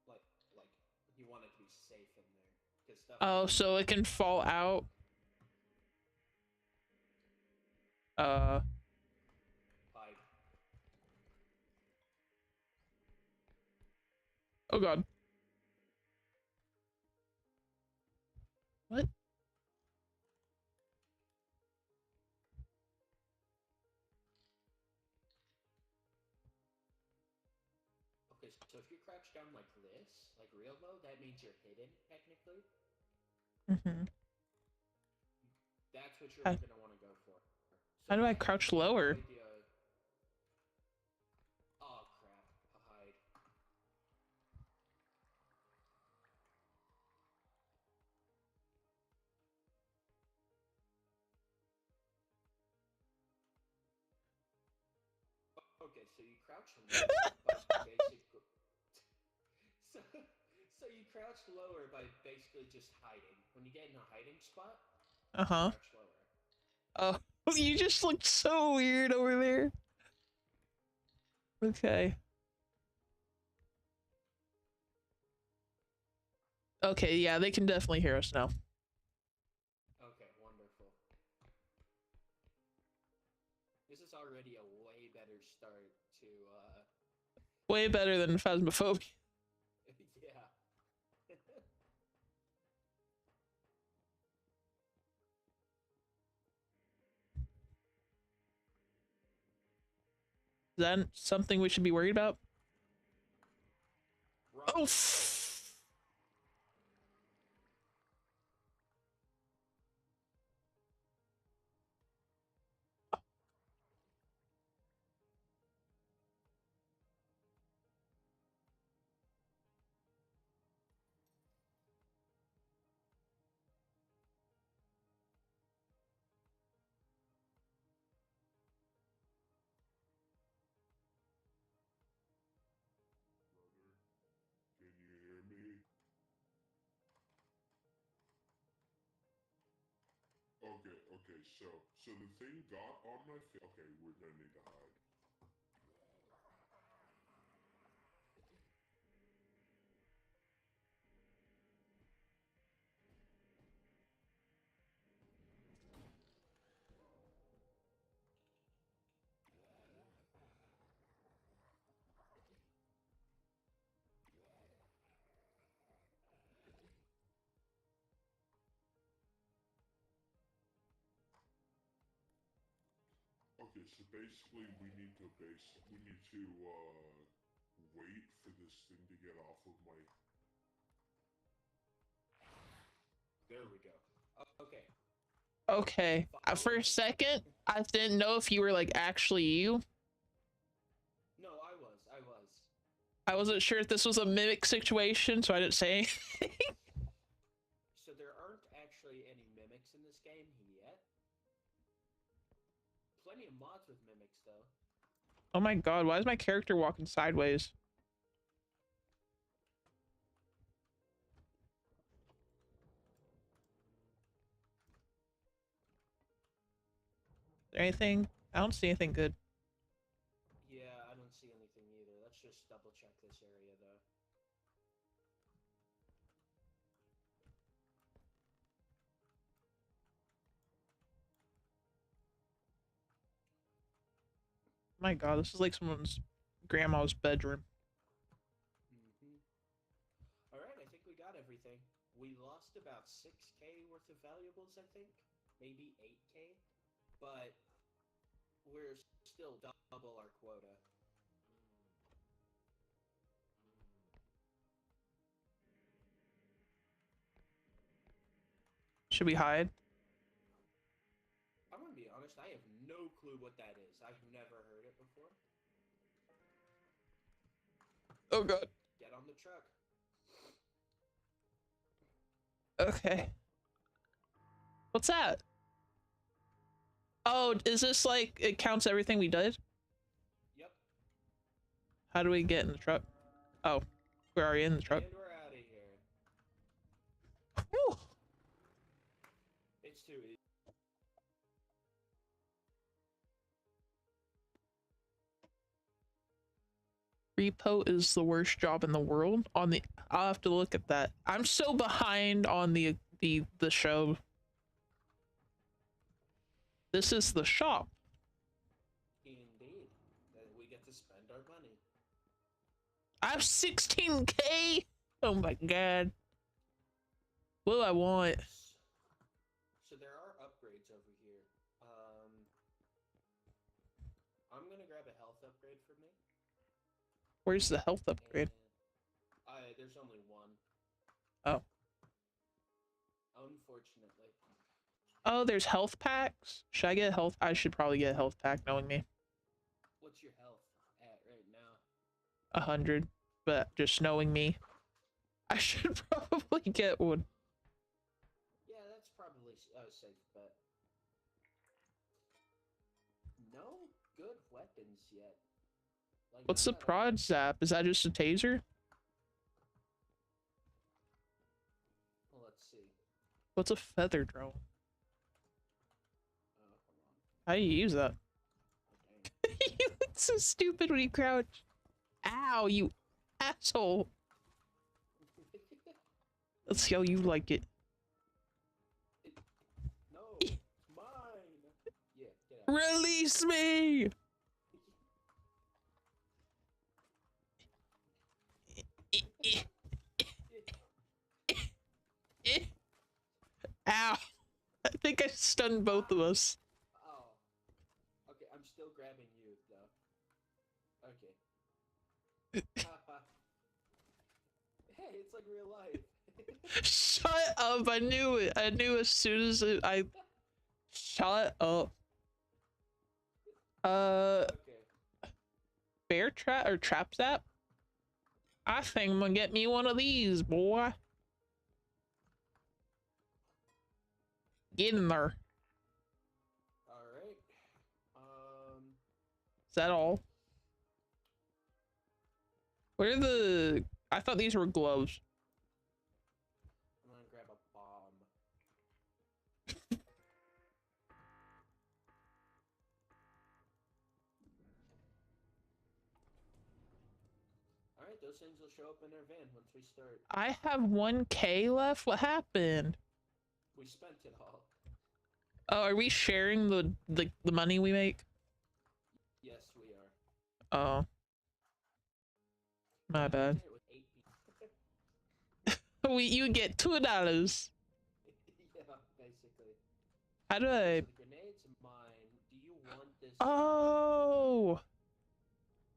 Like, you want it to be safe in there. Because stuff. Oh, so it can fall out. Hide. Oh god. What? Okay, so if you crouch down like this, like real low, that means you're hidden, technically. Mm-hmm. That's what you're How, gonna want to go for. how So do I I have crouch no lower? idea. Oh crap! Hide. Okay, so you crouch lower by basically. So, so you crouch lower by basically just hiding. When you get in a hiding spot, Uh-huh. crouch lower. Oh, you just looked so weird over there. Okay. Okay, yeah, they can definitely hear us now. Okay, wonderful. This is already a way better start to, Way better than Phasmophobia. yeah. Is that something we should be worried about? Run. Oh! Can you hear me? Okay, so the thing got on my face. Okay, we're gonna need to hide. Okay, so basically we need to wait for this thing to get off of my. There we go. Okay. Okay. For a second, I didn't know if you were like actually you. No, I was. I wasn't sure if this was a mimic situation, so I didn't say anything. So there aren't actually any mimics in this game yet. Plenty of mods with mimics, though. Oh my god, why is my character walking sideways? Is there anything? I don't see anything good. Yeah, I don't see anything either. Let's just double check this area, though. My god, this is like someone's grandma's bedroom. Alright, I think we got everything. We lost about 6k worth of valuables, I think. Maybe 8k. But we're still double our quota. Should we hide? I'm gonna be honest, I have no clue what that is. I've never heard it before. Oh god. Get on the truck. Okay. What's that? Oh, is this like, it counts everything we did? Yep. How do we get in the truck? Oh, we're already in the truck. And we're out of here. Woo! It's too easy. Repo is the worst job in the world. On the, I'll have to look at that. I'm so behind on the show. This is the shop. Indeed. That we get to spend our money. I have 16k. Oh my god. What do I want? So there are upgrades over here. I'm gonna grab a health upgrade for me. Where's the health upgrade? And, there's only one. Oh. Unfortunately. Oh, there's health packs. Should I get a health? I should probably get a health pack, knowing me. What's your health at right now? 100, but just knowing me, I should probably get one. Yeah, that's probably a safe bet. No good weapons yet. Like, What's the prod zap? Is that just a taser? Well, let's see. What's a feather drone? Hold on. How do you use that? Okay. You look so stupid when you crouch. Ow, you asshole. Let's see how you like it. No, it's mine. Yeah, get out. Release me! Ow. I think I stunned both of us. Oh. Okay, I'm still grabbing you, though. Okay. Hey, it's like real life. Shut up. I knew it. I knew as soon as I... Shut up. Okay. Bear trap or trap zap? I think I'm gonna get me one of these, boy. Get in there. Alright. Is that all? Where are the... I thought these were gloves. I'm gonna grab a bomb. Alright, those things will show up in our van once we start. I have 1k left. What happened? We spent it all. Oh, are we sharing the money we make? Yes, we are. Oh. My bad. It was 8 people. You get $2. Yeah, basically. How do So I... the grenade's mine. Do you want this? Oh!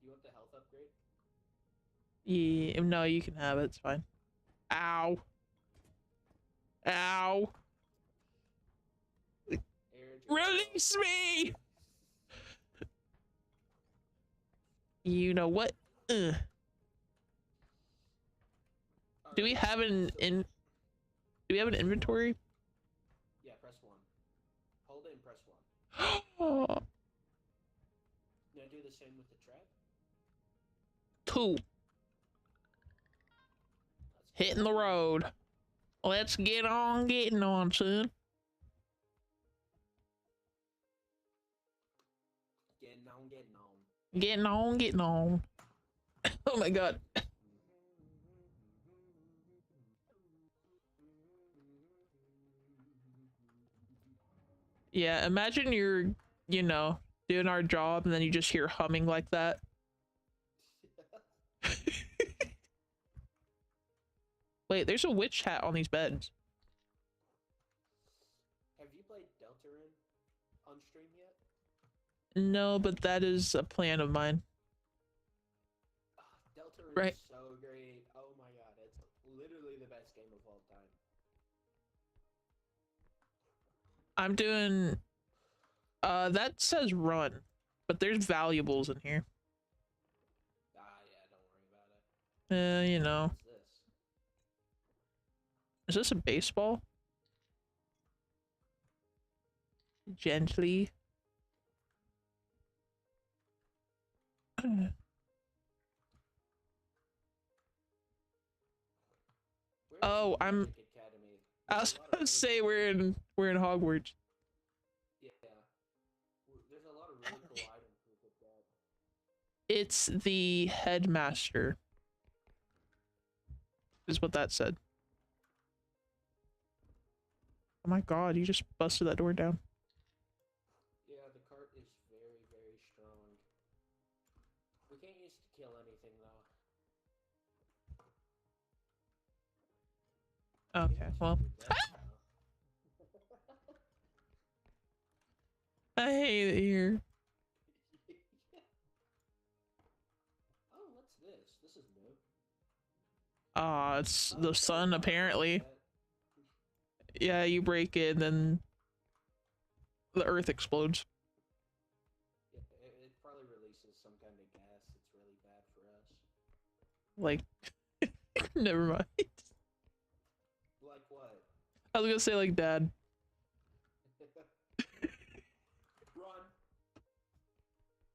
Do you want the health upgrade? Yeah, no, you can have it. It's fine. Ow. Ow. Release me! You know what? Do we have an in? Do we have an inventory? Yeah, press 1. Hold it and press 1. Oh, Now do the same with the trap. 2. Hitting the road. Let's get on getting on, son. Getting on, getting on. Getting on, getting on. Oh my god. Yeah, imagine you're, you know, doing our job and then you just hear humming like that. Wait, there's a witch hat on these beds. Have you played Deltarune on stream yet? No, but that is a plan of mine. Deltarune's Right. so great. Oh my god, it's literally the best game of all time. I'm doing that says run, but there's valuables in here. Ah, yeah, don't worry about it. You know. What's this? Is this a baseball? Gently. Oh, I'm. Magic Academy. I was about to say we're in Hogwarts. Yeah. There's a lot of really cool items we could get. It's the headmaster. Is what that said. Oh my god, you just busted that door down. Yeah, the cart is very, very strong. We can't use it to kill anything though. Okay, well. I hate it here. Oh, what's this? This is new. It's the sun apparently. Yeah, you break it, then the earth explodes. It probably releases some kind of gas that's really bad for us. Like, never mind. Like what? I was gonna say like dad. Run.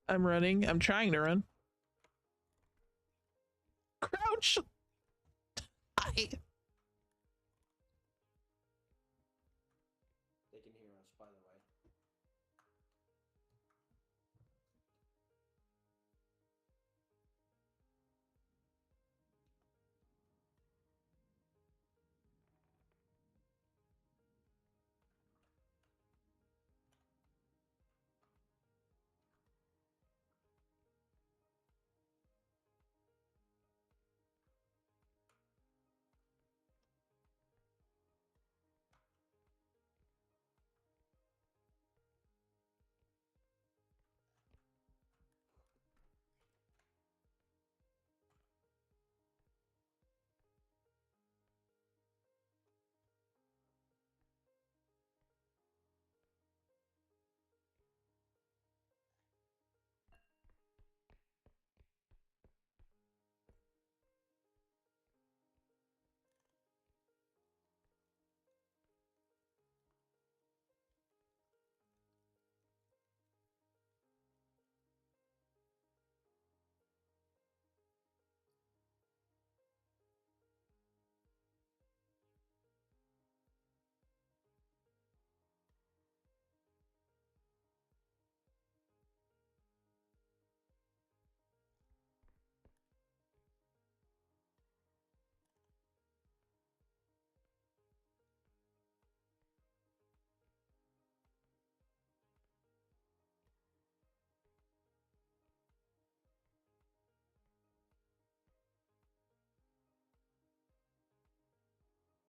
I'm running. I'm trying to run. Crouch. I. They can hear us, by the way.